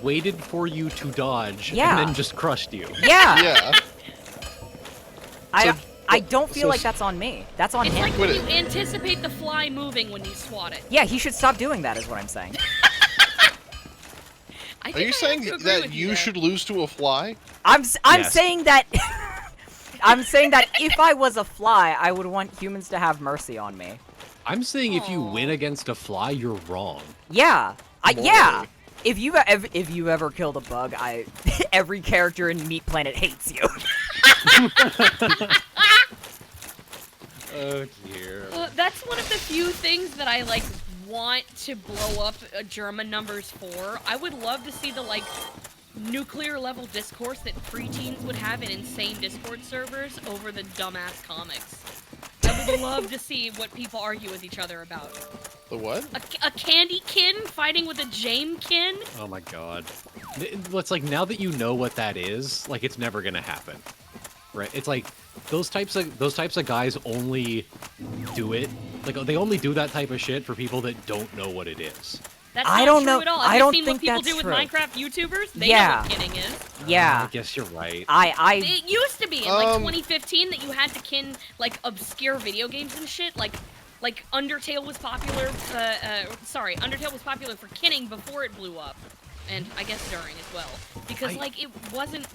waited for you to dodge, Yeah. and then just crushed you. Yeah. Yeah. I don't feel so like s- that's on me. That's on It's him. like Quit when it. you anticipate the fly moving when you swat it. Yeah, he should stop doing that is what I'm saying. I Are think you I saying have to agree that with you there. should lose to a fly? I'm Yes. saying that I'm saying that if I was a fly, I would want humans to have mercy on me. I'm saying if you Aw. win against a fly, you're wrong. Yeah. Yeah. Morally. If you ever killed a bug, every character in Meat Planet hates you. Oh dear. That's one of the few things that I like want to blow up German numbers for. I would love to see the like nuclear level discourse that preteens would have in insane Discord servers over the dumbass comics. I would love to see what people argue with each other about. The what? A candy kin fighting with a jame kin? Oh my god. It's like, now that you know what that is, like, it's never gonna happen. Right? It's like, those types of guys only do it, like, they only do that type of shit for people that don't know what it is. That's I not don't true know- at all. I Have don't you seen think what people that's do with true. Minecraft YouTubers? They Yeah. know what kinning is. Yeah. I guess you're right. It used to be in like Um, 2015 that you had to kin like obscure video games and shit. Like Undertale was popular. Undertale was popular for kinning before it blew up, and I guess during as well, because like it wasn't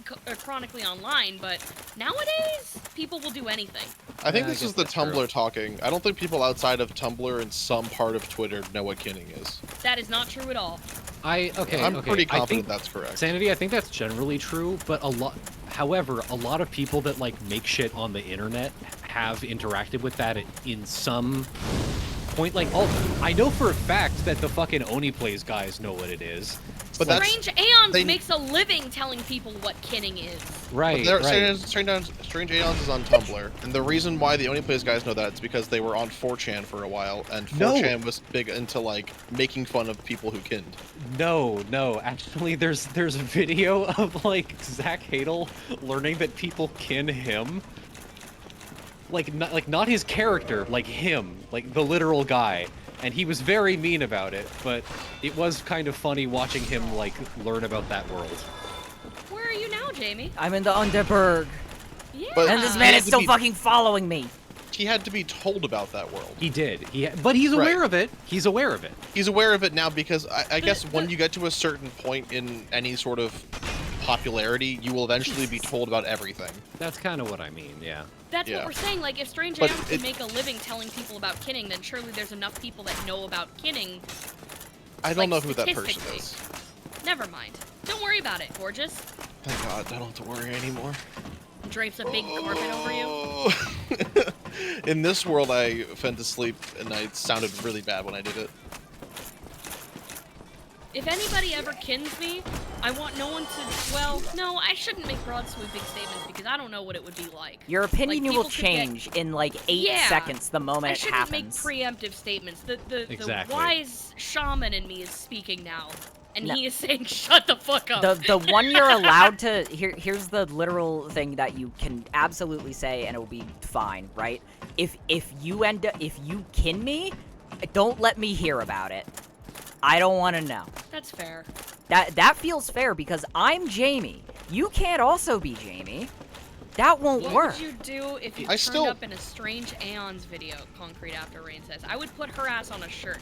chronically online. But nowadays, people will do anything. I think Yeah, I this is guess the that's true. Tumblr talking. I don't think people outside of Tumblr and some part of Twitter know what kinning is. That is not true at all. I'm I'm pretty I confident think, that's correct. Sanity, I think that's generally true, but however, a lot of people that like make shit on the internet have interacted with that in some point. Like, I know for a fact that the fucking Oni Plays guys know what it is. But that's Strange Aeons they- makes a living telling people what kinning is. Right, But right. Strange Aeons is on Tumblr, and the reason why the Only Plays guys know that is because they were on 4chan for a while, and 4chan was big into like making fun of people who kinned. No, actually, there's a video of like Zach Hadel learning that people kin him. Like not his character, like him, like the literal guy. And he was very mean about it, but it was kind of funny watching him like learn about that world. Where are you now, Jamie? I'm in the Underberg, Yeah. But- and this He man had is to still be- fucking following me. He had to be told about that world. He did. But he's aware of it. He's aware of it. He's aware of it now because I guess when you get to a certain point in any sort of popularity, you will eventually be told about everything. That's kind of what I mean. Yeah. That's Yeah. what we're saying. Like, if Strange But Aeons can it- make a living telling people about kinning, then surely there's enough people that know about kinning. I don't Like, know who that person statistically. is. Never mind. Don't worry about it, gorgeous. Thank God, I don't have to worry anymore. Drapes a big carpet over you. you. In this world, I fell asleep and I sounded really bad when I did it. If anybody ever kins me, I want no one to. Well, no, I shouldn't make broad sweeping statements because I don't know what it would be like. Your opinion Like, will people could get- change in like 8 Yeah. seconds the moment I it shouldn't make happens. preemptive statements. The Exactly. wise shaman in me is speaking now, and No. he is saying, "Shut the fuck up." The one you're allowed to here's the literal thing that you can absolutely say and it'll be fine, right? If you kin me, don't let me hear about it. I don't want to know. That's fair. That feels fair because I'm Jamie. You can't also be Jamie. That won't What work. would you do if you I turned still- up in a Strange Aeons video? Concrete After Rain says, I would put her ass on a shirt.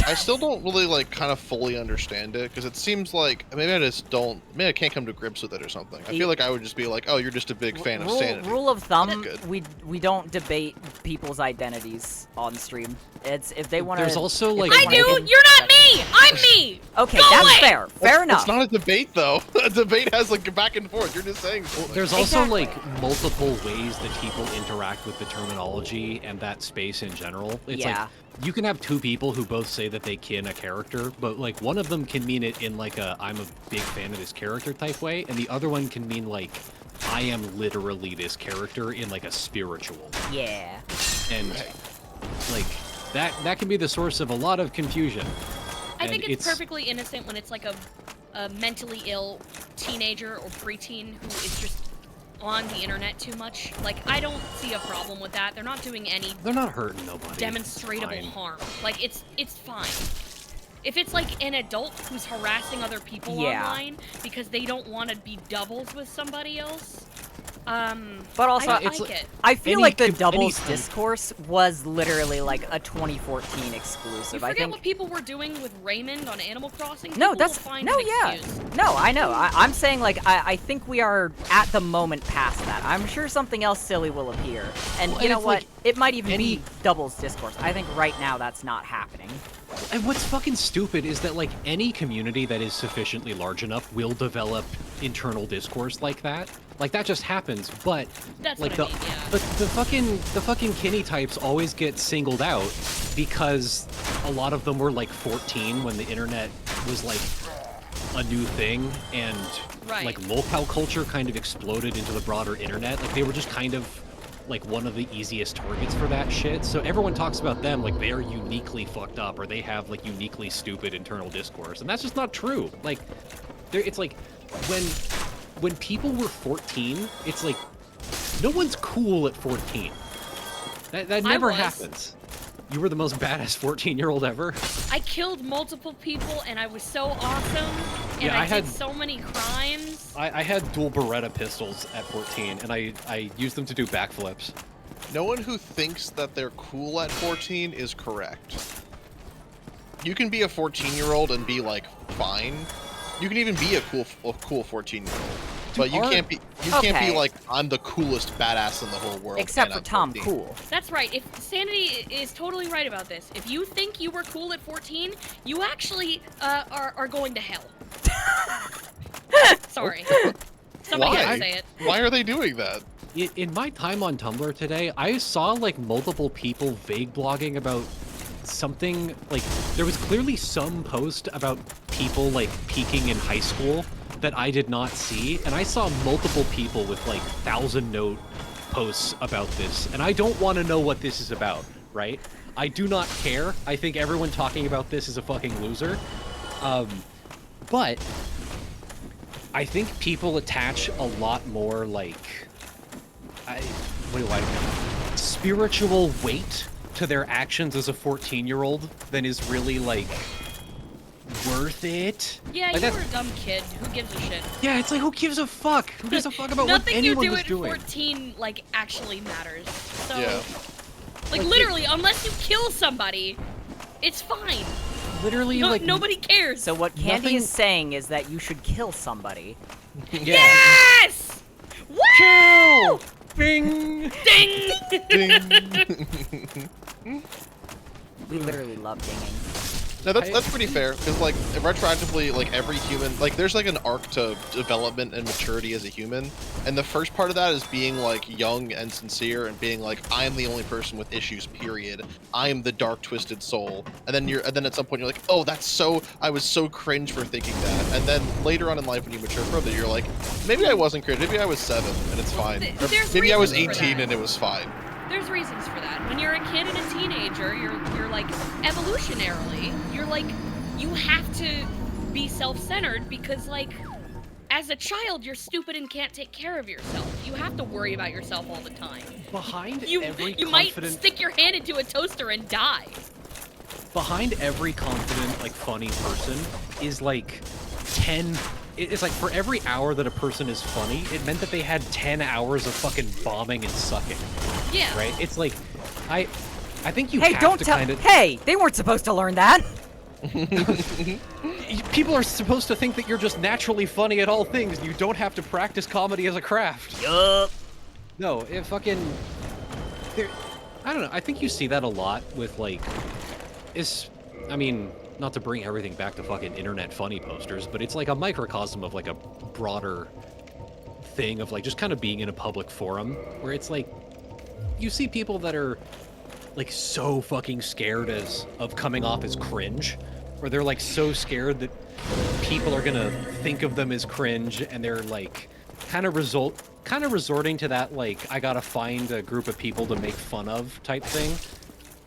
I still don't really like kind of fully understand it because it seems like maybe I just don't. Maybe I can't come to grips with it or something. I feel like I would just be like, oh, you're just a big fan of sanity. Rule of thumb: That's good. we don't debate people's identities on stream. It's if they want to. There's also, like- I do! You're not me! I'm me! Okay, Go that's away! fair. Fair enough. It's not a debate though. A debate has like back and forth. You're just saying. There's also Exactly. like multiple ways that people interact with the terminology and that space in general. It's Yeah. like you can have two people who both say that they kin a character, but like one of them can mean it in like a I'm a big fan of this character type way, and the other one can mean like I am literally this character in like a spiritual. Yeah. And like that can be the source of a lot of confusion. I And think it's perfectly innocent when it's like a mentally ill teenager or preteen who is just on the internet too much. Like, I don't see a problem with that. They're not doing any They're not hurting nobody. demonstrable Fine. harm. Like, it's fine. If it's like an adult who's harassing other people Yeah. online because they don't want to be doubles with somebody else, But also, I don't it's like like- it. I feel Any like the com- doubles any- discourse was literally like a 2014 exclusive. You I forget think. what people were doing with Raymond on Animal Crossing? No, People that's will find no, an yeah, excuse. no. I know. I'm saying like I think we are at the moment past that. I'm sure something else silly will appear, and Well, you and know it's what? like It might even any- be doubles discourse. I think right now that's not happening. And what's fucking stupid is that like any community that is sufficiently large enough will develop internal discourse like that. Like that just happens, but That's like what I the mean, yeah. but the fucking Kinney types always get singled out because a lot of them were like 14 when the internet was like a new thing, and Right. like lolcow culture kind of exploded into the broader internet. Like they were just kind of like one of the easiest targets for that shit. So everyone talks about them like they're uniquely fucked up or they have like uniquely stupid internal discourse, and that's just not true. Like, it's like when people were 14, it's like no one's cool at 14. That never happens. You were the most badass 14-year-old ever. I killed multiple people, and I was so awesome, and Yeah, I did so many crimes. I had dual Beretta pistols at 14, and I used them to do backflips. No one who thinks that they're cool at 14 is correct. You can be a 14-year-old and be like fine. You can even be a cool 14-year-old. But you can't be like, I'm the coolest badass in the whole world. Except for Tom Cool. That's right. If Sanity is totally right about this. If you think you were cool at 14, you actually are going to hell. Sorry. Somebody had to say it. Why are they doing that? In my time on Tumblr today, I saw like multiple people vague blogging about something. Like, there was clearly some post about people like peaking in high school that I did not see, and I saw multiple people with like 1,000-note posts about this, and I don't want to know what this is about, right? I do not care. I think everyone talking about this is a fucking loser. But I think people attach a lot more like spiritual weight to their actions as a 14-year-old than is really like worth it. Yeah, like, you were a dumb kid. Who gives a shit? Yeah, it's like, who gives a fuck? Who gives a fuck about what anyone was doing? Nothing you do at 14, like, actually matters. So, yeah. like, literally, unless you kill somebody, it's fine. Literally, like... Nobody cares. So what Candy is saying is that you should kill somebody. Yeah. Yes! Woo! Kill! Bing! Ding! Ding! We literally love dinging. No, that's pretty fair, because, like, retroactively, like, every human, like, there's, like, an arc to development and maturity as a human, and the first part of that is being, like, young and sincere, and being like, I am the only person with issues, period. I am the dark, twisted soul. And then at some point you're like, oh, I was so cringe for thinking that. And then later on in life when you mature from it, you're like, maybe I wasn't cringe, maybe I was 7, and it's fine. Or maybe I was 18 and it was fine. There's reasons for that. When you're a kid and a teenager, you're like, evolutionarily, you're like, you have to be self-centered because, like, as a child, you're stupid and can't take care of yourself. You have to worry about yourself all the time. Behind You might stick your hand into a toaster and die. Behind every confident, like, funny person is, like, 10... It's like, for every hour that a person is funny, it meant that they had 10 hours of fucking bombing and sucking. Yeah. Right? It's like, I think you Hey, have don't to tell. kind of... Hey, they weren't supposed to learn that. People are supposed to think that you're just naturally funny at all things. You don't have to practice comedy as a craft. Yup. No, it fucking... I don't know, I think you see that a lot with, like... I mean, not to bring everything back to fucking internet funny posters, but it's like a microcosm of, like, a broader thing of, like, just kind of being in a public forum, where it's like, you see people that are, like, so fucking scared of coming off as cringe, or they're, like, so scared that people are gonna think of them as cringe, and they're, like, kind of resorting to that, like, I gotta find a group of people to make fun of type thing.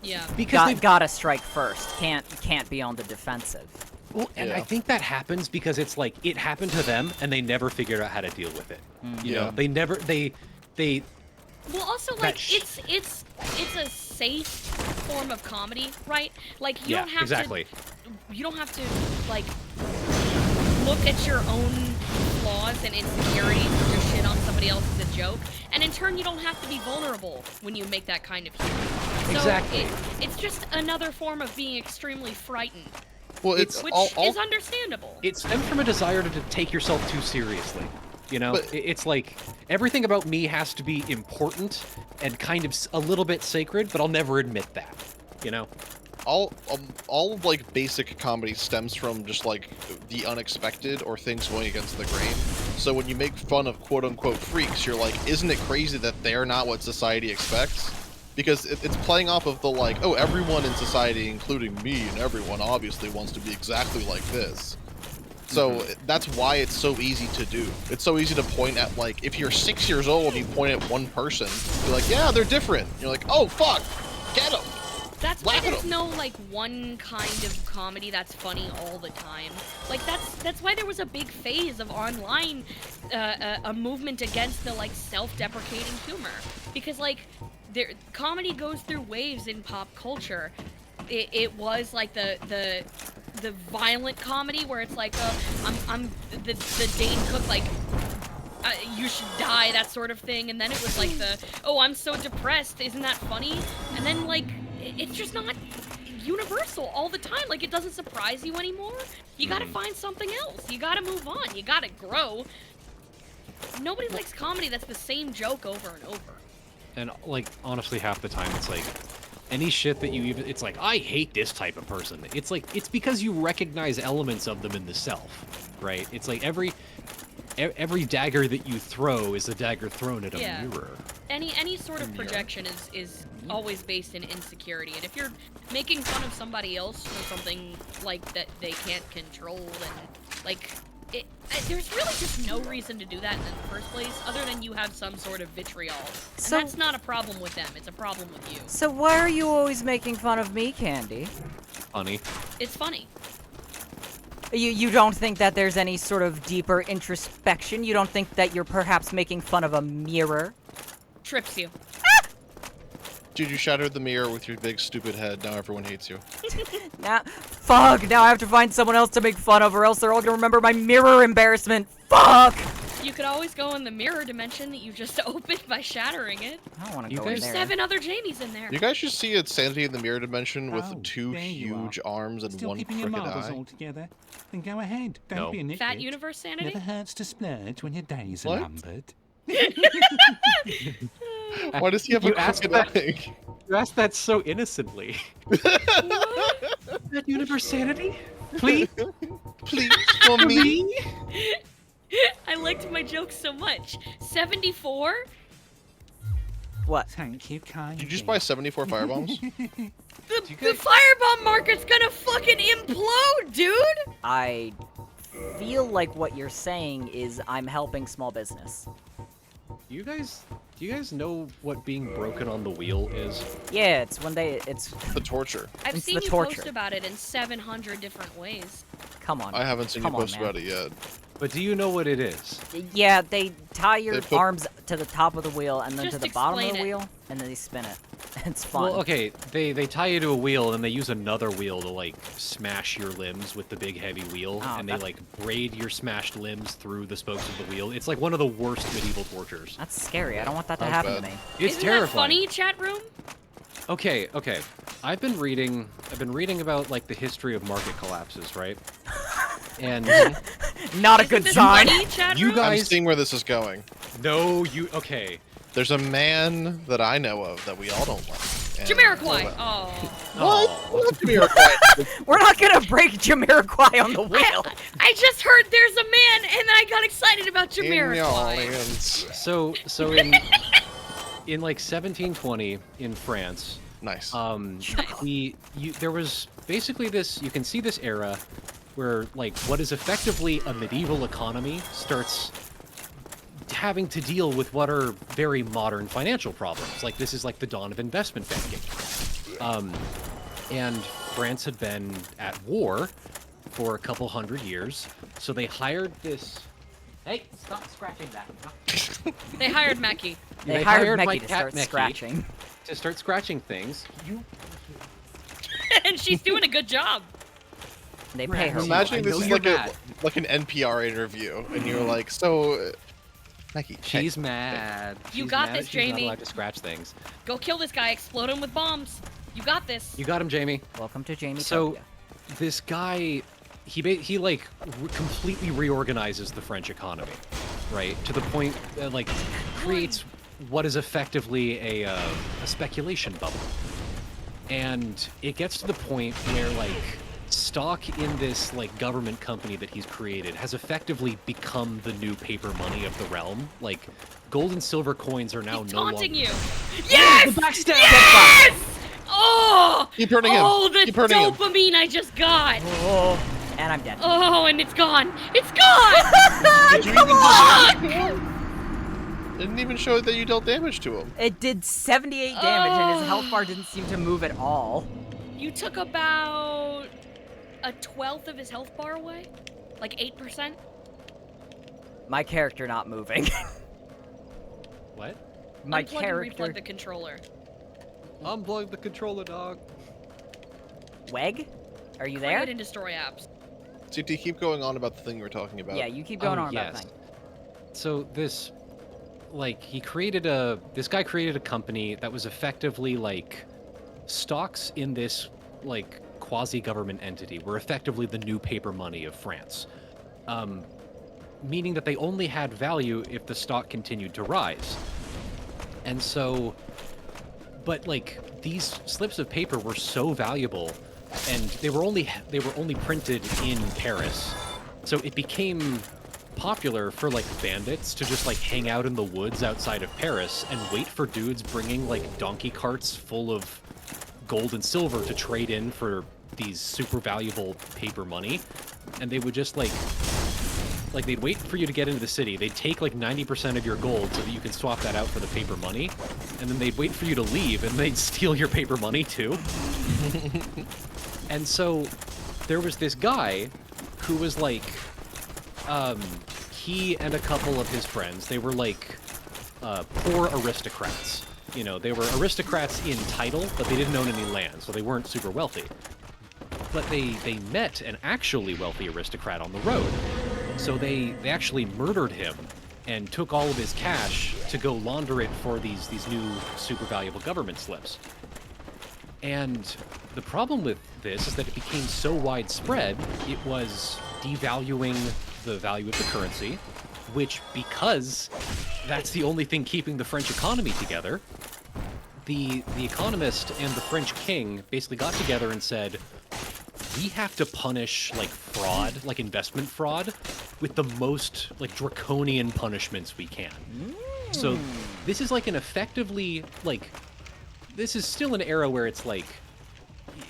Yeah. Because they've gotta strike first. Can't be on the defensive. Well, and I think that happens because it's like, it happened to them, and they never figured out how to deal with it. You know, they never, they... Well, also, like, it's a safe form of comedy, right? Like, you don't have exactly. You don't have to, like, look at your own flaws and insecurities and just shit on somebody else as a joke. And in turn, you don't have to be vulnerable when you make that kind of humor. So Exactly. It's just another form of being extremely frightened. Well, which is understandable. It stems from a desire to take yourself too seriously. You know, it's like, everything about me has to be important and kind of a little bit sacred, but I'll never admit that, you know? All like basic comedy stems from just like the unexpected or things going against the grain. So when you make fun of quote unquote freaks, you're like, isn't it crazy that they're not what society expects? Because it's playing off of the like, oh, everyone in society, including me and everyone, obviously wants to be exactly like this. So that's why it's so easy to do. It's so easy to point at, like, if you're 6 years old, you point at one person, you're like, yeah, they're different. You're like, oh fuck, get them. That's why Laugh at there's 'em. no like one kind of comedy that's funny all the time. Like that's why there was a big phase of online, a movement against the like self-deprecating humor, because like comedy goes through waves in pop culture. It was like the violent comedy where it's like I'm the Dane Cook like. You should die, that sort of thing, and then it was like oh, I'm so depressed, isn't that funny? And then like it's just not universal all the time. Like, it doesn't surprise you anymore. You gotta find something else. You gotta move on. You gotta grow. Nobody likes comedy that's the same joke over and over. And like honestly, half the time it's like any shit that you even, it's like, I hate this type of person. It's like, it's because you recognize elements of them in the self, right? It's like every dagger that you throw is a dagger thrown at a mirror. Any sort of projection is always based in insecurity, and if you're making fun of somebody else for something like that they can't control, and like there's really just no reason to do that in the first place, other than you have some sort of vitriol. And that's not a problem with them, it's a problem with you. So why are you always making fun of me, Candy? Funny. It's funny. You don't think that there's any sort of deeper introspection? You don't think that you're perhaps making fun of a mirror? Trips you. Dude, you shattered the mirror with your big stupid head. Now everyone hates you. Fuck, now I have to find someone else to make fun of, or else they're all gonna remember my mirror embarrassment. Fuck! You could always go in the mirror dimension that you just opened by shattering it. I don't want to You go in guys- there. There's 7 other Jamies in there. You guys should see Insanity in the Mirror Dimension with Oh, 2 there you huge are. arms and Still 1 keeping your crooked marbles eye. all together? Then go ahead. Don't No. be a nitwit. Fat universe sanity? Never hurts to splurge when your days are What? numbered. Why does he have You a asked crooked that- eye? You asked that so innocently. That universe sanity? Please? Please, for me? I liked my joke so much. 74? What? Thank you, kind. Did you just buy 74 firebombs? The firebomb market's gonna fucking implode, dude! I feel like what you're saying is I'm helping small business. Do you guys know what being broken on the wheel is? Yeah, it's when it's... The torture. I've It's seen the you torture. post about it in 700 different ways. Come on. I haven't seen you Come on, post man. about it yet. But do you know what it is? Yeah, they tie your They put- arms to the top of the wheel and then Just to the bottom of explain the it. wheel, and then they spin it. It's fun. Well, okay, they tie you to a wheel and they use another wheel to like smash your limbs with the big heavy wheel, Oh, and they that's- like braid your smashed limbs through the spokes of the wheel. It's like one of the worst medieval tortures. That's scary. I don't want that to Sounds happen bad. to me. It's Isn't terrifying. that funny, chat room? Okay. I've been reading about like the history of market collapses, right? And Not a Isn't good this sign. funny, chat You room? guys- I'm seeing where this is going. no, you okay? There's a man that I know of that we all don't like. and- Jamiroquai! Oh. What? Jamiroquai. We're not gonna break Jamiroquai on the wheel. I just heard there's a man, and I got excited about In New Jamiroquai. Orleans. So in like 1720 in France, Nice. there was basically this. You can see this era where like what is effectively a medieval economy starts having to deal with what are very modern financial problems. Like this is like the dawn of investment banking. And France had been at war for a couple hundred years, so they hired this. Hey, stop scratching that. They hired Mackie. They hired my Mecky to cat start Mecky scratching. to start scratching things. And she's doing a good job. They pay her. I'm well. Imagining I this know is you're like mad. like an NPR interview, and you're like, so, Mackie, hey, She's mad. You She's got mad this, that she's not Jamie. allowed to scratch things. Go kill this guy, explode him with bombs. You got this. You got him, Jamie. Welcome to Jamie. So, this guy, he like completely reorganizes the French economy, right? To the point that like creates what is effectively a speculation bubble, and it gets to the point where like stock in this like government company that he's created has effectively become the new paper money of the realm. Like gold and silver coins are now He's no longer. taunting you. Yes! The backstab! Yes! Oh! Keep hurting him. Oh, the Keep hurting him. dopamine I just got. Oh, And I'm dead. Oh, and it's gone. It's gone. Did you even do damage to him? Didn't even show that you dealt damage to him. It did 78 damage, and his health bar didn't seem to move at all. You took about a 12th of his health bar away, like 8%. My character not moving. What? My Unplug character. and replug the controller. Unplug the controller, dog. Weg? Are you Create there? and destroy apps. CT, keep going on about the thing you were talking about. Yeah, you keep going Oh, on about yes. that thing. So this, like, this guy created a company that was effectively, like, stocks in this, like, quasi-government entity were effectively the new paper money of France. Meaning that they only had value if the stock continued to rise. And so, but, like, these slips of paper were so valuable, and they were only printed in Paris. So it became popular for, like, bandits to just, like, hang out in the woods outside of Paris and wait for dudes bringing, like, donkey carts full of gold and silver to trade in for these super valuable paper money. And they would just, like, they'd wait for you to get into the city. They'd take, like, 90% of your gold so that you can swap that out for the paper money. And then they'd wait for you to leave, and they'd steal your paper money, too. And so there was this guy who was, like, he and a couple of his friends, they were, like, poor aristocrats. You know, they were aristocrats in title, but they didn't own any land, so they weren't super wealthy. But they met an actually wealthy aristocrat on the road. So they actually murdered him and took all of his cash to go launder it for these new super valuable government slips. And the problem with this is that it became so widespread, it was devaluing the value of the currency, which, because that's the only thing keeping the French economy together, the economist and the French king basically got together and said, we have to punish, like, fraud, like investment fraud, with the most, like, draconian punishments we can. So this is, like, an effectively, like, this is still an era where it's, like,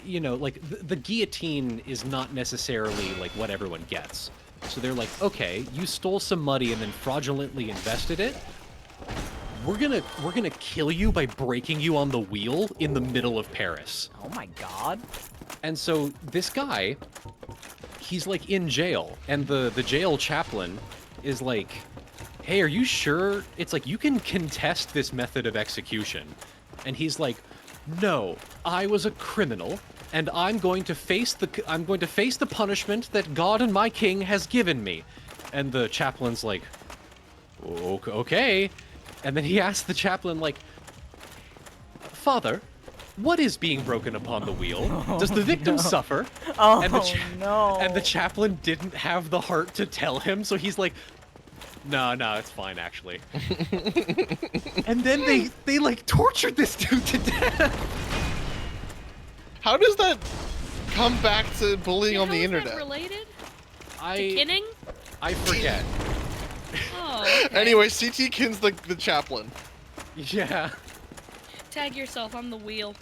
you know, like, the guillotine is not necessarily, like, what everyone gets. So they're like, okay, you stole some money and then fraudulently invested it. We're gonna kill you by breaking you on the wheel in the middle of Paris. Oh my god. And so this guy, he's, like, in jail, and the jail chaplain is like, hey, are you sure? It's like, you can contest this method of execution. And he's like, no, I was a criminal, and I'm going to face the punishment that God and my king has given me. And the chaplain's like, okay. And then he asks the chaplain, like, Father, what is being broken upon the wheel? Does the victim suffer? Oh, no. And the chaplain didn't have the heart to tell him, so he's like, no, it's fine, actually. And then they like, tortured this dude to death. How does that come back to bullying on the How is internet? that related? To I kinning? forget. Oh, okay. Anyway, CT Kin's the chaplain. Yeah. Tag yourself on the wheel.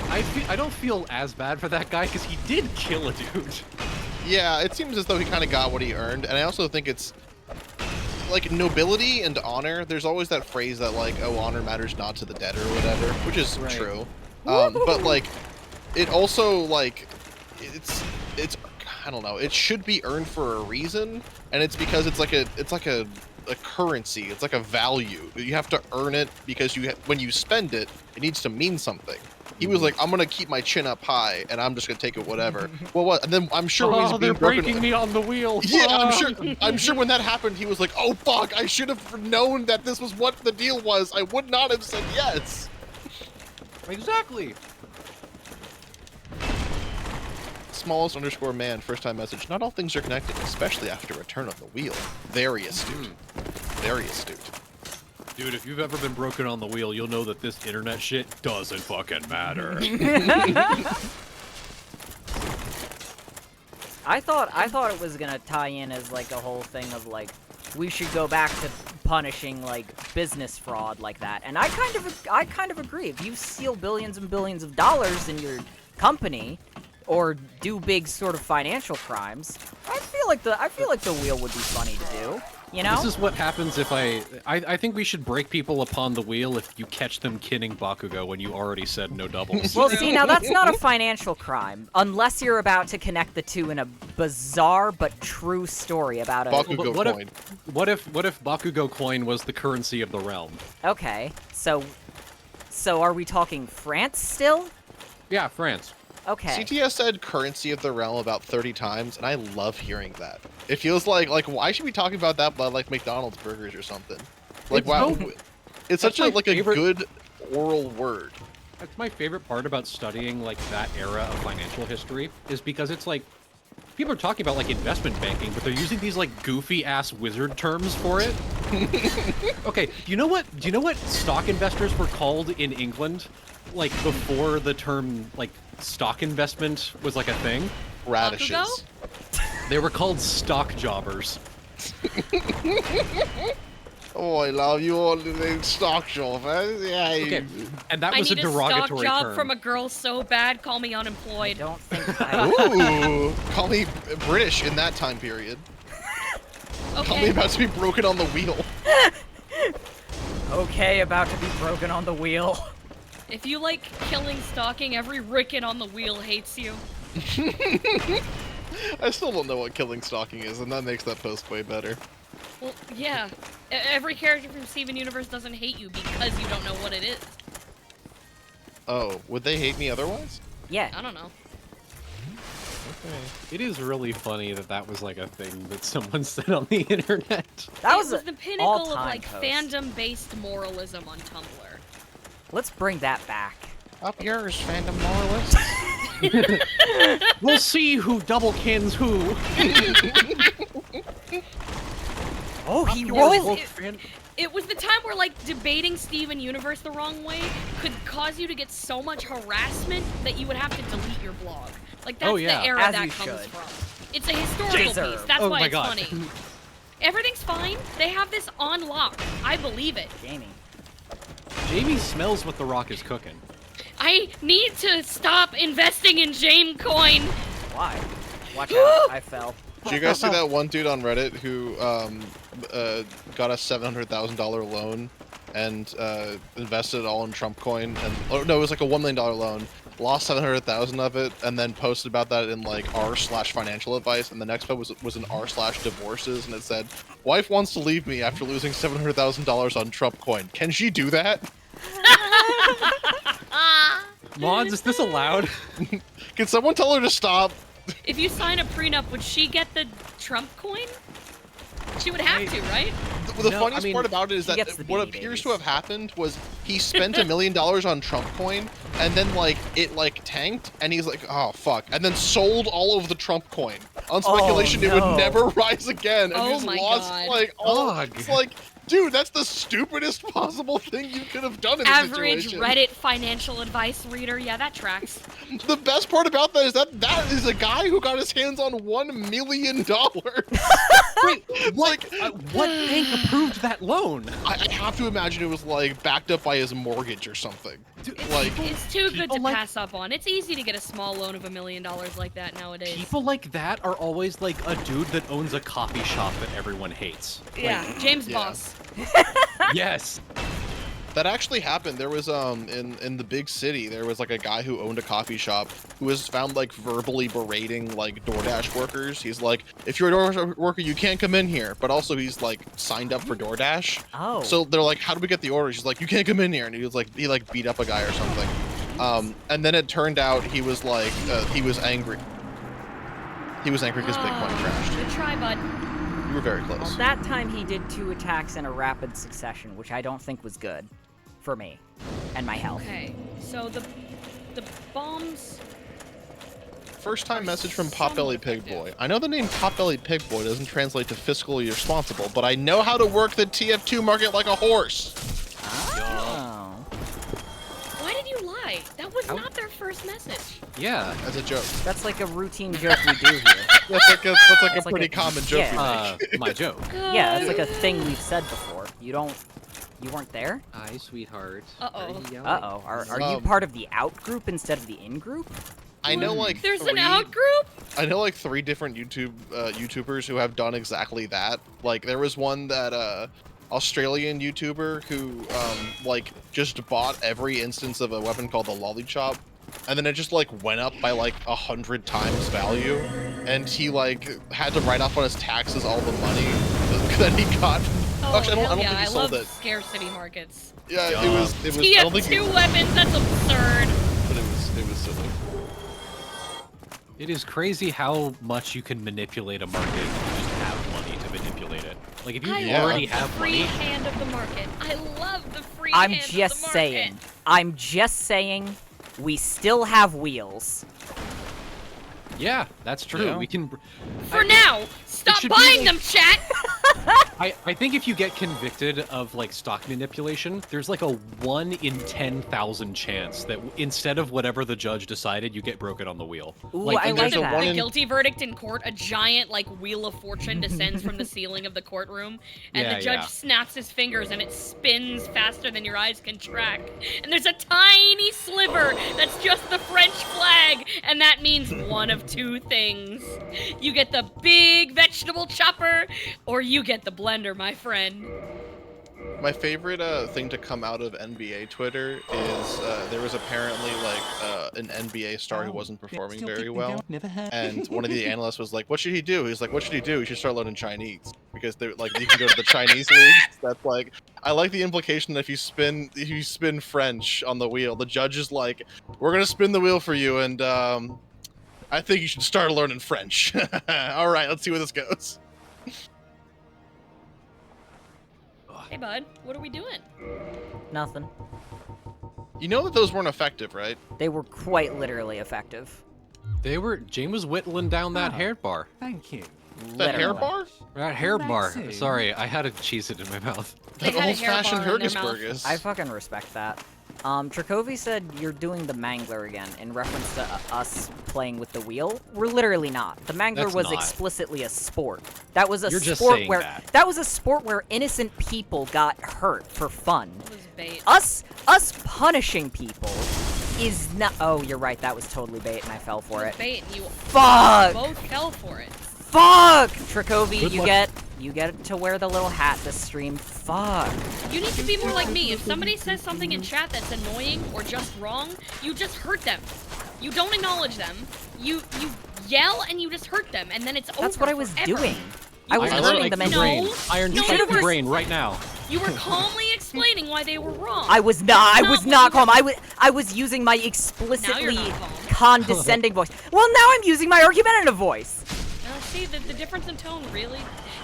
I don't feel as bad for that guy, because he did kill a dude. Yeah, it seems as though he kind of got what he earned, and I also think it's like nobility and honor. There's always that phrase that, like, oh, honor matters not to the dead or whatever, which is Right. true. But like, it also, like, it's I don't know. It should be earned for a reason, and it's because it's like a currency. It's like a value. You have to earn it because when you spend it, it needs to mean something. He was like, I'm gonna keep my chin up high, and I'm just gonna take it whatever. Well, what? And then I'm sure when he's they're being broken, breaking me on the wheel. yeah, I'm sure when that happened, he was like, oh fuck, I should have known that this was what the deal was. I would not have said yes. Exactly. Smallest_man, first time message. Not all things are connected, especially after return of the wheel. Very astute. Very astute. Dude, if you've ever been broken on the wheel, you'll know that this internet shit doesn't fucking matter. I thought it was gonna tie in as, like, a whole thing of, like, we should go back to punishing, like, business fraud like that. And I kind of agree. If you steal billions and billions of dollars and you're company or do big sort of financial crimes, I feel like the wheel would be funny to do. You know? This is what happens if I think we should break people upon the wheel if you catch them kidding Bakugo when you already said no doubles. Well, see, now that's not a financial crime, unless you're about to connect the two in a bizarre but true story about a... Bakugo what coin. what if Bakugo coin was the currency of the realm? Okay, so are we talking France still? Yeah, France. Okay. CTS said currency of the realm about 30 times, and I love hearing that. It feels like why should we talk about that by like McDonald's burgers or something? Like It's wow, so- it's such my a favorite- good oral word. That's my favorite part about studying like that era of financial history is because it's like people are talking about like investment banking, but they're using these like goofy ass wizard terms for it. Okay, do you know what stock investors were called in England like before the term like stock investment was like a thing? Radishes. Bakugo? They were called stock jobbers. Oh, I love you all the name stock shop. Yeah. Okay, and that I was a need a stock derogatory job term. from a girl so bad, call me I unemployed. don't think I... Ooh, call me British in that time period. Call me Okay. about to be broken on the wheel. Okay, about to be broken on the wheel. If you like killing stalking, every Rickon on the wheel hates you. I still don't know what killing stalking is, and that makes that post way better. Well, yeah. Every character from Steven Universe doesn't hate you because you don't know what it is. Oh, would they hate me otherwise? Yeah. I don't know. It is really funny that that was like a thing that someone said on the internet. That It was, was the pinnacle of all-time like post. fandom-based moralism on Tumblr. Let's bring that back. Up yours, fandom moralist. We'll see who double kins who. Oh, he It rolled. was, it was the time where like debating Steven Universe the wrong way could cause you to get so much harassment that you would have to delete your blog. Like that's Oh, yeah. the era As that you comes should. from. It's a historical Deserve. piece. That's Oh why my it's God. funny. Everything's fine. They have this on lock. I believe it. Jamie. Jamie smells what the Rock is cooking. I need to stop investing in Jame coin. Why? Watch out, I fell. Did you guys see that one dude on Reddit who got a $700,000 loan and invested it all in Trump coin? And oh no, it was like a $1 million loan. Lost 700,000 of it, and then posted about that in like r/financial advice. And the next post was an r/divorces, and it said, "Wife wants to leave me after losing $700,000 on Trump coin. Can she do that? Mods, is this allowed? Can someone tell her to stop?" If you sign a prenup, would she get the Trump coin? She would have to, right? The No, funniest I mean, part about it is she that gets the what Beanie appears to Babies. have happened was he spent $1 million on Trump coin, and then like it like tanked, and he's like, "Oh fuck," and then sold all of the Trump coin on speculation it no. would never rise again, and Oh he's my lost God. like all. Dog. It's like, dude, that's the stupidest possible thing you could have done in this Average situation. Reddit financial advice reader. Yeah, that tracks. The best part about that is that is a guy who got his hands on $1 million. Wait, Like, what bank approved that loan? I have to imagine it was like backed up by his mortgage or something. Like, It's too good to people like- pass up on. It's easy to get a small loan of $1 million like that nowadays. People like that are always like a dude that owns a coffee shop that everyone hates. Yeah, James Yeah. Boss. Yes. that actually happened. There was in the big city, there was like a guy who owned a coffee shop who was found like verbally berating like DoorDash workers. He's like, "If you're a DoorDash worker, you can't come in here." But also he's like signed up for DoorDash. Oh. So they're like, "How do we get the orders?" He's like, "You can't come in here." And he beat up a guy or something. And then it turned out he was like he was angry. He was angry because Bitcoin crashed. Good try, bud. You were very Well, close. that time he did 2 attacks in a rapid succession, which I don't think was good for me and my health. Okay, so the bombs. First time message from somewhat Potbelly Pig effective. Boy. I know the name Potbelly Pig Boy doesn't translate to fiscally responsible, but I know how to work the TF2 market like a horse. Oh. Why did you lie? That was not their first message. Yeah. As a joke. That's like a routine joke we do here. That's like a It's like pretty a- common joke yeah. we make. My joke. Yeah, that's like a thing we've said before. You weren't there? Hi, sweetheart. Uh-oh. Uh-oh. Are you Um, part of the out group instead of the in group? I know like There's three, an out group? I know like 3 different YouTubers who have done exactly that. Like there was one that Australian YouTuber who like just bought every instance of a weapon called the Lollychop, and then it just like went up by like 100 times value, and he like had to write off on his taxes all the money that he got. Oh, Actually, I don't think he I sold love it. scarcity markets. Yeah, it was. I don't think he, TF2 weapons, that's absurd. but it was silly. It is crazy how much you can manipulate a market if you just have money to manipulate it. Like if you I already love the have free money, hand of the market. I love the free I'm hand of just the market. saying. I'm just saying. We still have wheels. yeah, that's true. Yeah. We can. For now, stop should be buying like- them, chat! I think if you get convicted of like stock manipulation, there's like a 1 in 10,000 chance that instead of whatever the judge decided, you get broken on the wheel. Ooh, Like, I and like there's a that. one The in- guilty verdict in court, a giant, like, wheel of fortune descends from the ceiling of the courtroom, and Yeah, the judge yeah. snaps his fingers, and it spins faster than your eyes can track. And there's a tiny sliver that's just the French flag, and that means one of 2 things. You get the big vegetable chopper, or you get the blender, my friend. My favorite thing to come out of NBA Twitter is there was apparently like an NBA star who wasn't performing Still very keeping well, going, never heard. and one of the analysts was like, "What should he do?" He's like, "What should he do? He should start learning Chinese because they're like you can go to the Chinese leagues." That's like I like the implication that if you spin French on the wheel, the judge is like, "We're gonna spin the wheel for you, and I think you should start learning French." All right, let's see where this goes. Hey, bud, what are we doing? Nothing. You know that those weren't effective, right? They were quite literally effective. Jane was whittling down that Oh. hair bar. Thank you. That hair Literally. bar? That hair bar. Relaxing. Sorry, I had to cheese it in my mouth. They That had a hair old-fashioned bar in their mouth. Hurgisburgers. I fucking respect that. Trakovi said you're doing the Mangler again in reference to us playing with the wheel. We're literally not. The Mangler That's was not. explicitly a sport. That was a You're just sport saying where that. was a sport where innocent people got hurt for fun. It was bait. Us punishing people is not. Oh, you're right. That was totally bait, and I fell for It it. was bait, and you Fuck! both fell for it. Fuck! Trakovi, Good you luck. get to wear the little hat this stream. Fuck. You need to be more like me. If somebody says something in chat that's annoying or just wrong, you just hurt them. You don't acknowledge them. You yell and you just hurt them, and then it's over. That's what I was forever. doing. I was Iron, hurting like, them no. and brain. Iron, No, strike you the were- brain right now. You were calmly explaining why they were wrong. I was not. I was Not not what calm. I was using my explicitly not calm. condescending voice. Well, now I'm using my argumentative voice. See, the difference in tone, really?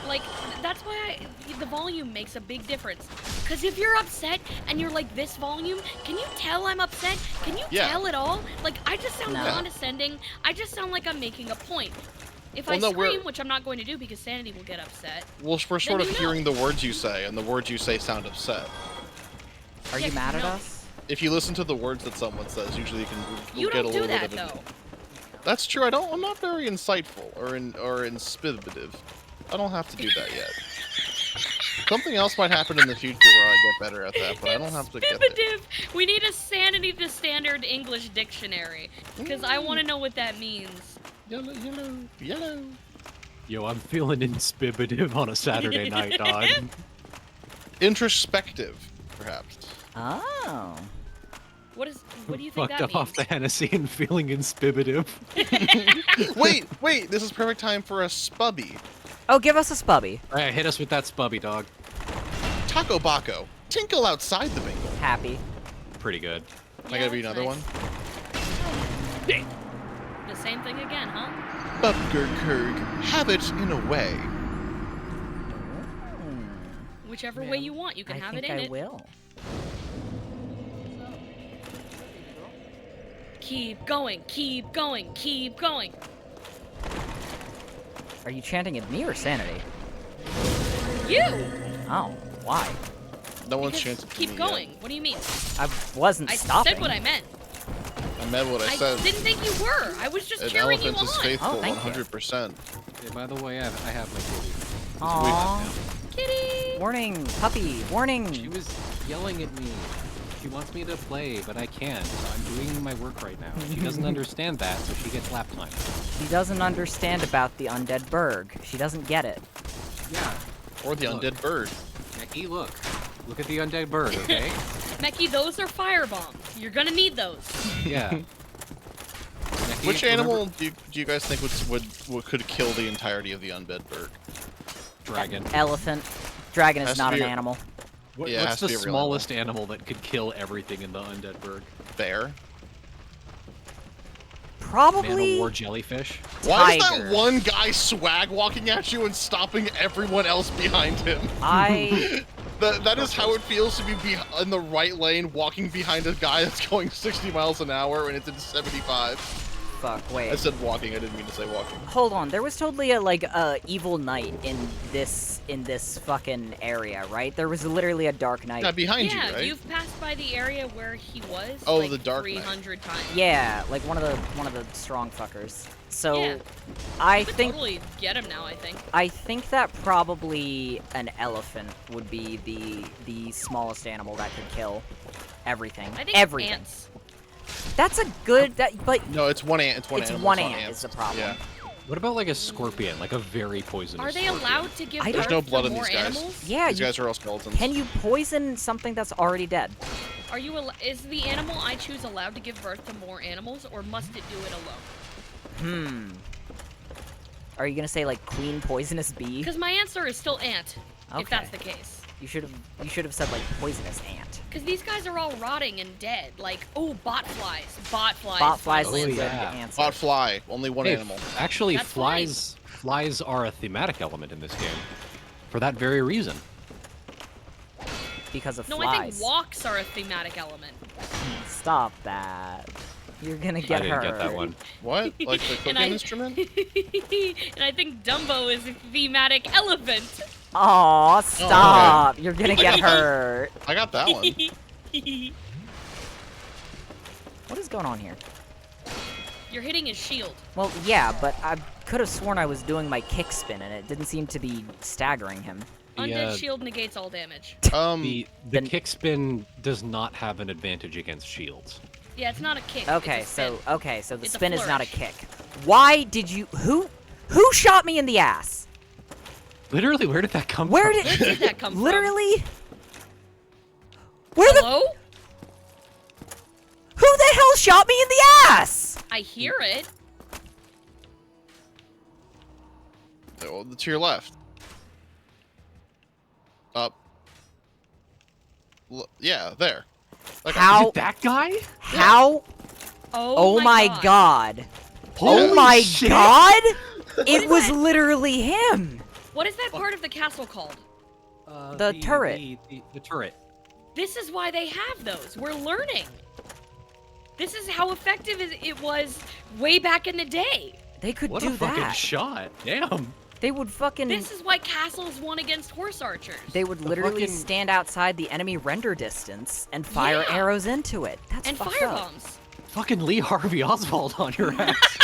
Like, that's why the volume makes a big difference. Because if you're upset and you're like this volume, can you tell I'm upset? Can you Yeah. tell at all? Like, I just sound No. condescending. I just sound like I'm making a point. If Well, I no, we're- scream, which I'm not going to do because Sanity will get upset. Well, we're sort of you know. hearing the words you say, and the words you say sound upset. Are Yeah, you mad at no. us? If you listen to the words that someone says, usually you can You get a don't little do that, bit of though. That's true. I'm not very insightful or inspirative. I don't have to do that yet. Something else might happen in the future where I get better at that, but I don't have to get there. Inspirative. We need a Sanity to Standard English dictionary. Because I want to know what that means. Yellow, yellow, yellow. Yo, I'm feeling inspibative on a Saturday night, dog. Introspective, perhaps. Oh. What do you think Fucked that up means? off the Hennessy and feeling inspibative. Wait, this is perfect time for a spubby. Oh, give us a spubby. Alright, hit us with that spubby, dog. Taco Baco. Tinkle outside the bingo. Happy. Pretty good. Am I gonna read that's another nice. one? The same thing again, huh? Bubgerkurg. Have it in a way. Whichever way you want, you can I have think it in I it. will. Keep going, keep going, keep going. Are you chanting at me or Sanity? You! Oh, why? No one's Because chanting. keep going. What do you mean? I wasn't I stopping. said what I meant. I meant what I I said. didn't think you were. I was just An cheering you elephant is on. faithful, Oh, thank you. 100%. Hey, by the way, I have my kitty. Aww. Kitty! Warning, puppy. Warning. She was yelling at me. She wants me to play, but I can't. I'm doing my work right now. She doesn't understand that, so she gets lap time. She doesn't understand about the undead berg. She doesn't get it. Yeah. Or the Look. undead bird. Becky, look. Look at the undead bird, okay? Meki, those are fire bombs. You're gonna need those. Yeah. Becky, Which remember- animal do you guys think would could kill the entirety of the undead bird? Dragon. Elephant. Dragon is Has to not be an a- animal. Yeah, it What's has to the be a real smallest animal that could kill everything in the undead bird? Bear. Probably. Man-o-war jellyfish? Why is Tiger. that one guy swag walking at you and stopping everyone else behind him? I. That is how it feels to be in the right lane, walking behind a guy that's going 60 miles an hour and it's in 75. Fuck. Wait. I said walking. I didn't mean to say walking. Hold on. There was totally a evil knight in this fucking area, right? There was literally a dark knight. Yeah, behind Yeah, you, right? you've passed by the area where he was. Oh, like the Dark Knight. 300 times. Yeah, like one of the strong fuckers. So, Yeah. I You could think totally get him now. I think. I think that probably an elephant would be the smallest animal that could kill everything. I think everything. ants. That's a good but No, it's one ant. It's one It's animal. one it's not ant ants. is the problem. Yeah. What about like a scorpion? Like a very poisonous Are they scorpion? allowed to give I birth don't- There's no to blood in more these guys. animals? yeah, These you, guys are all skeletons. can you poison something that's already dead? Are you? Is the animal I choose allowed to give birth to more animals, or must it do it alone? Are you gonna say like queen poisonous bee? Because my answer is still ant. If Okay. that's the case. You should have said like poisonous ant. Because these guys are all rotting and dead. Like, oh, bot flies. Bot flies. Bot flies Oh, is a good yeah. answer. Bot fly. Only one Hey, animal. Actually, That's fine. flies are a thematic element in this game. For that very reason. Because of No, flies. I think walks are a thematic element. Stop that. You're gonna get I didn't hurt. get that one. What? Like the cooking I- instrument? And I think Dumbo is a thematic elephant. Aw, stop. You're gonna get hurt. I got that one. What is going on here? You're hitting his shield. Well, yeah, but I could have sworn I was doing my kick spin and it didn't seem to be staggering him. Undead shield negates all damage. The Then- kick spin does not have an advantage against shields. Yeah, it's not a kick. Okay, it's a spin. so the It's a spin is not a flourish. kick. Why did you who shot me in the ass? Literally, where did that come Where from? did Where did that come from? literally? Where the Hello? who the hell shot me in the ass? I hear it. Oh, to your left. Up. Yeah, there. That guy. How Is it that guy? how Oh, Oh my god. Oh Holy my shit. god! It is was that? literally him! What is that part of the castle called? The turret. The turret. This is why they have those. We're learning. This is how effective it was way back in the day. They could What do a fucking that. shot. Damn. They would fucking This is why castles won against horse archers. they would literally fucking- stand outside the enemy render distance and fire Yeah. arrows into it. That's and fucked fire up. bombs. Fucking Lee Harvey Oswald on your ass.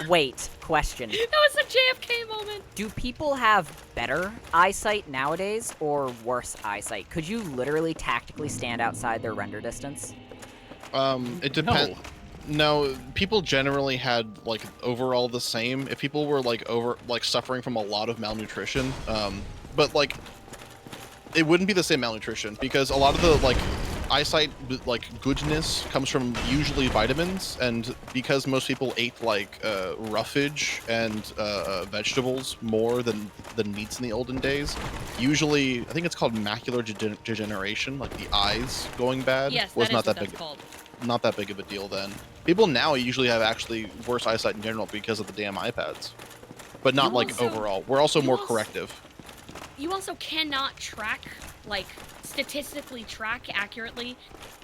Wait, question. That was a JFK moment. Do people have better eyesight nowadays or worse eyesight? Could you literally tactically stand outside their render distance? It depends. No, people generally had like overall the same. If people were like suffering from a lot of malnutrition, but like it wouldn't be the same malnutrition because a lot of the like eyesight like goodness comes from usually vitamins, and because most people ate like roughage and vegetables more than meats in the olden days, usually I think it's called macular degeneration, like the eyes going bad, Yes, was that is not what that that's big. called. Not that big of a deal then. People now usually have actually worse eyesight in general because of the damn iPads, but not You like also- overall. We're also you more also- corrective. You also cannot track, like, statistically track accurately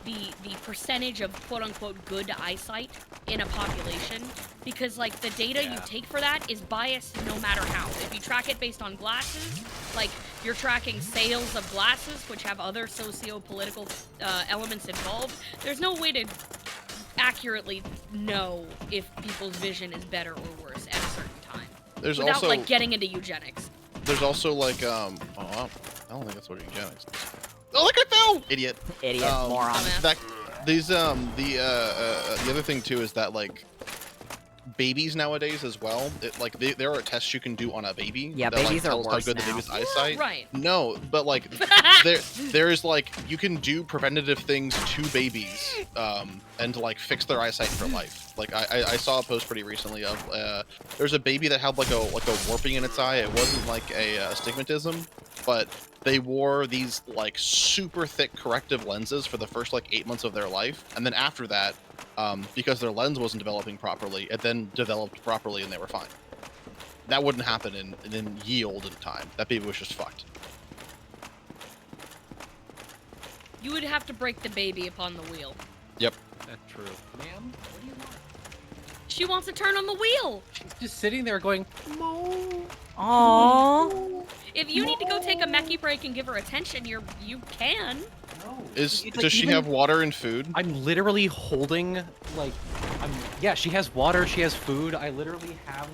the percentage of quote-unquote good eyesight in a population, because, like, the data you take for that is biased no matter how. If you track it based on glasses, like, you're tracking sales of glasses, which have other socio-political elements involved, there's no way to accurately know if people's vision is better or worse at a certain time. There's Without, also like, getting into eugenics. there's also like I don't think that's what eugenics is. Oh, look, I fell! Idiot. Idiot, moron. Dumbass. The other thing too is that like babies nowadays as well. There are tests you can do on a baby. Yeah, that, babies are tells how worse good the now. baby's eyesight. Right. No, but like there's like you can do preventative things to babies, and to like fix their eyesight for life. Like I saw a post pretty recently of there's a baby that had like a warping in its eye. It wasn't like a astigmatism, but they wore these like super thick corrective lenses for the first like 8 months of their life, and then after that, because their lens wasn't developing properly, it then developed properly and they were fine. That wouldn't happen in ye olden time. That baby was just fucked. You would have to break the baby upon the wheel. Yep. That's true. Ma'am, what do you want? She wants to turn on the wheel. She's just sitting there going, Aww. If you need to go take a Mackie break and give her attention, you can. no. Does It's like she even- have water and food? I'm literally holding, like, yeah, she has water, she has food. I literally have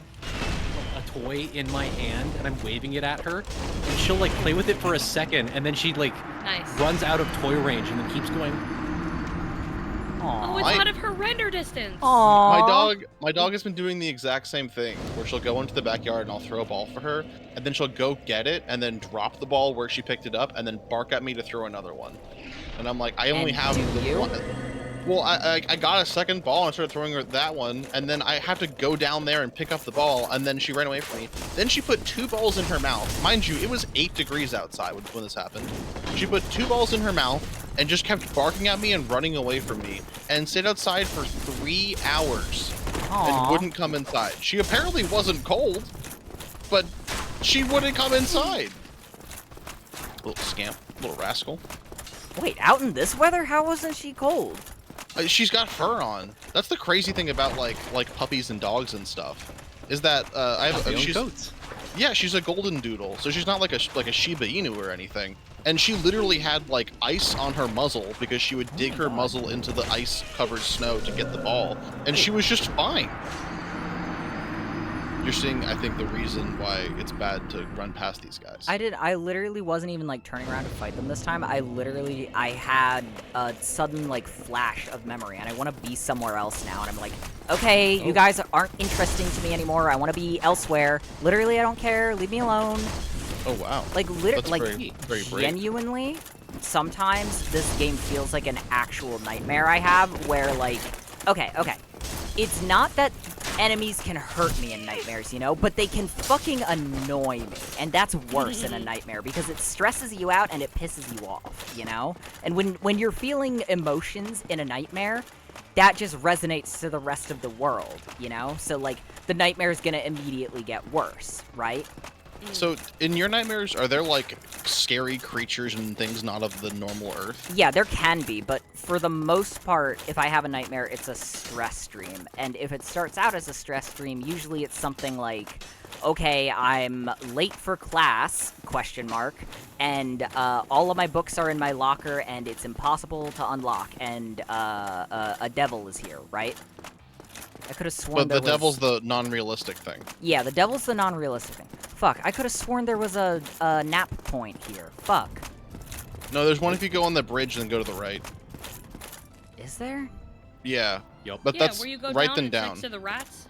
like, a toy in my hand, and I'm waving it at her. And she'll, like, play with it for a second, and then she, like, Nice. runs out of toy range and then keeps going, Oh, it's I- out of her render distance. Aww. My dog has been doing the exact same thing, where she'll go into the backyard and I'll throw a ball for her, and then she'll go get it and then drop the ball where she picked it up and then bark at me to throw another one. And I'm like, I only And have do the you? one. Well, I got a second ball and started throwing her that one, and then I have to go down there and pick up the ball, and then she ran away from me. Then she put 2 balls in her mouth. Mind you, it was 8 degrees outside when this happened. She put 2 balls in her mouth and just kept barking at me and running away from me, and stayed outside for 3 hours and Aww. wouldn't come inside. She apparently wasn't cold, but she wouldn't come inside. Little scamp, little rascal. Wait, out in this weather, how wasn't she cold? She's got fur on. That's the crazy thing about like puppies and dogs and stuff, is that I have they own she's coats. yeah, she's a golden doodle, so she's not like a Shiba Inu or anything. And she literally had like ice on her muzzle because she would dig her muzzle into the ice-covered snow to get the ball, and she was just fine. You're seeing, I think, the reason why it's bad to run past these guys. I literally wasn't even like turning around to fight them this time. I had a sudden like flash of memory, and I want to be somewhere else now. And I'm like, okay, you guys aren't interesting to me anymore. I want to be elsewhere. Literally, I don't care. Leave me alone. Oh wow. Like That's like very, very brave. genuinely, sometimes this game feels like an actual nightmare I have. Where like, okay, it's not that enemies can hurt me in nightmares, you know, but they can fucking annoy me, and that's worse in a nightmare because it stresses you out and it pisses you off, you know? And when you're feeling emotions in a nightmare, that just resonates to the rest of the world, you know? So like the nightmare is gonna immediately get worse, right? So, in your nightmares, are there like scary creatures and things not of the normal Earth? Yeah, there can be, but for the most part, if I have a nightmare, it's a stress dream. And if it starts out as a stress dream, usually it's something like, okay, I'm late for class, question mark, and all of my books are in my locker, and it's impossible to unlock, and a devil is here, right? I could have sworn But the there was... devil's the non-realistic thing. Yeah, the devil's the non-realistic thing. Fuck, I could have sworn there was a nap point here. Fuck. No, there's one if you go on the bridge and then go to the right. Is there? Yeah. Yup. But Yeah, that's where you go right down then it's down. next to the rats.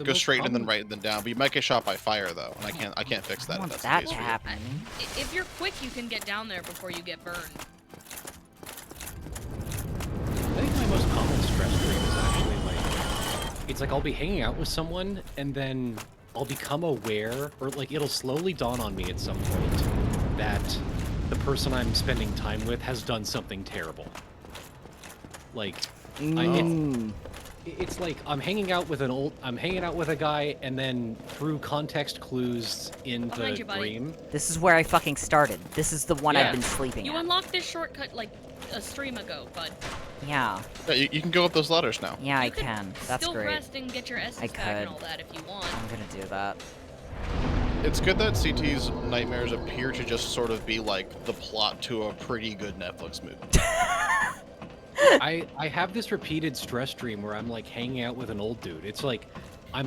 Go straight and then right and then down. But you might get shot by fire though, and I can't fix I that if want that's that the to case. happen. If you're quick, you can get down there before you get burned. I think my most common stress dream is actually like, it's like I'll be hanging out with someone and then I'll become aware, or like it'll slowly dawn on me at some point that the person I'm spending time with has done something terrible. Like, it's like I'm hanging out with a guy, and then through context clues in Behind the you, buddy. dream, This is where I fucking started. This is the one Yeah. I've been sleeping You at. unlocked this shortcut like a stream ago, bud. Yeah, Yeah, you can go up those ladders now. yeah, I You could can. That's Still great. rest and get your essence I back and could. all that if you want. I'm gonna do that. It's good that CT's nightmares appear to just sort of be like the plot to a pretty good Netflix movie. I have this repeated stress dream where I'm like hanging out with an old dude. It's like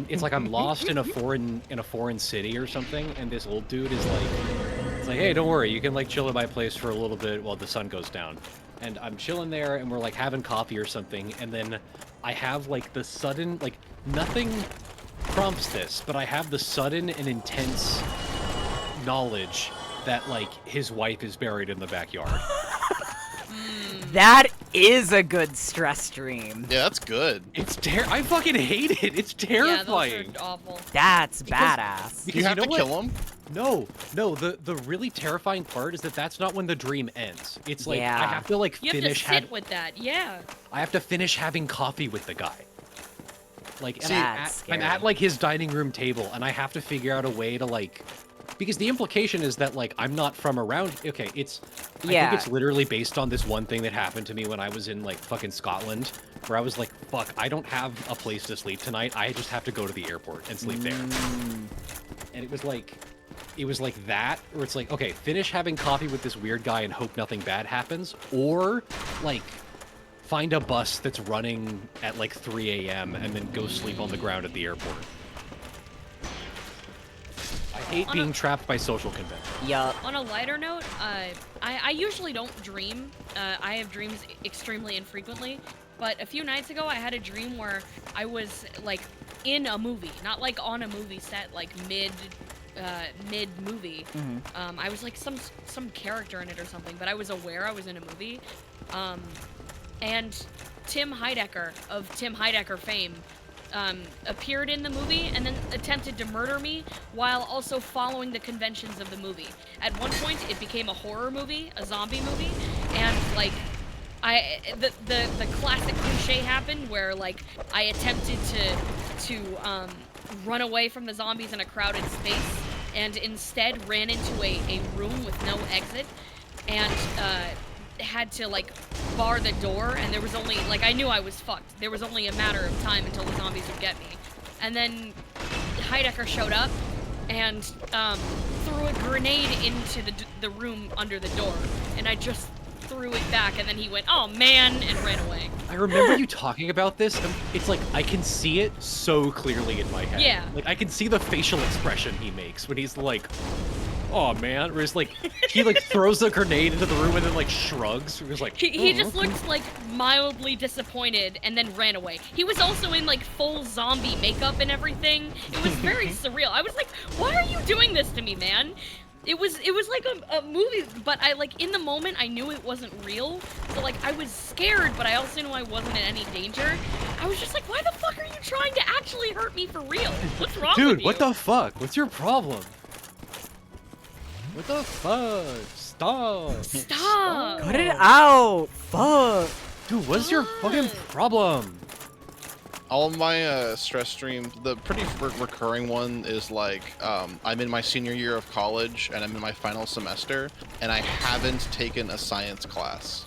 it's like I'm lost in a foreign city or something, and this old dude is like, it's like, hey, don't worry, you can like chill at my place for a little bit while the sun goes down. And I'm chilling there, and we're like having coffee or something, and then I have like the sudden, like nothing prompts this, but I have the sudden and intense knowledge that like his wife is buried in the backyard. That is a good stress dream. Yeah, that's good. It's I fucking hate it. It's terrifying. Yeah, those are awful. That's badass. Do you have know to what? kill him? No. The really terrifying part is that that's not when the dream ends. It's like I Yeah. have to like You have to finish sit with that, yeah. I have to finish having coffee with the guy. Like and That's I'm scary. at like his dining room table, and I have to figure out a way to like, because the implication is that like I'm not from around. Okay, I Yeah. think it's literally based on this one thing that happened to me when I was in like fucking Scotland, where I was like, fuck, I don't have a place to sleep tonight. I just have to go to the airport and sleep there. And it was like that, where it's like, okay, finish having coffee with this weird guy and hope nothing bad happens, or like find a bus that's running at like 3 a.m. and then go sleep on the ground at the airport. I hate being trapped by social convention. Yup. On a lighter note, I usually don't dream. I have dreams extremely infrequently. But a few nights ago, I had a dream where I was like in a movie, not like on a movie set, like mid movie. I was like some character in it or something, but I was aware I was in a movie. And Tim Heidecker of Tim Heidecker fame appeared in the movie and then attempted to murder me while also following the conventions of the movie. At one point, it became a horror movie, a zombie movie, and like the classic cliche happened where like I attempted to run away from the zombies in a crowded space and instead ran into a room with no exit and had to like bar the door, and there was only like I knew I was fucked. There was only a matter of time until the zombies would get me. And then Heidecker showed up and threw a grenade into the room under the door, and I just threw it back, and then he went, "Oh man," and ran away. I remember you talking about this, and it's like I can see it so clearly in my head. Yeah. Like I can see the facial expression he makes when he's like, "Oh man," where it's like he like throws the grenade into the room and then like shrugs. He was like, He "Oh, just okay." looked like mildly disappointed and then ran away. He was also in like full zombie makeup and everything. It was very surreal. I was like, why are you doing this to me, man? It was like a movie, but I like in the moment I knew it wasn't real. So like I was scared, but I also knew I wasn't in any danger. I was just like, why the fuck are you trying to actually hurt me for real? What's wrong with Dude, you? what the fuck? What's your problem? What the fuck? Stop. Stop! Cut it out. Fuck. Dude, what's your fucking problem? All of my stress streams, the pretty recurring one is like, I'm in my senior year of college and I'm in my final semester and I haven't taken a science class.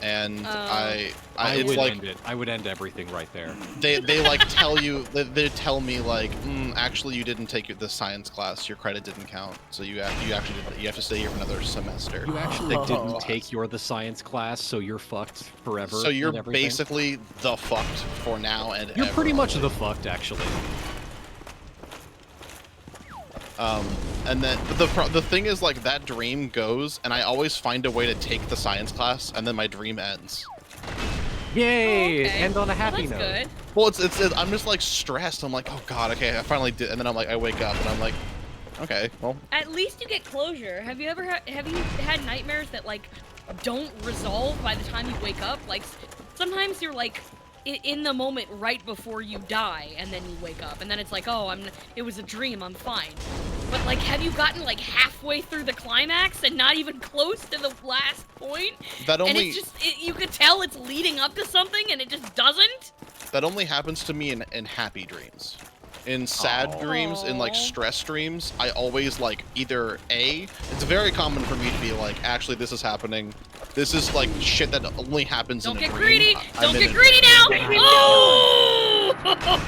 And I it's would like end it. I would end everything right there. they like tell you they tell me like, actually you didn't take the science class, your credit didn't count, so you actually did, you have to stay here for another semester. You actually didn't take the science class, so you're fucked forever. So you're and everything. basically the fucked for now and You're ever. pretty much the fucked, actually. And then the thing is like that dream goes, and I always find a way to take the science class, and then my dream ends. Yay! Okay. End on a happy Well, note. that's good. Well, it's I'm just like stressed. I'm like, oh god, okay, I finally did, and then I'm like, I wake up and I'm like, okay, well, At least you get closure. Have you ever have you had nightmares that like don't resolve by the time you wake up? Like sometimes you're like in the moment right before you die, and then you wake up, and then it's like, oh, it was a dream, I'm fine. But like, have you gotten like halfway through the climax and not even close to the last point? that And only it's just you could tell it's leading up to something, and it just doesn't. that only happens to me in happy dreams. In sad dreams, in like Aw. stress dreams, I always like either it's very common for me to be like, actually this is happening. This is like shit that only happens Don't in a get dream. greedy. I'm Don't in get a greedy dream. now. Oh!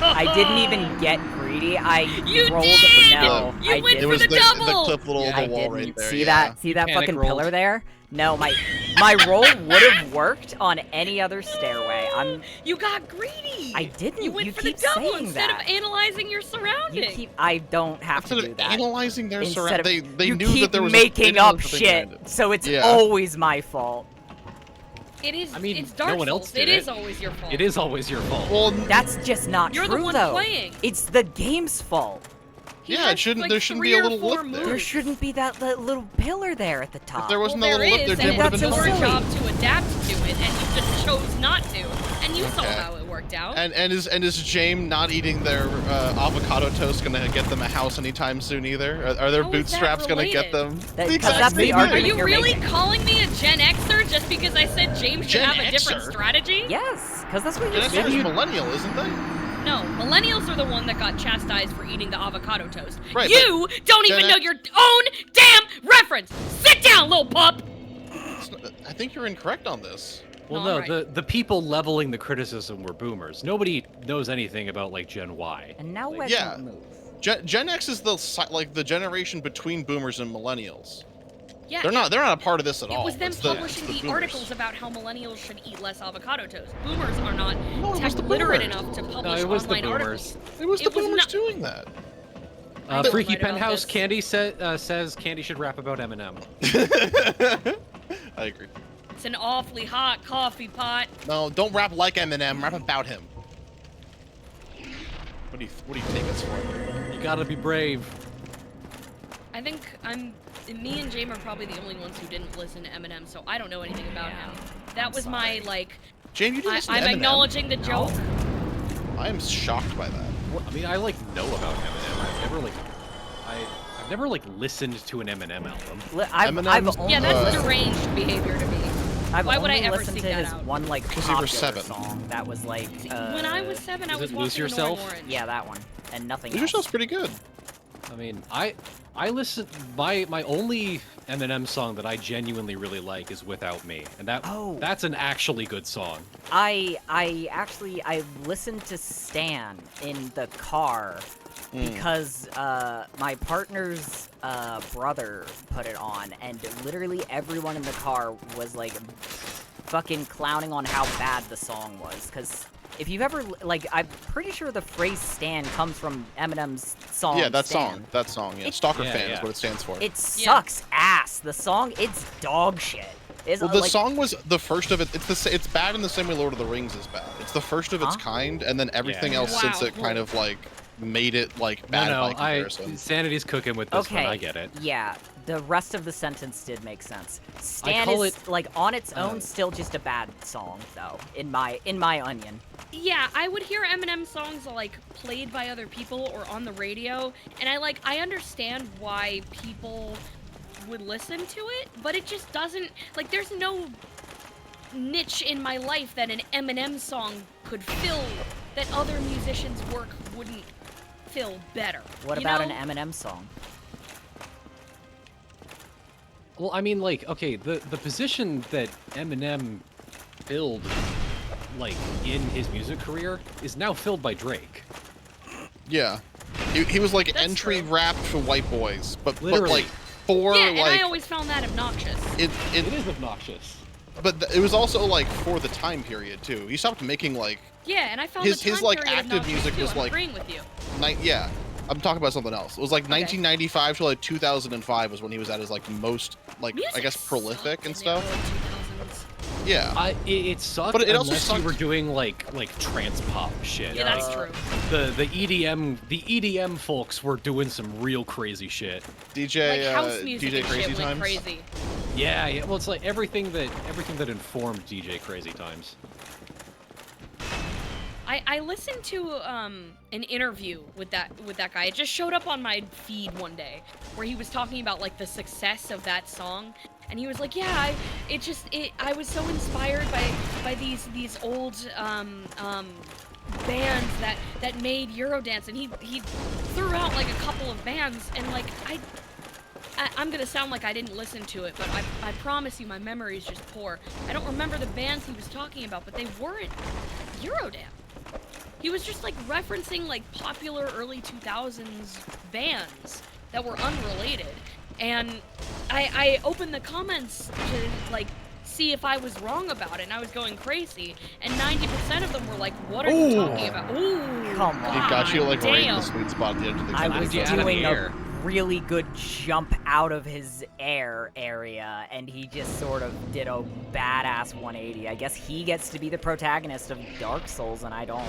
I didn't even get greedy. I You rolled. did! No, You I went didn't. It for was the the double! clip little I the wall didn't. right there. See yeah. that? See that Panic fucking rolled. pillar there? No, my roll would have worked on any other stairway. You got greedy. I didn't. You went You for keep the double saying instead that. of analyzing your surroundings. I don't have Instead to do of that. analyzing their Instead of, they you knew keep that there was making they knew up that they shit, planned it. so it's Yeah. always my fault. It is. I mean, it's Dark no one else Souls. did It it. is always your fault. It is always your fault. Well, That's just not You're true, the one though. playing. It's the game's fault. He Yeah, has, it shouldn't- like, there shouldn't 3 be a or little 4 lip there. There moves. shouldn't be that little pillar there at the top. if there wasn't Well, a little lip there, is, Jim and would have that's been it's so your silly. job to adapt to it, and you just chose not to. And you saw Okay. how it worked out. And is Jame not eating their avocado toast gonna get them a house anytime soon either? Are their How is that bootstraps gonna get related? them? That- The 'cause exact that's the same Are argument thing. you you're really making. calling me a Gen Xer just because I said James should Gen have a different Xer? strategy? Yes, because that's what Gen you Xers said. is millennial, isn't they? No, millennials are the one that got chastised for eating the avocado toast. Right, You don't Gen even know X- your own damn reference. Sit down, little pup. I think you're incorrect on this. Well, No, no, I'm right. the people leveling the criticism were boomers. Nobody knows anything about like Gen Y. And now Like, Weg yeah. won't move. Gen X is the generation between boomers and millennials. Yeah. They're not a part of this at It all. was them It's publishing the the boomers. articles about how millennials should eat less avocado toast. Boomers are not No, it was the tech literate boomers. enough to publish it was the online boomers. articles. It was the It was boomers not- doing that. I was Freaky right about Penthouse this. Candy says Candy should rap about Eminem. I agree. It's an awfully hot coffee pot. No, don't rap like Eminem. Rap about him. What do you take us for? You gotta be brave. I think me and Jame are probably the only ones who didn't listen to Eminem, so I don't know anything about him. That was my, like, Jane, you didn't listen I'm to Eminem. acknowledging the joke. I am shocked by that. I mean, I like know about Eminem. I've never like listened to an Eminem album. I've Eminem's- only Yeah, that's Uh, deranged behavior to me. I've Why would I only ever listened seek to that his out? one like Because you were popular 7. song that was like. When I was 7, I is was it Lose watching Yourself? Annoying Orange. Yeah, that one, and nothing Lose else. Yourself's pretty good. I mean, I listen. My only Eminem song that I genuinely really like is "Without Me," and that's an actually good song. I listened to Stan in the car because my partner's brother put it on, and literally everyone in the car was like fucking clowning on how bad the song was. Because if you've ever I'm pretty sure the phrase "Stan" comes from Eminem's song. Yeah, that Stan. song. Yeah, It- Stalker Yeah, fan yeah. is what it stands for. It sucks ass. The song, it's dog shit. It's, Well, the like, song was the first of it. It's bad in the same way Lord of the Rings is bad. It's the first of its Huh? kind, and then everything Yeah. else since Wow. it kind of like made it like bad by comparison. Sanity's cooking with this one. Okay, I get it. Yeah, the rest of the sentence did make sense. Stan call is it, like on its own still just a bad song though, in my onion. Yeah, I would hear Eminem songs like played by other people or on the radio, and I understand why people would listen to it, but it just doesn't there's no niche in my life that an Eminem song could fill that other musicians' work wouldn't fill better. What you about know? an Eminem song? Well, I mean, like, okay, the position that Eminem filled, like, in his music career is now filled by Drake. Yeah, he was like That's entry true. rap for white boys, but Literally. like for Yeah, and I like always found that obnoxious. it It is obnoxious. but it was also like for the time period too. He stopped making like Yeah, and I found his- the time like, period active obnoxious music too. was, I'm like- agreeing with you. yeah. I'm talking about something else. It was like 1995 to like 2005 was when he was at his like most like I Music guess prolific sucked and in the stuff. early 2000s. Yeah. It sucked But it also unless sucked- you were doing like trance pop shit. Yeah, that's Like, true. the EDM folks were doing some real crazy shit. DJ Like house music DJ and Crazy shit went Times. crazy. Yeah. Well, it's like everything that informed DJ Crazy Times. I listened to an interview with that guy. It just showed up on my feed one day where he was talking about like the success of that song, and he was like, "Yeah, I was so inspired by these old bands that made Eurodance," and he threw out like a couple of bands, and like I'm gonna sound like I didn't listen to it, but I promise you my memory is just poor. I don't remember the bands he was talking about, but they weren't Eurodance. He was just like referencing like popular early 2000s bands that were unrelated. And I opened the comments to like see if I was wrong about it, and I was going crazy. And 90% of them were like, "What are you talking about?" Ooh, Come on. It got you like right in damn. the sweet spot at the end of the I game. was you out of doing the a air. really good jump out of his air area, and he just sort of did a badass 180. I guess he gets to be the protagonist of Dark Souls, and I don't.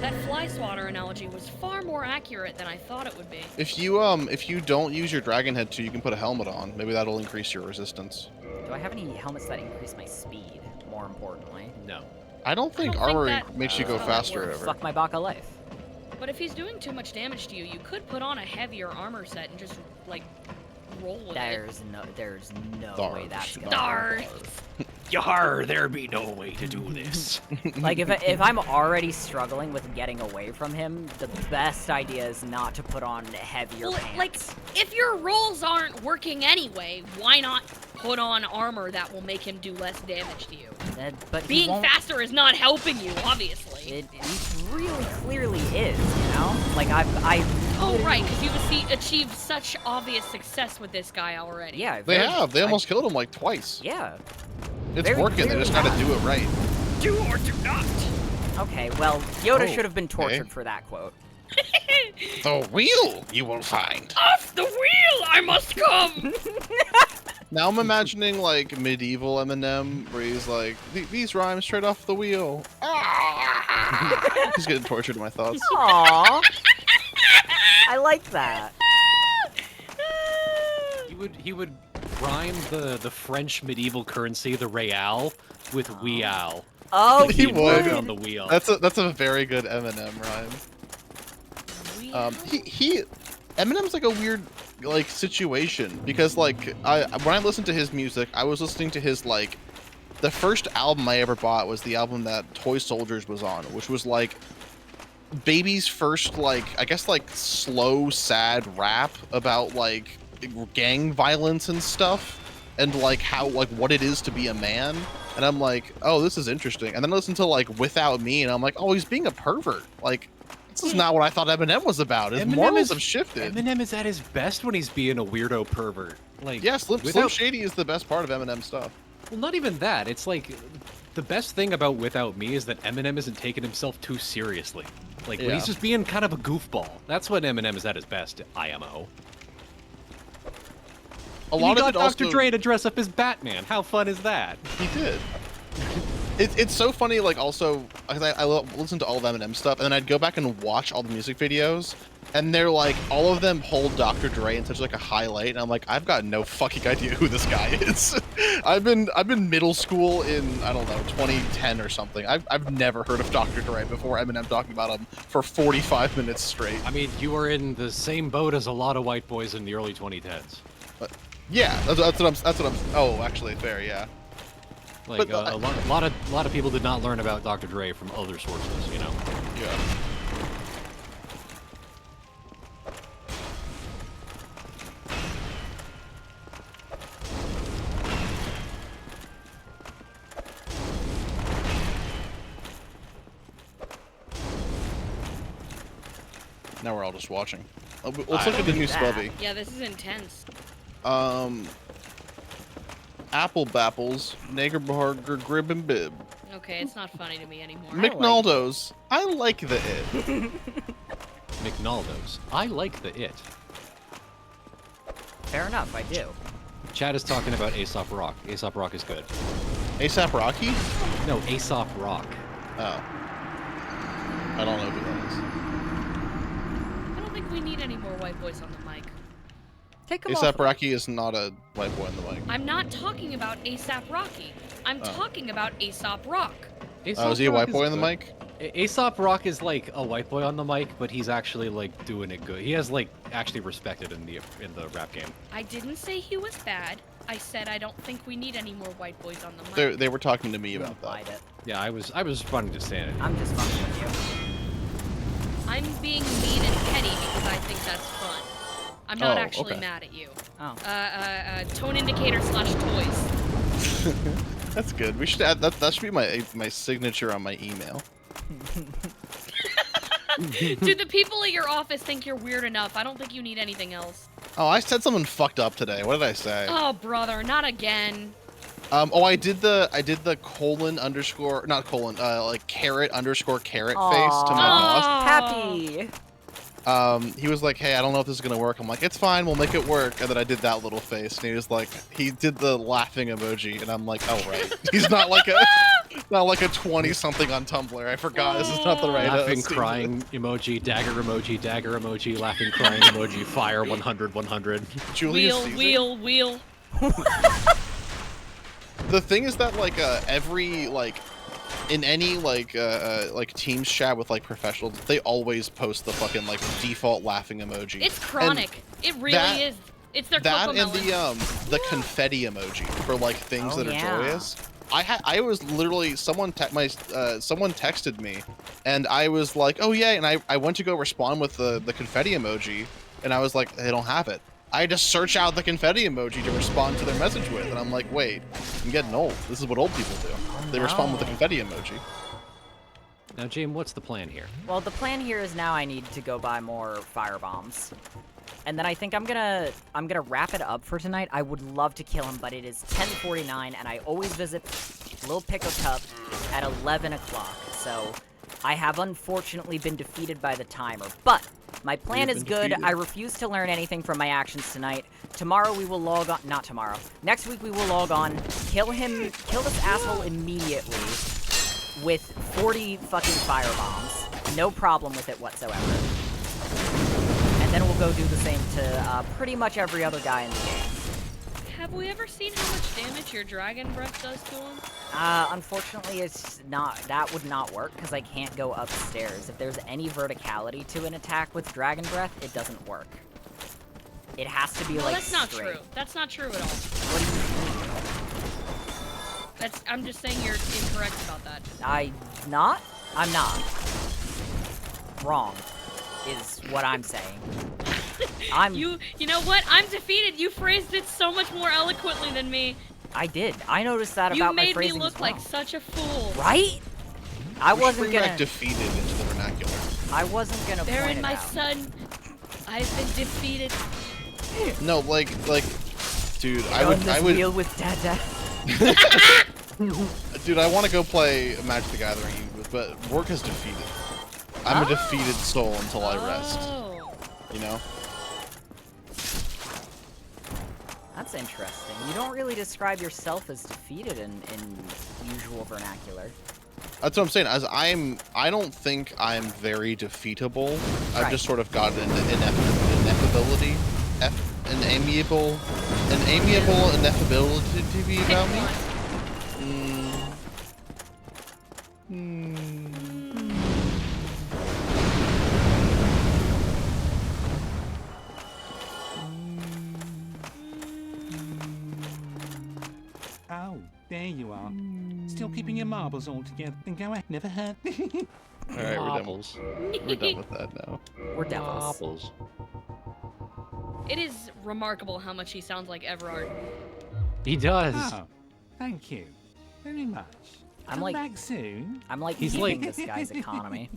That fly swatter analogy was far more accurate than I thought it would be. If you don't use your dragon head too, you can put a helmet on. Maybe that'll increase your resistance. Do I have any helmets that increase my speed, more importantly? No. I don't think don't think armor that- makes you go that's how it faster works. ever. Fuck my Baka life. But if he's doing too much damage to you, you could put on a heavier armor set and just like roll with it. There's no Dark. way that's gonna Dark. Yar, there be no way to do this. Like, if I'm already struggling with getting away from him, the best idea is not to put on heavier Well, pants. like, if your rolls aren't working anyway, why not put on armor that will make him do less damage to you? But he Being won't- faster is not helping you, obviously. It really clearly is, you know? Like, I Oh, right, because you've achieved such obvious success with this guy already. yeah. They very- have. They I- almost killed him like twice. Yeah. It's very working. They just clearly gotta do it right. Do or do not. Okay, well, Yoda Oh, should have been tortured okay. for that quote. The wheel you will find. Off the wheel, I must come. Now I'm imagining like medieval Eminem, where he's like, "These rhymes straight off the wheel." He's getting tortured in my thoughts. Aww. I like that. He would rhyme the French medieval currency, the real, with weal. Oh, He he would. on the wheel. That's a very good Eminem rhyme. Eminem's like a weird like situation because like when I listened to his music, I was listening to his like the first album I ever bought was the album that Toy Soldiers was on, which was like Baby's first like I guess like slow sad rap about like gang violence and stuff and like how like what it is to be a man. And I'm like, oh, this is interesting. And then I listened to like Without Me, and I'm like, oh, he's being a pervert. Like, this is not what I thought Eminem was about. His morals have shifted. Eminem is at his best when he's being a weirdo pervert. Like, Yeah, Slim Shady is the best part of Eminem stuff. Well, not even that. It's like the best thing about Without Me is that Eminem isn't taking himself too seriously. Like when Yeah. he's just being kind of a goofball. That's when Eminem is at his best. IMO. A And lot he of got it Dr. also Dre to dress up as Batman. How fun is that? he did. It's so funny. Like also, I listen to all of Eminem stuff, and then I'd go back and watch all the music videos, and they're like all of them hold Dr. Dre in such like a highlight, and I'm like, I've got no fucking idea who this guy is. I've been middle school in I don't know 2010 or something. I've never heard of Dr. Dre before Eminem talking about him for 45 minutes straight. I mean, you were in the same boat as a lot of white boys in the early 2010s. Yeah, that's what I'm. Oh, actually, fair. Yeah. Like But, a lot of people did not learn about Dr. Dre from other sources, you know. Yeah. Now we're all just watching. Let's look at the new that. Spubby. Yeah, this is intense. Apple Bapples, Nagerburger, Grib and Bib. Okay, it's not funny to me anymore. McNaldo's. I like the it. McNaldo's. I like the it. Fair enough, I do. Chad is talking about Aesop Rock. Aesop Rock is good. ASAP Rocky? No, Aesop Rock. Oh. I don't know who that is. I don't think we need any more white boys on the mic. Take him ASAP off. Rocky is not a white boy in the mic. I'm not talking about ASAP Rocky. I'm talking about Aesop Rock. Aesop Is he a Rock white is boy in the good. mic? Aesop Rock is like a white boy on the mic, but he's actually like doing it good. He has like actually respected in the rap game. I didn't say he was bad. I said I don't think we need any more white boys on the mic. They were talking to me about Implied that. it. Yeah, I was responding to Sanity. I'm just fucking with you. I'm being mean and petty because I think that's fun. I'm not Oh, actually okay. mad at you. Oh. Tone indicator / toys. That's good. We should add that. That should be my signature on my email. Do the people at your office think you're weird enough? I don't think you need anything else. Oh, I said something fucked up today. What did I say? Oh, brother, not again. Oh, I did the colon underscore, not colon, like carrot underscore carrot face to my boss. Aw. Happy. He was like, hey, I don't know if this is gonna work. I'm like, it's fine, we'll make it work. And then I did that little face, and he was like, he did the laughing emoji, and I'm like, oh right, he's not like a 20-something on Tumblr. I forgot this is not the right. Laughing, crying emoji, dagger emoji, laughing, crying emoji, fire 100, 100. Julius Wheel, Caesar. wheel. The thing is that like every like in any like Teams chat with like professionals, they always post the fucking like default laughing emoji. It's chronic. It really is. It's their that and Cocomelon. the confetti emoji for like things that are joyous. I was literally someone texted me, and I was like, oh yeah, and I went to go respond with the confetti emoji, and I was like, they don't have it. I had to search out the confetti emoji to respond to their message with, and I'm like, wait, I'm getting old. This is what old people do. They respond with the confetti emoji. Now, James, what's the plan here? Well, the plan here is now I need to go buy more fire bombs. And then I think I'm gonna wrap it up for tonight. I would love to kill him, but it is 10:49, and I always visit Lil Pickle Cup at 11 o'clock. So I have unfortunately been defeated by the timer. But my plan is good. I refuse to learn anything from my actions tonight. Tomorrow we will log on. Not tomorrow. Next week we will log on, kill this asshole immediately with 40 fucking fire bombs. No problem with it whatsoever. And then we'll go do the same to pretty much every other guy in the game. Have we ever seen how much damage your dragon breath does to him? Unfortunately, it's not. That would not work because I can't go upstairs. If there's any verticality to an attack with dragon breath, it doesn't work. It has to be Well, like that's not straight. true. That's not true at all. What do you mean? I'm just saying you're incorrect about that. I'm not. Wrong, is what I'm saying. You know what? I'm defeated. You phrased it so much more eloquently than me. I did. I noticed that You about my made me phrasing look as well. like such a fool. Right? I We should wasn't bring gonna. back defeated into the vernacular. I wasn't gonna point Baron, it my out. son, I've been defeated. No, like, dude, I On would, this wheel with Dada. dude, I want to go play Magic the Gathering, but work is defeated. I'm a defeated soul until I rest. Oh. You know? That's interesting. You don't really describe yourself as defeated in usual vernacular. That's what I'm saying. I don't think I'm very defeatable. I've Right. just sort of got an ineffability, an amiable ineffability about me. Oh, there you are. Still keeping your marbles all together. Then go ahead. Never hurt. All right, we're done with that now. We're devils. Apples. It is remarkable how much he sounds like Everard. He does. Oh, thank you very much. I'm Come like- back soon. I'm like He's keeping like- this guy's economy.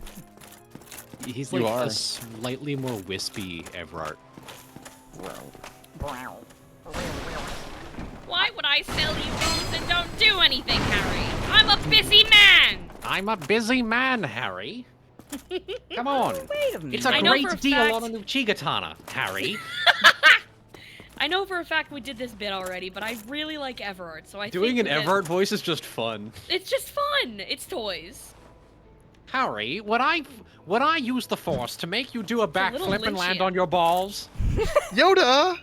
He's You like are. a slightly more wispy Everard. Why would I sell you bones and don't do anything, Harry? I'm a busy man! I'm a busy man, Harry. Come on. Wait a minute. It's a I know for great a deal fact- on a new Chigatana, Harry. I know for a fact we did this bit already, but I really like Everard, so I Doing think an that Everard voice is just fun. It's just fun. It's toys. Harry, would I use the Force to make you do a a little backflip and land Lynchian. on your balls? Yoda!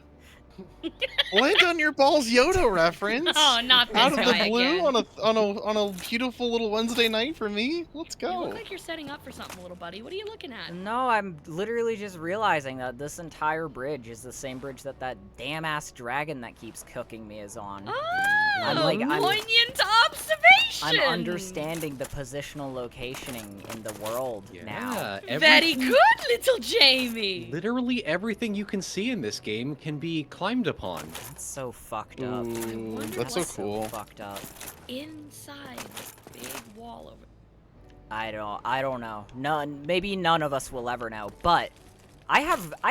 Land on your balls, Yoda reference. Oh, not this Out of guy the blue again. on a beautiful little Wednesday night for me. Let's You go. look like you're setting up for something, little buddy. What are you looking at? No, I'm literally just realizing that this entire bridge is the same bridge that damn ass dragon that keeps cooking me is on. Oh, I'm poignant observation. I'm understanding the positional locationing in the world now. Very good, little Jamie. Literally everything you can see in this game can be climbed upon. That's so fucked up. Ooh, wonder that's so what's cool. Fucked up. Inside the big wall over. I don't know. Maybe none of us will ever know, but I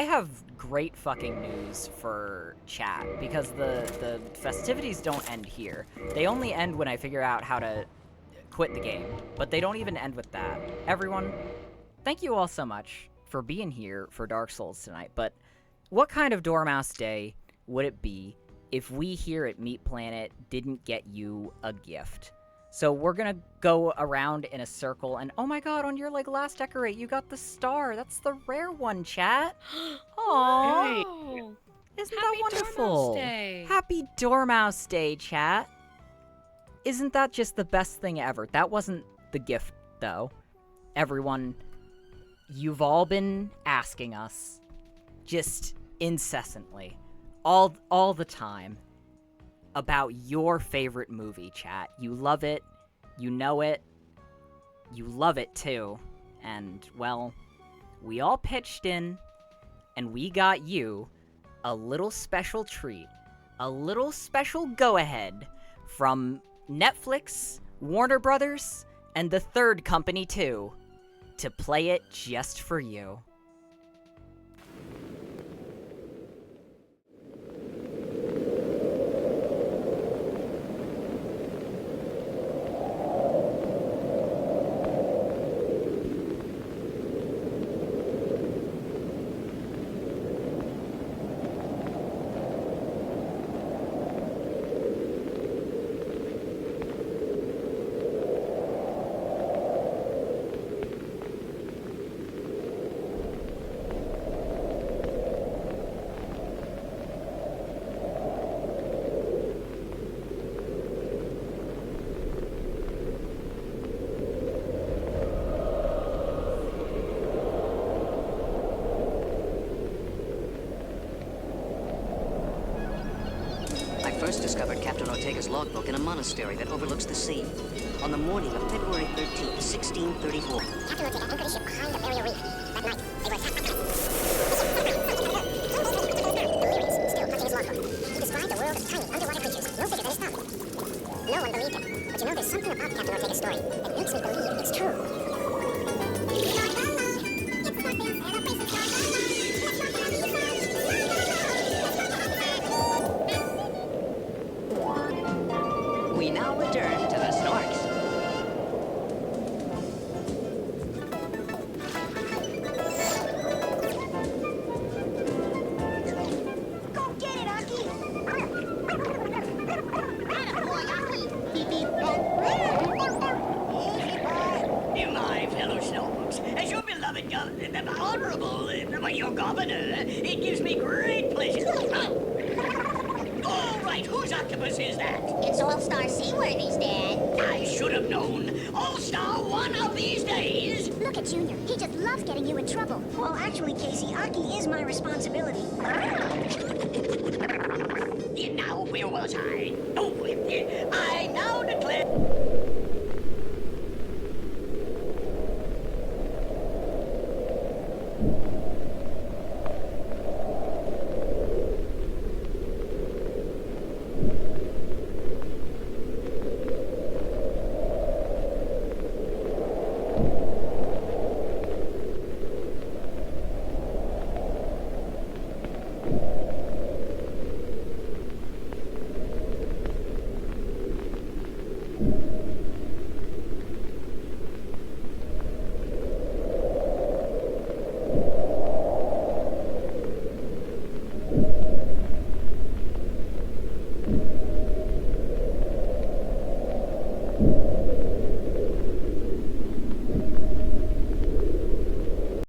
have great fucking news for chat, because the festivities don't end here. They only end when I figure out how to quit the game, but they don't even end with that. Everyone, thank you all so much for being here for Dark Souls tonight, but what kind of Dormouse Day would it be if we here at Meat Planet didn't get you a gift? So we're gonna go around in a circle, and oh my god, on your like last decorate, you got the star. That's the rare one, chat. Aww. Wow. Isn't Happy that wonderful? Dormouse Day. Happy Dormouse Day, chat. Isn't that just the best thing ever? That wasn't the gift, though. Everyone, you've all been asking us, just incessantly, all the time, about your favorite movie, chat. You love it, you know it, you love it too, and, well, we all pitched in, and we got you a little special treat, a little special go-ahead from Netflix, Warner Brothers, and the third company too, to play it just for you. I first discovered Captain Ortega's logbook in a monastery that overlooks the sea. On the morning of February 13th, 1634. Captain Ortega anchored his ship behind the barrier reef. That night, they were attacked. Delirious, still punching his logbook. He described a world of tiny underwater creatures, no bigger than a stomach. No one believed him. But you know, there's something about Captain Ortega's story that makes me believe it's true. We now return to the Snorks. Go get it, Aki! My fellow snowbooks, as your beloved honorable, your governor, it gives me great pleasure. Oh, right, whose octopus is that? It's All-Star Seaworthy's, Dad. I should have known. All-Star one of these days. Look at Junior. He just loves getting you in trouble. Well, actually, Casey, Aki is my responsibility. Now, where was I? Oh, I now declare...